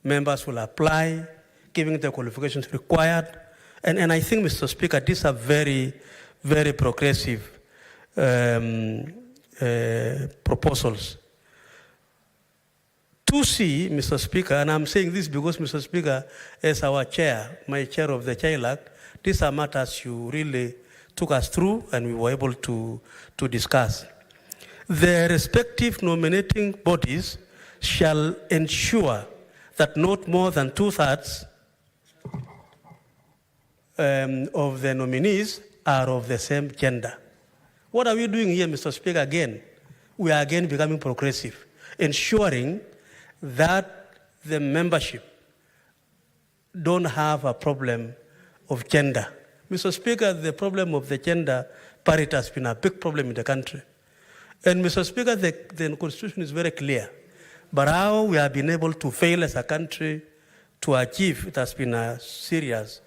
members will apply, giving the qualifications required, and I think, Mr. Speaker, these are very, very progressive proposals. 2C, Mr. Speaker, and I'm saying this because, Mr. Speaker, as our chair, my chair of the CHILAC, these are matters you really took us through and we were able to discuss. The respective nominating bodies shall ensure that not more than 2/3 of the nominees are of the same gender. What are we doing here, Mr. Speaker? Again, we are again becoming progressive, ensuring that the membership don't have a problem of gender. Mr. Speaker, the problem of the gender parity has been a big problem in the country. And, Mr. Speaker, the Constitution is very clear. But how we have been able to fail as a country to achieve it has been a serious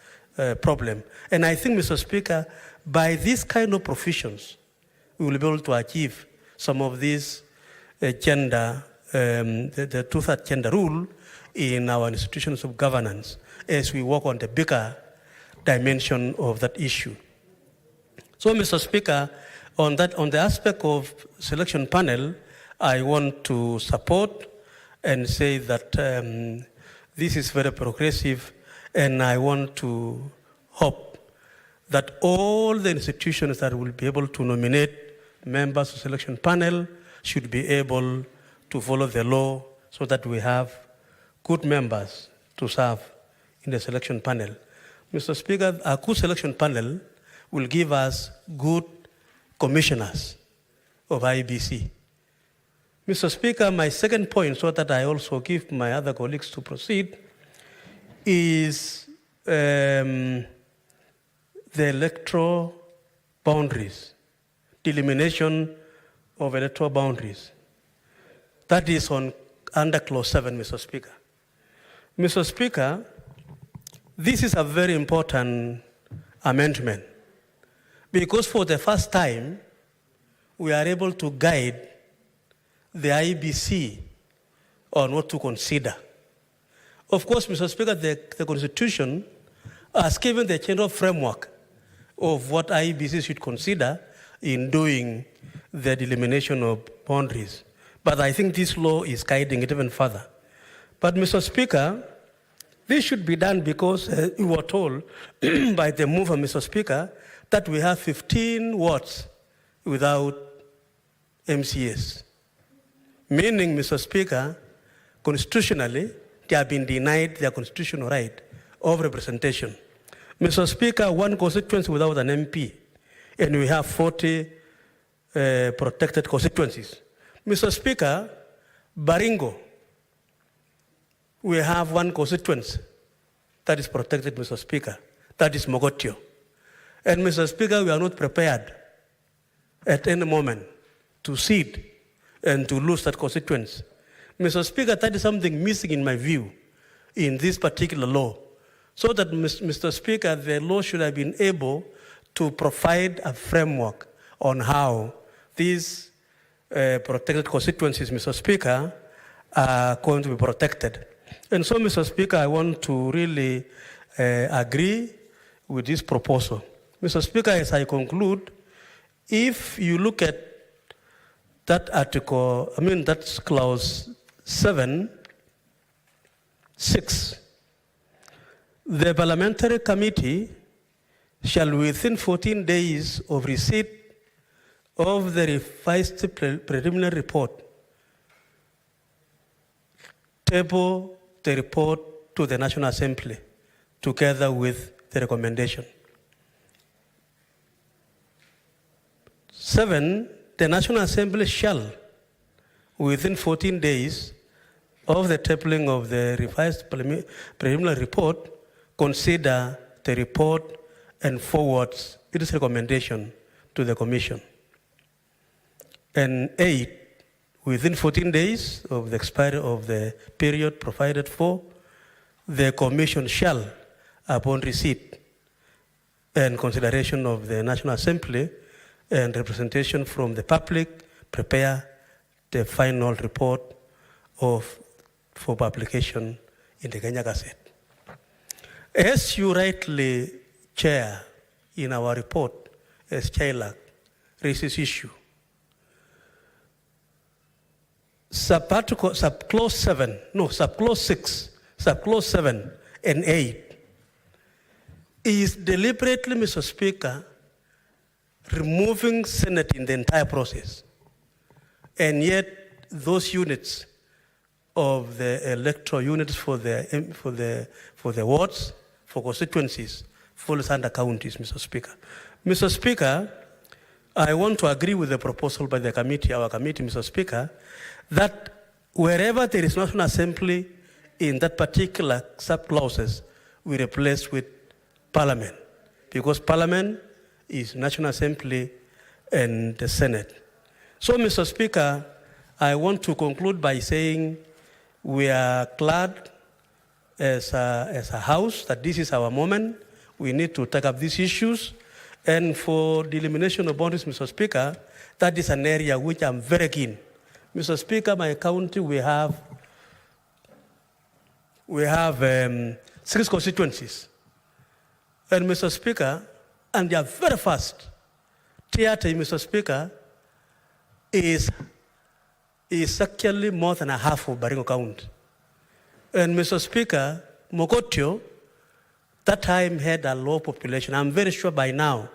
problem. And I think, Mr. Speaker, by these kind of provisions, we will be able to achieve some of these gender, the 2/3 gender rule in our institutions of governance as we work on the bigger dimension of that issue. So, Mr. Speaker, on the aspect of selection panel, I want to support and say that this is very progressive, and I want to hope that all the institutions that will be able to nominate members of selection panel should be able to follow the law so that we have good members to serve in the selection panel. Mr. Speaker, a good selection panel will give us good commissioners of IEBC. Mr. Speaker, my second point, so that I also give my other colleagues to proceed, is the electoral boundaries, delimitation of electoral boundaries. That is under Clause 7, Mr. Speaker. Mr. Speaker, this is a very important amendment because for the first time, we are able to guide the IEBC on what to consider. Of course, Mr. Speaker, the Constitution has given the general framework of what IEBC should consider in doing the delimitation of boundaries. But I think this law is guiding it even further. But, Mr. Speaker, this should be done because we were told by the mover, Mr. Speaker, that we have 15 wards without MCAs. Meaning, Mr. Speaker, constitutionally, they have been denied their constitutional right of representation. Mr. Speaker, one constituency without an MP, and we have 40 protected constituencies. Mr. Speaker, Baringo, we have one constituency that is protected, Mr. Speaker, that is Mogotio. And, Mr. Speaker, we are not prepared at any moment to cede and to lose that constituency. Mr. Speaker, that is something missing in my view in this particular law. So that, Mr. Speaker, the law should have been able to provide a framework on how these protected constituencies, Mr. Speaker, are going to be protected. And so, Mr. Speaker, I want to really agree with this proposal. Mr. Speaker, as I conclude, if you look at that article, that's clause 7(6), the parliamentary committee shall within 14 days of receipt of the revised preliminary report table the report to the National Assembly together with the recommendation. 7, the National Assembly shall, within 14 days of the tabling of the revised preliminary report, consider the report and forwards its recommendation to the Commission. And 8, within 14 days of the expiry of the period provided for, the Commission shall, upon receipt and consideration of the National Assembly and representation from the public, prepare the final report for publication in the Kenya Gazette. As you rightly, Chair, in our report, as Chairlack raises issue, subclause 6, subclause 7 and 8 is deliberately, Mr. Speaker, removing Senate in the entire process. And yet, those units of the electoral units for the wards, for constituencies, falls under counties, Mr. Speaker. Mr. Speaker, I want to agree with the proposal by the committee, our committee, Mr. Speaker, that wherever there is National Assembly in that particular sub-clauses, we replace with Parliament, because Parliament is National Assembly and the Senate. So, Mr. Speaker, I want to conclude by saying we are glad as a House that this is our moment. We need to take up these issues. And for the elimination of boundaries, Mr. Speaker, that is an area which I'm very keen. Mr. Speaker, my county, we have 6 constituencies. And Mr. Speaker, and they are very fast. Theatre, Mr. Speaker, is actually more than a half of Baringo County. And Mr. Speaker, Mogotio, that time had a low population. I'm very sure by now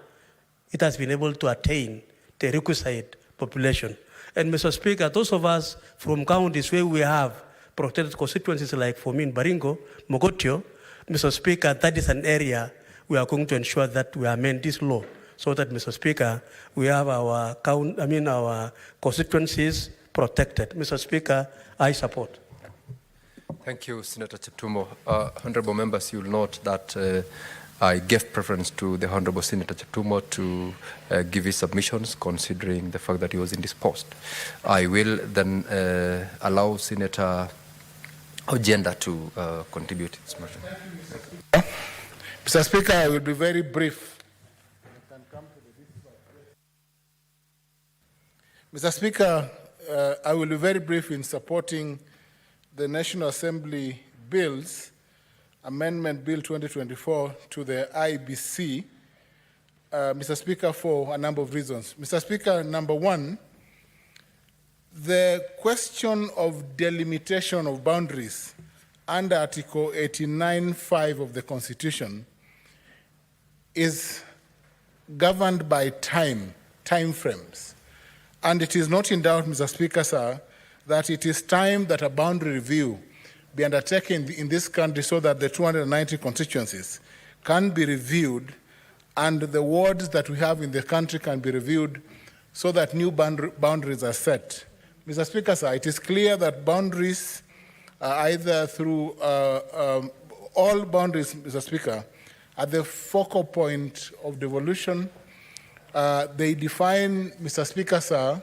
it has been able to attain the requisite population. And Mr. Speaker, those of us from counties where we have protected constituencies like for me in Baringo, Mogotio, Mr. Speaker, that is an area we are going to ensure that we amend this law so that, Mr. Speaker, we have our constituencies protected. Mr. Speaker, I support. Thank you, Senator Cheptumo. Honorable members, you will note that I gave preference to the Honorable Senator Cheptumo to give his submissions, considering the fact that he was indisposed. I will then allow Senator Ojenda to contribute his motion. Mr. Speaker, I will be very brief. Mr. Speaker, I will be very brief in supporting the National Assembly bills, Amendment Bill 2024 to the IEBC, Mr. Speaker, for a number of reasons. Mr. Speaker, number one, the question of delimitation of boundaries under Article 89(5) of the Constitution is governed by time frames. And it is not in doubt, Mr. Speaker, sir, that it is time that a boundary review be undertaken in this country so that the 290 constituencies can be reviewed and the wards that we have in the country can be reviewed so that new boundaries are set. Mr. Speaker, sir, it is clear that boundaries either through all boundaries, Mr. Speaker, at the focal point of devolution. They define, Mr. Speaker, sir,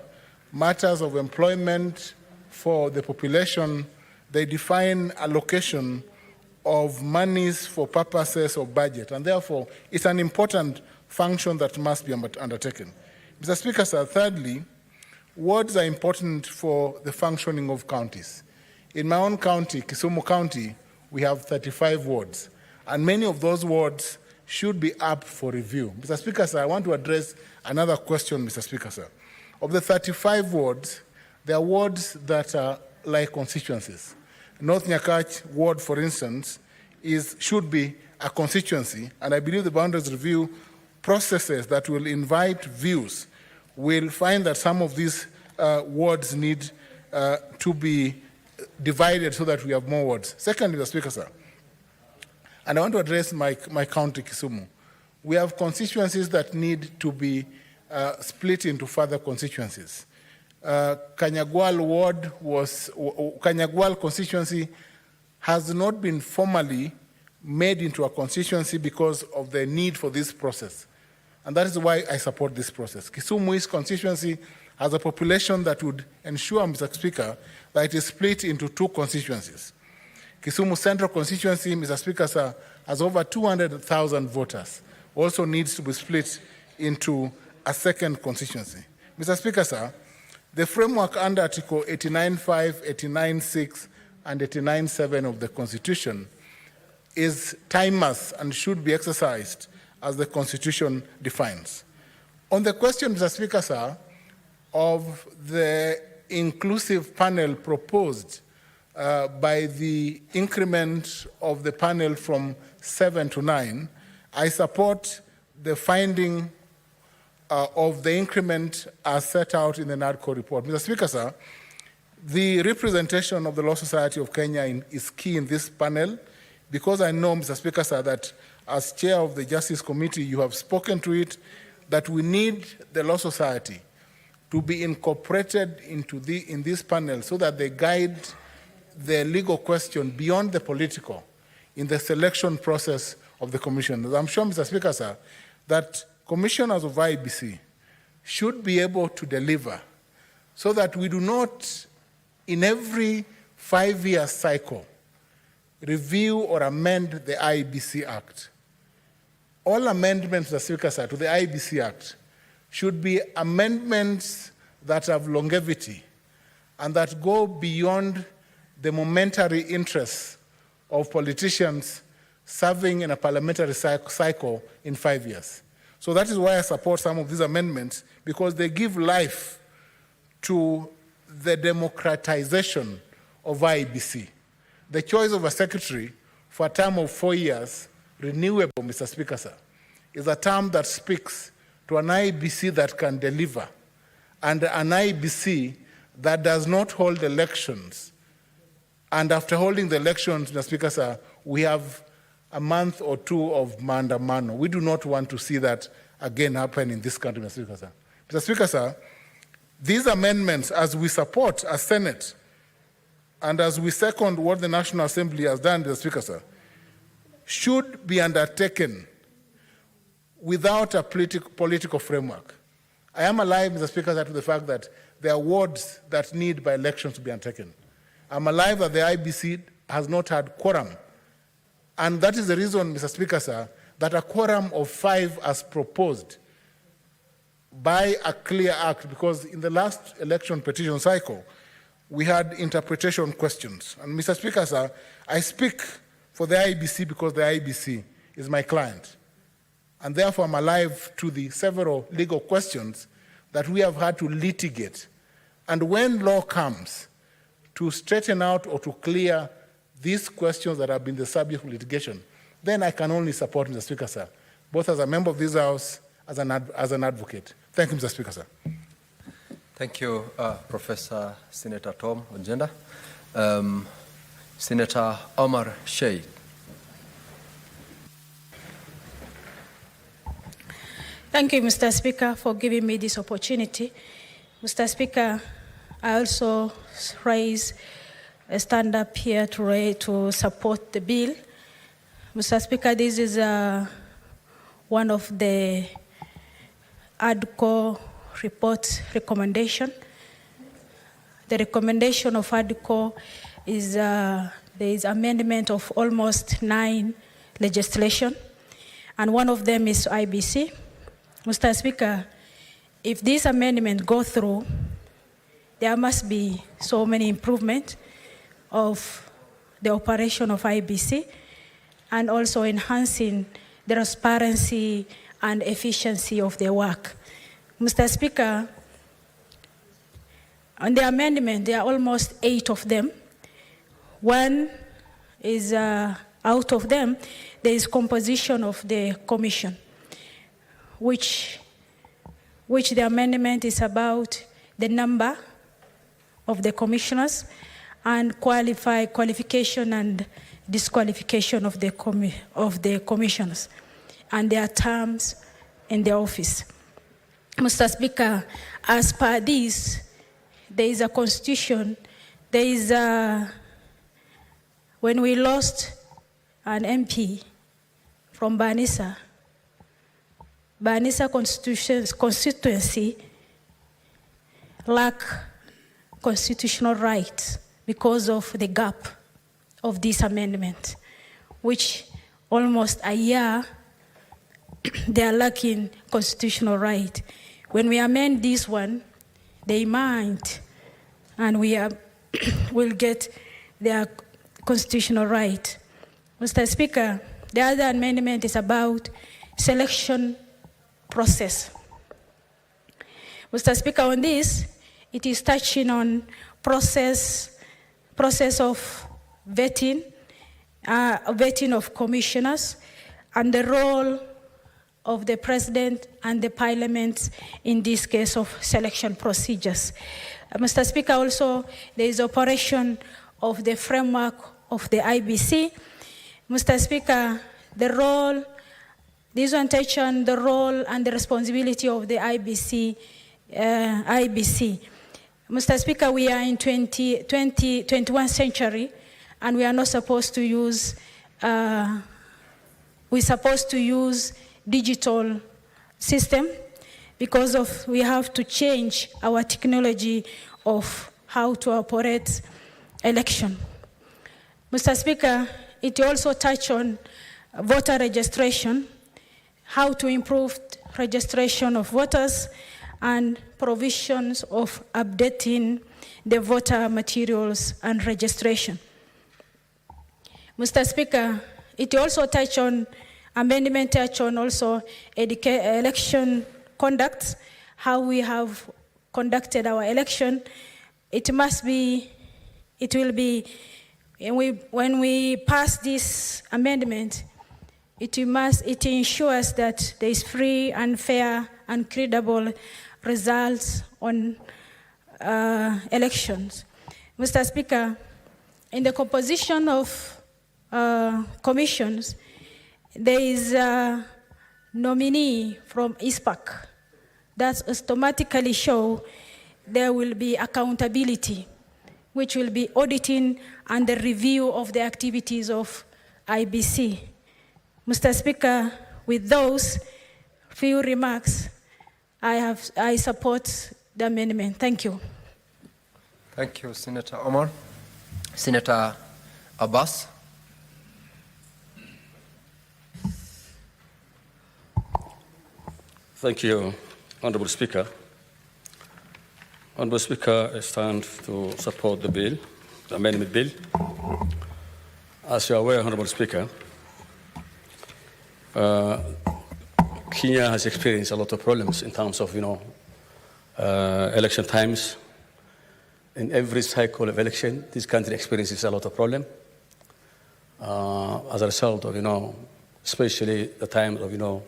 matters of employment for the population. They define allocation of monies for purposes of budget, and therefore it's an important function that must be undertaken. Mr. Speaker, sir, thirdly, wards are important for the functioning of counties. In my own county, Kisumu County, we have 35 wards, and many of those wards should be up for review. Mr. Speaker, sir, I want to address another question, Mr. Speaker, sir. Of the 35 wards, there are wards that are like constituencies. North Nyakach ward, for instance, should be a constituency, and I believe the boundaries review processes that will invite views will find that some of these wards need to be divided so that we have more wards. Secondly, Mr. Speaker, sir, and I want to address my county, Kisumu. We have constituencies that need to be split into further constituencies. Kanyagwal constituency has not been formally made into a constituency because of the need for this process. And that is why I support this process. Kisumu East constituency has a population that would ensure, Mr. Speaker, that it is split into 2 constituencies. Kisumu Central constituency, Mr. Speaker, sir, has over 200,000 voters. Also needs to be split into a second constituency. Mr. Speaker, sir, the framework under Article 89.5, 89.6, and 89.7 of the Constitution is timeless and should be exercised as the Constitution defines. On the question, Mr. Speaker, sir, of the inclusive panel proposed by the increment of the panel from 7 to 9, I support the finding of the increment as set out in the NADCO report. Mr. Speaker, sir, the representation of the Law Society of Kenya is key in this panel because I know, Mr. Speaker, sir, that as chair of the Justice Committee, you have spoken to it, that we need the Law Society to be incorporated in this panel so that they guide the legal question beyond the political in the selection process of the commissioners. I'm sure, Mr. Speaker, sir, that commissioners of IEBC should be able to deliver so that we do not, in every 5-year cycle, review or amend the IEBC Act. All amendments, Mr. Speaker, sir, to the IEBC Act should be amendments that have longevity and that go beyond the momentary interests of politicians serving in a parliamentary cycle in 5 years. So that is why I support some of these amendments, because they give life to the democratization of IEBC. The choice of a secretary for a term of 4 years, renewable, Mr. Speaker, sir, is a term that speaks to an IEBC that can deliver, and an IEBC that does not hold elections. And after holding the elections, Mr. Speaker, sir, we have a month or 2 of mandamano. We do not want to see that again happen in this country, Mr. Speaker, sir. Mr. Speaker, sir, these amendments, as we support as Senate, and as we second what the National Assembly has done, Mr. Speaker, sir, should be undertaken without a political framework. I am alive, Mr. Speaker, sir, to the fact that there are wards that need by elections to be undertaken. I'm alive that the IEBC has not had quorum. And that is the reason, Mr. Speaker, sir, that a quorum of 5 as proposed by a clear act, because in the last election petition cycle, we had interpretation questions. And Mr. Speaker, sir, I speak for the IEBC because the IEBC is my client. And therefore, I'm alive to the several legal questions that we have had to litigate. And when law comes to straighten out or to clear these questions that have been the subject of litigation, then I can only support Mr. Speaker, sir, both as a member of this House, as an advocate. Thank you, Mr. Speaker, sir. Thank you, Professor Senator Tom Ojenda. Senator Omar Sheikh. Thank you, Mr. Speaker, for giving me this opportunity. Mr. Speaker, I also stand up here to support the bill. Mr. Speaker, this is one of the ADCO report recommendation. The recommendation of ADCO is there is amendment of almost 9 legislation, and one of them is IBC. Mr. Speaker, if this amendment go through, there must be so many improvements of the operation of IBC and also enhancing the transparency and efficiency of their work. Mr. Speaker, on the amendment, there are almost 8 of them. One is out of them, there is composition of the commission, which the amendment is about the number of the commissioners and qualification and disqualification of the commissioners and their terms in the office. Mr. Speaker, as per this, there is a constitution, there is a, when we lost an MP from Banissa constituency lack constitutional rights because of the gap of this amendment, which almost a year they are lacking constitutional right. When we amend this one, they might, and we will get their constitutional right. Mr. Speaker, the other amendment is about selection process. Mr. Speaker, on this, it is touching on process of vetting of commissioners and the role of the President and the Parliament in this case of selection procedures. Mr. Speaker, also there is operation of the framework of the IBC. Mr. Speaker, the role, this one touch on the role and the responsibility of the IBC. Mr. Speaker, we are in 21st century, and we are not supposed to use, we're supposed to use digital system because of we have to change our technology of how to operate election. Mr. Speaker, it also touched on voter registration, how to improve registration of voters and provisions of updating the voter materials and registration. Mr. Speaker, it also touched on amendment touch on also election conduct, how we have conducted our election. It will be, when we pass this amendment, it ensures that there is free and fair and credible results on elections. Mr. Speaker, in the composition of commissions, there is a nominee from ISPAC that automatically show there will be accountability, which will be auditing and the review of the activities of IBC. Mr. Speaker, with those few remarks, I support the amendment. Thank you. Thank you, Senator Omar. Senator Abbas. Thank you, Honourable Speaker. Honourable Speaker, I stand to support the bill, the amendment bill. As you are aware, Honourable Speaker, Kenya has experienced a lot of problems in terms of, election times. In every cycle of election, this country experiences a lot of problem. As a result of, especially the time of,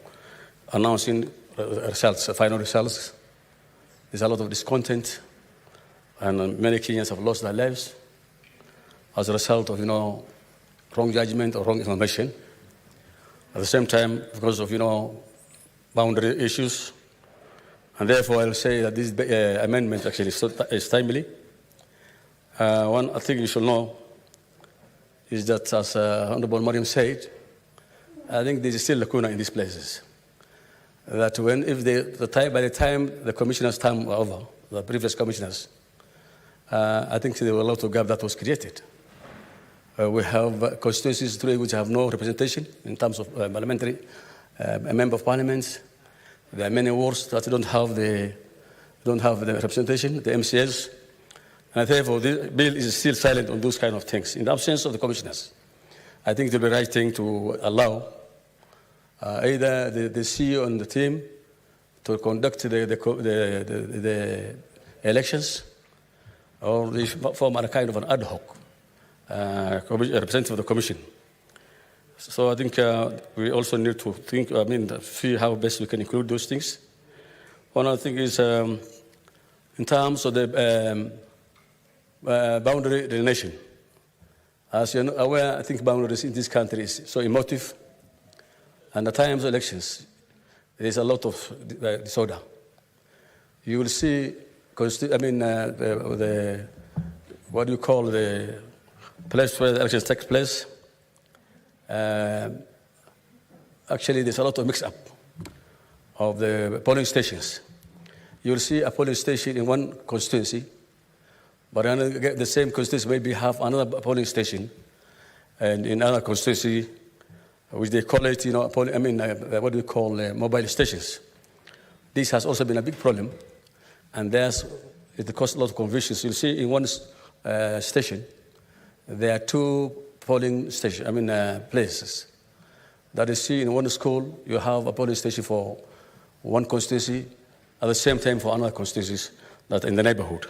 announcing results, final results, there's a lot of discontent, and many Kenyans have lost their lives as a result of, wrong judgment or wrong information. At the same time, because of, boundary issues, and therefore I'll say that this amendment actually is timely. One thing you should know is that, as Honorable Mariam said, I think there is still lacuna in these places. That by the time the commissioners' term were over, the previous commissioners, I think there were a lot of gap that was created. We have constituencies today which have no representation in terms of parliamentary member of parliaments. There are many wards that don't have the representation, the MCS, and therefore the bill is still silent on those kind of things. In the absence of the commissioners, I think it will be the right thing to allow either the CEO and the team to conduct the elections, or they form a kind of an ad hoc representative of the commission. So I think we also need to think, see how best we can include those things. One other thing is in terms of the boundary delineation. As you're aware, I think boundaries in this country is so emotive, and at times of elections, there's a lot of disorder. You will see, what do you call the place where the elections take place? Actually, there's a lot of mix-up of the polling stations. You'll see a polling station in one constituency, but the same constituency maybe have another polling station, and in another constituency, which they call it, what do we call mobile stations. This has also been a big problem, and it causes a lot of confusion. So you'll see in one station, there are two polling station, places. That is, see, in one school, you have a polling station for one constituency, at the same time for another constituencies that in the neighborhood.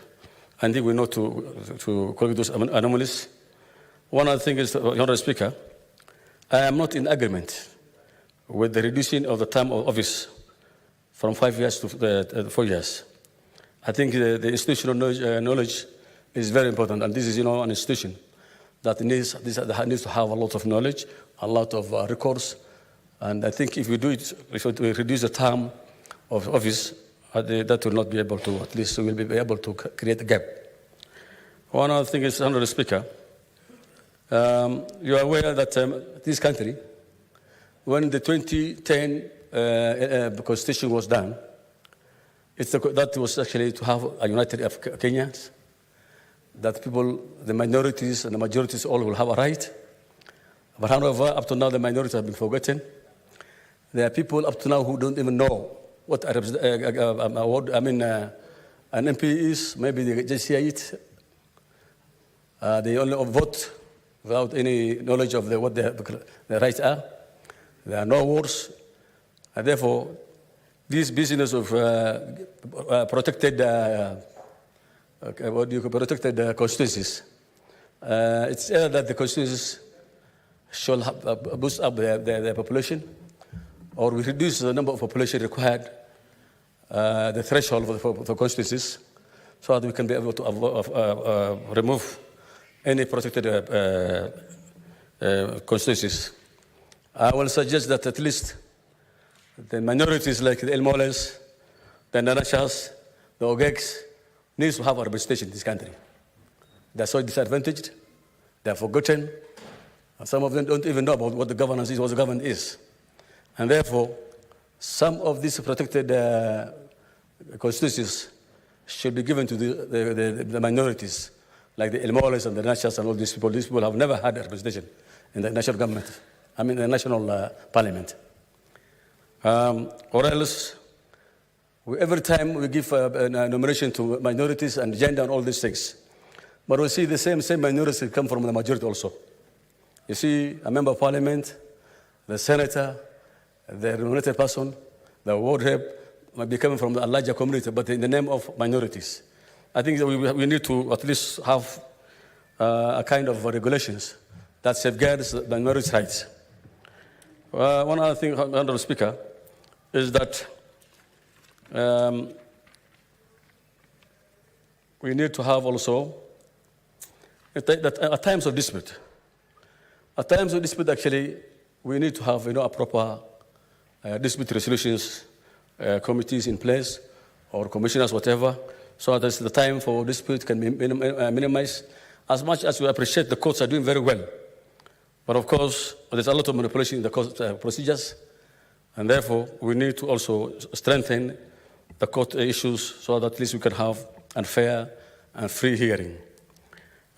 I think we know to correct those anomalies. One other thing is, Honourable Speaker, I am not in agreement with the reducing of the term of office from 5 years to 4 years. I think the institutional knowledge is very important, and this is, an institution that needs to have a lot of knowledge, a lot of records, and I think if we do it, if we reduce the term of office, that will not be able to, at least we will be able to create a gap. One other thing is, Honourable Speaker, you are aware that this country, when the 2010 constitution was done, that was actually to have a united Kenyans, that people, the minorities and the majorities all will have a right. But however, up to now, the minorities have been forgotten. There are people up to now who don't even know what an MP is. Maybe they just hear it. They only vote without any knowledge of what their rights are. There are no wars. And therefore, this business of protected constituencies, it's either that the constituencies should boost up their population, or we reduce the number of population required, the threshold for constituencies, so that we can be able to remove any protected constituencies. I will suggest that at least the minorities like the Elmoles, the Nanachas, the Ogegs, needs to have a representation in this country. They're so disadvantaged, they're forgotten, and some of them don't even know about what the governance is, what the government is. And therefore, some of these protected constituencies should be given to the minorities, like the Elmoles and the Nachas and all these people. These people have never had a representation in the national government, the national parliament. Or else, every time we give a nomination to minorities and gender and all these things, but we see the same minorities come from the majority also. You see, a member of parliament, the senator, the nominated person, the ward rep might be coming from a larger community, but in the name of minorities. I think that we need to at least have a kind of regulations that safeguards the minority rights. One other thing, Honourable Speaker, is that we need to have also that at times of dispute. At times of dispute, actually, we need to have a proper dispute resolutions committees in place, or commissioners, whatever, so that the time for dispute can be minimized. As much as we appreciate the courts are doing very well, but of course, there's a lot of manipulation in the court procedures, and therefore, we need to also strengthen the court issues so that at least we can have a fair and free hearing.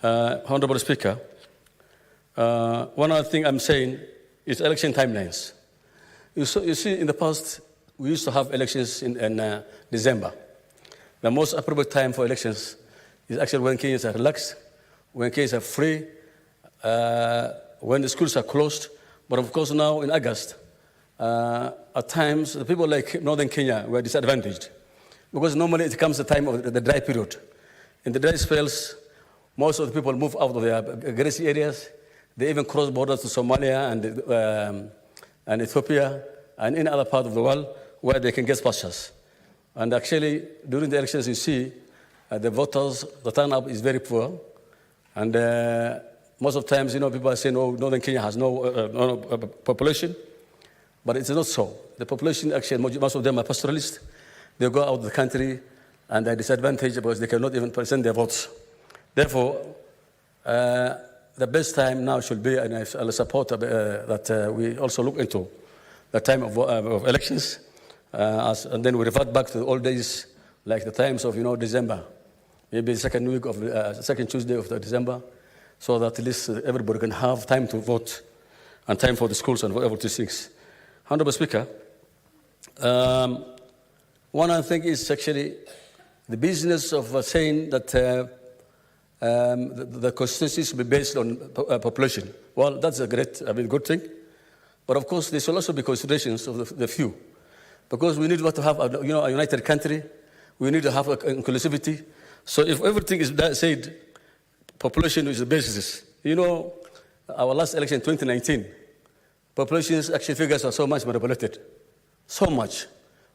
Honourable Speaker, one other thing I'm saying is election timelines. You see, in the past, we used to have elections in December. The most appropriate time for elections is actually when Kenyans are relaxed, when Kenyans are free, when the schools are closed. But of course now in August, at times, the people like Northern Kenya were disadvantaged because normally it comes the time of the dry period. In the dry spells, most of the people move out of their grassy areas. They even cross borders to Somalia and Ethiopia and any other part of the world where they can get pastures. And actually, during the elections, you see the voters, the turnout is very poor. And most of the times, people are saying, oh, Northern Kenya has no population. But it's not so. The population, actually, most of them are pastoralists. They go out of the country and they're disadvantaged because they cannot even present their votes. Therefore, the best time now should be, and I'll support that we also look into the time of elections, and then we revert back to the old days, like the times of December, maybe the second week of second Tuesday of December, so that at least everybody can have time to vote and time for the schools and whatever these things. Honorable Speaker, one other thing is actually the business of saying that the constituency should be based on population. Well, that's a great, good thing. But of course, there should also be considerations of the few. Because we need to have a united country. We need to have inclusivity. So if everything is said, population is the basis. Our last election in 2019, population's actually figures are so much manipulated. So much.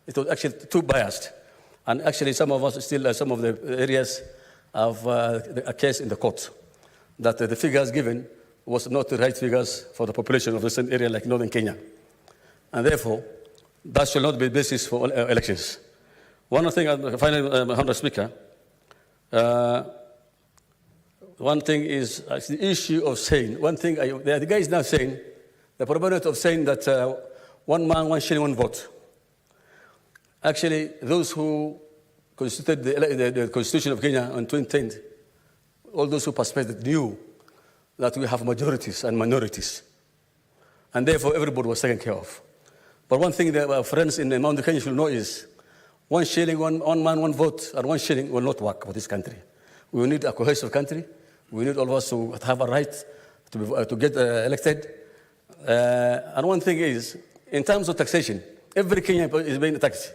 It was actually too biased. And actually some of us still, some of the areas have a case in the court that the figures given was not the right figures for the population of a certain area like Northern Kenya. And therefore, that should not be the basis for elections. One thing, finally, Honorable Speaker, one thing is the issue of saying, the guy is now saying, the proponent of saying that 1 man, 1 shilling, 1 vote. Actually, those who constituted the Constitution of Kenya in 2010, all those who participated knew that we have majorities and minorities. And therefore, everybody was taken care of. But one thing that our friends in Mount Kenya should know is 1 shilling, 1 man, 1 vote, and 1 shilling will not work for this country. We need a cohesive country. We need all of us to have a right to get elected. And one thing is, in terms of taxation, every Kenyan is paying tax.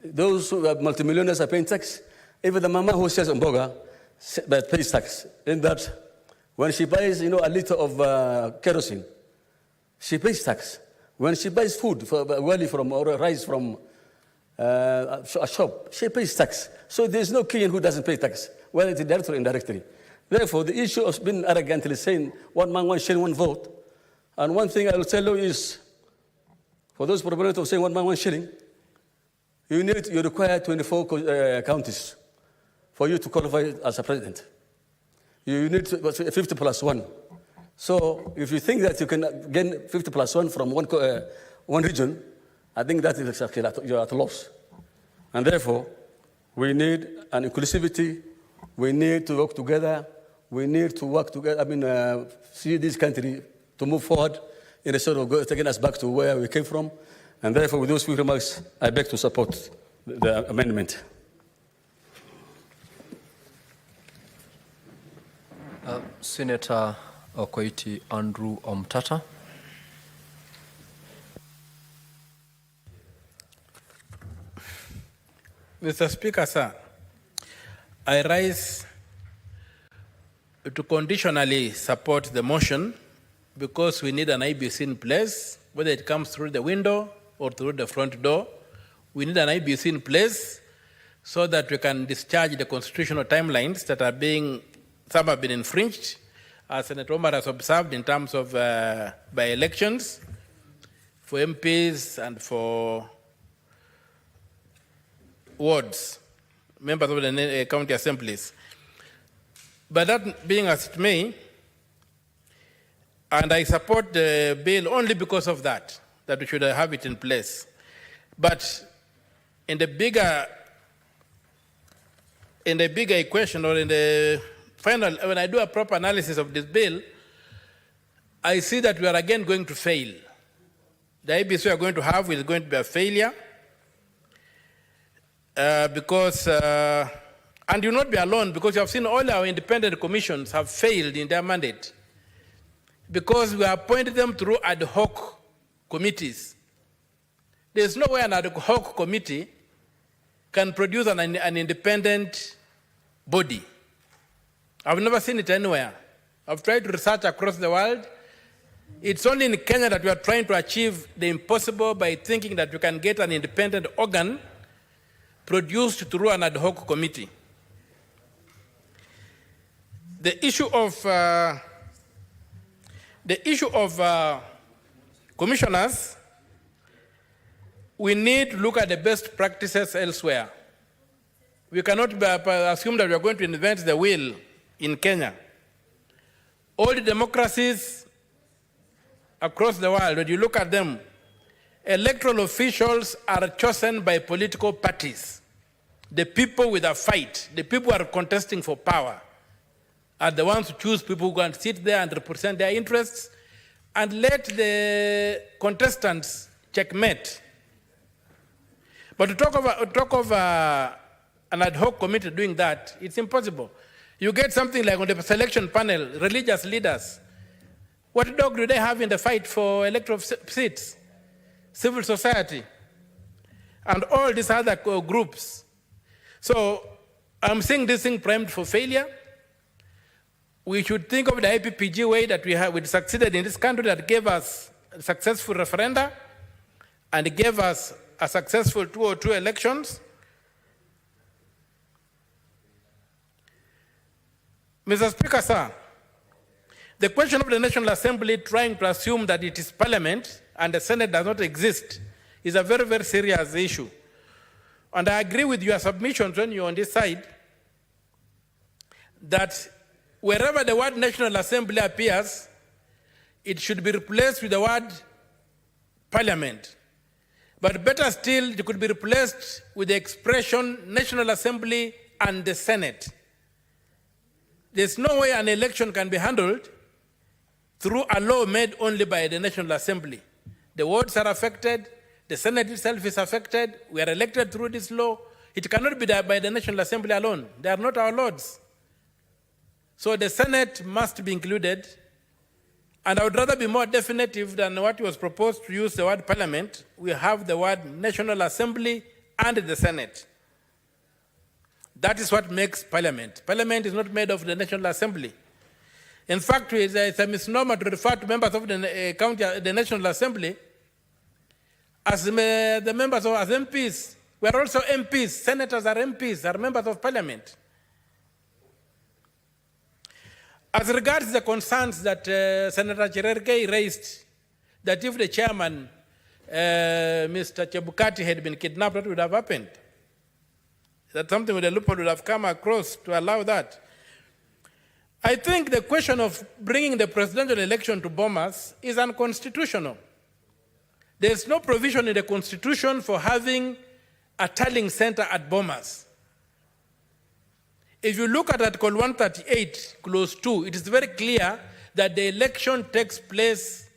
Those who are multimillionaires are paying tax. Even the mama who sells mboga pays tax. In that, when she buys, a liter of kerosene, she pays tax. When she buys food, or rice from a shop, she pays tax. So there's no Kenyan who doesn't pay tax, whether it's directly or indirectly. Therefore, the issue of being arrogantly saying 1 man, 1 shilling, 1 vote, and one thing I will tell you is, for those proponents of saying 1 man, 1 shilling, you require 24 counties for you to qualify as a president. You need 50 plus 1. So if you think that you can gain 50 plus 1 from one region, I think that is exactly you're at a loss. And therefore, we need an inclusivity. We need to work together. We need to work together. See this country to move forward in a sort of taking us back to where we came from. And therefore, with those few remarks, I beg to support the amendment. Senator Okoiti Andrew Omtata. Mr. Speaker, sir, I rise to conditionally support the motion because we need an IEBC in place, whether it comes through the window or through the front door. We need an IEBC in place so that we can discharge the constitutional timelines that are some have been infringed, as Senator Omar has observed, in terms of by-elections for MPs and for wards, members of the county assemblies. But that being as it may, and I support the bill only because of that we should have it in place. But in the bigger equation, or in the final, when I do a proper analysis of this bill, I see that we are again going to fail. The IEBC we are going to have is going to be a failure because, and you'll not be alone, because you have seen all our independent commissions have failed in their mandate because we appointed them through ad hoc committees. There's no way an ad hoc committee can produce an independent body. I've never seen it anywhere. I've tried to research across the world. It's only in Kenya that we are trying to achieve the impossible by thinking that we can get an independent organ produced through an ad hoc committee. The issue of commissioners, we need to look at the best practices elsewhere. We cannot assume that we are going to invent the wheel in Kenya. All the democracies across the world, when you look at them, electoral officials are chosen by political parties. The people with a fight, the people who are contesting for power, are the ones who choose people who can sit there and represent their interests and let the contestants checkmate. But to talk of an ad hoc committee doing that, it's impossible. You get something like on the selection panel, religious leaders. What dog do they have in the fight for electoral seats? Civil society, and all these other groups. So I'm seeing this thing primed for failure. We should think of the IPPG way that we succeeded in this country, that gave us a successful referenda and gave us a successful 202 elections. Mr. Speaker, sir, the question of the National Assembly trying to assume that it is Parliament and the Senate does not exist is a very, very serious issue. And I agree with your submissions when you're on this side that wherever the word National Assembly appears, it should be replaced with the word Parliament. But better still, it could be replaced with the expression National Assembly and the Senate. There's no way an election can be handled through a law made only by the National Assembly. The wards are affected, the Senate itself is affected, we are elected through this law. It cannot be by the National Assembly alone. They are not our lords. So the Senate must be included, and I would rather be more definitive than what was proposed to use the word Parliament. We have the word National Assembly and the Senate. That is what makes Parliament. Parliament is not made of the National Assembly. In fact, it's a misnomer to refer to members of the National Assembly as the members of as MPs. We are also MPs. Senators are MPs, are members of Parliament. As regards the concerns that Senator Cherargei raised, that if the chairman, Mr. Chebukati, had been kidnapped, what would have happened? That something with the loophole would have come across to allow that. I think the question of bringing the presidential election to Bomas is unconstitutional. There's no provision in the Constitution for having a tallying center at Bomas. If you look at Article 138, Clause 2, it is very clear that the election takes place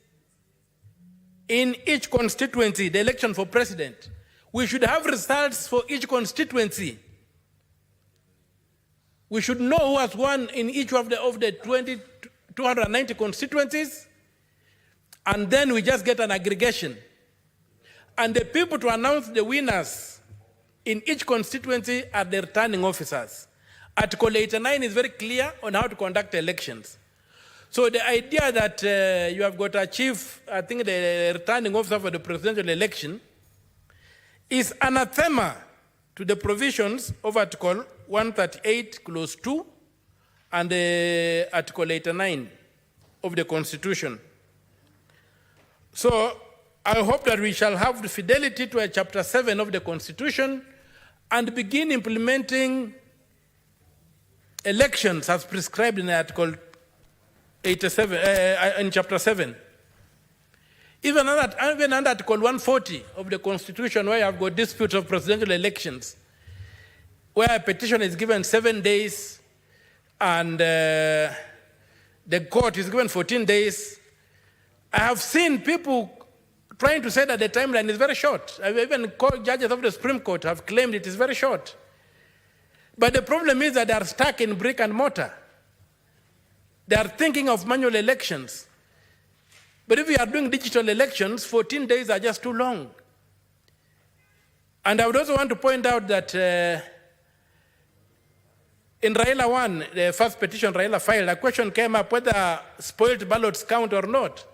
in each constituency, the election for president. We should have results for each constituency. We should know who has won in each of the 290 constituencies, and then we just get an aggregation. And the people to announce the winners in each constituency are the returning officers. Article 89 is very clear on how to conduct elections. So the idea that you have got a chief, I think the returning officer for the presidential election, is anathema to the provisions of Article 138, Clause 2, and Article 89 of the Constitution. So I hope that we shall have the fidelity to Chapter 7 of the Constitution and begin implementing elections as prescribed in Article 87, in Chapter 7. Even under Article 140 of the Constitution, where you have got disputes of presidential elections, where a petition is given 7 days and the court is given 14 days, I have seen people trying to say that the timeline is very short. Even judges of the Supreme Court have claimed it is very short. But the problem is that they are stuck in brick and mortar. They are thinking of manual elections. But if we are doing digital elections, 14 days are just too long. And I would also want to point out that in Raila 1, the first petition Raila filed, a question came up whether spoiled ballots count or not.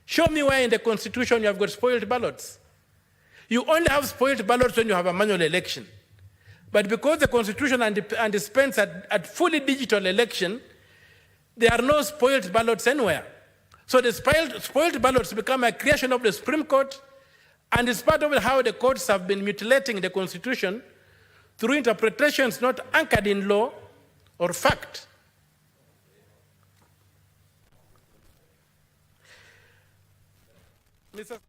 Show me where in the Constitution you have got spoiled ballots. You only have spoiled ballots when you have a manual election. But because the Constitution dispenses at fully digital election, there are no spoiled ballots anywhere. So the spoiled ballots become a creation of the Supreme Court, and it's part of how the courts have been mutilating the Constitution through interpretations not anchored in law or fact. Mr.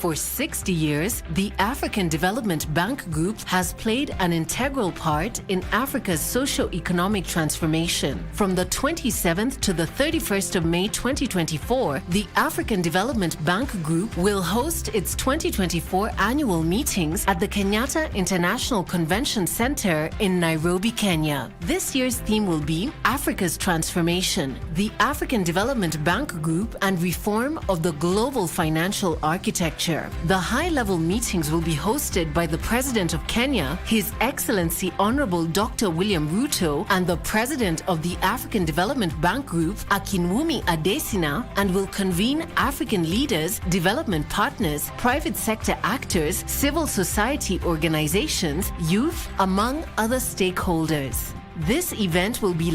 For 60 years, the African Development Bank Group has played an integral part in Africa's socio-economic transformation. From the 27th to the 31st of May 2024, the African Development Bank Group will host its 2024 annual meetings at the Kenyatta International Convention Center in Nairobi, Kenya. This year's theme will be Africa's Transformation, the African Development Bank Group and Reform of the Global Financial Architecture. The high-level meetings will be hosted by the President of Kenya, His Excellency Honorable Dr. William Ruto, and the President of the African Development Bank Group, Akinwumi Adesina, and will convene African leaders, development partners, private sector actors, civil society organizations, youth, among other stakeholders. This event will be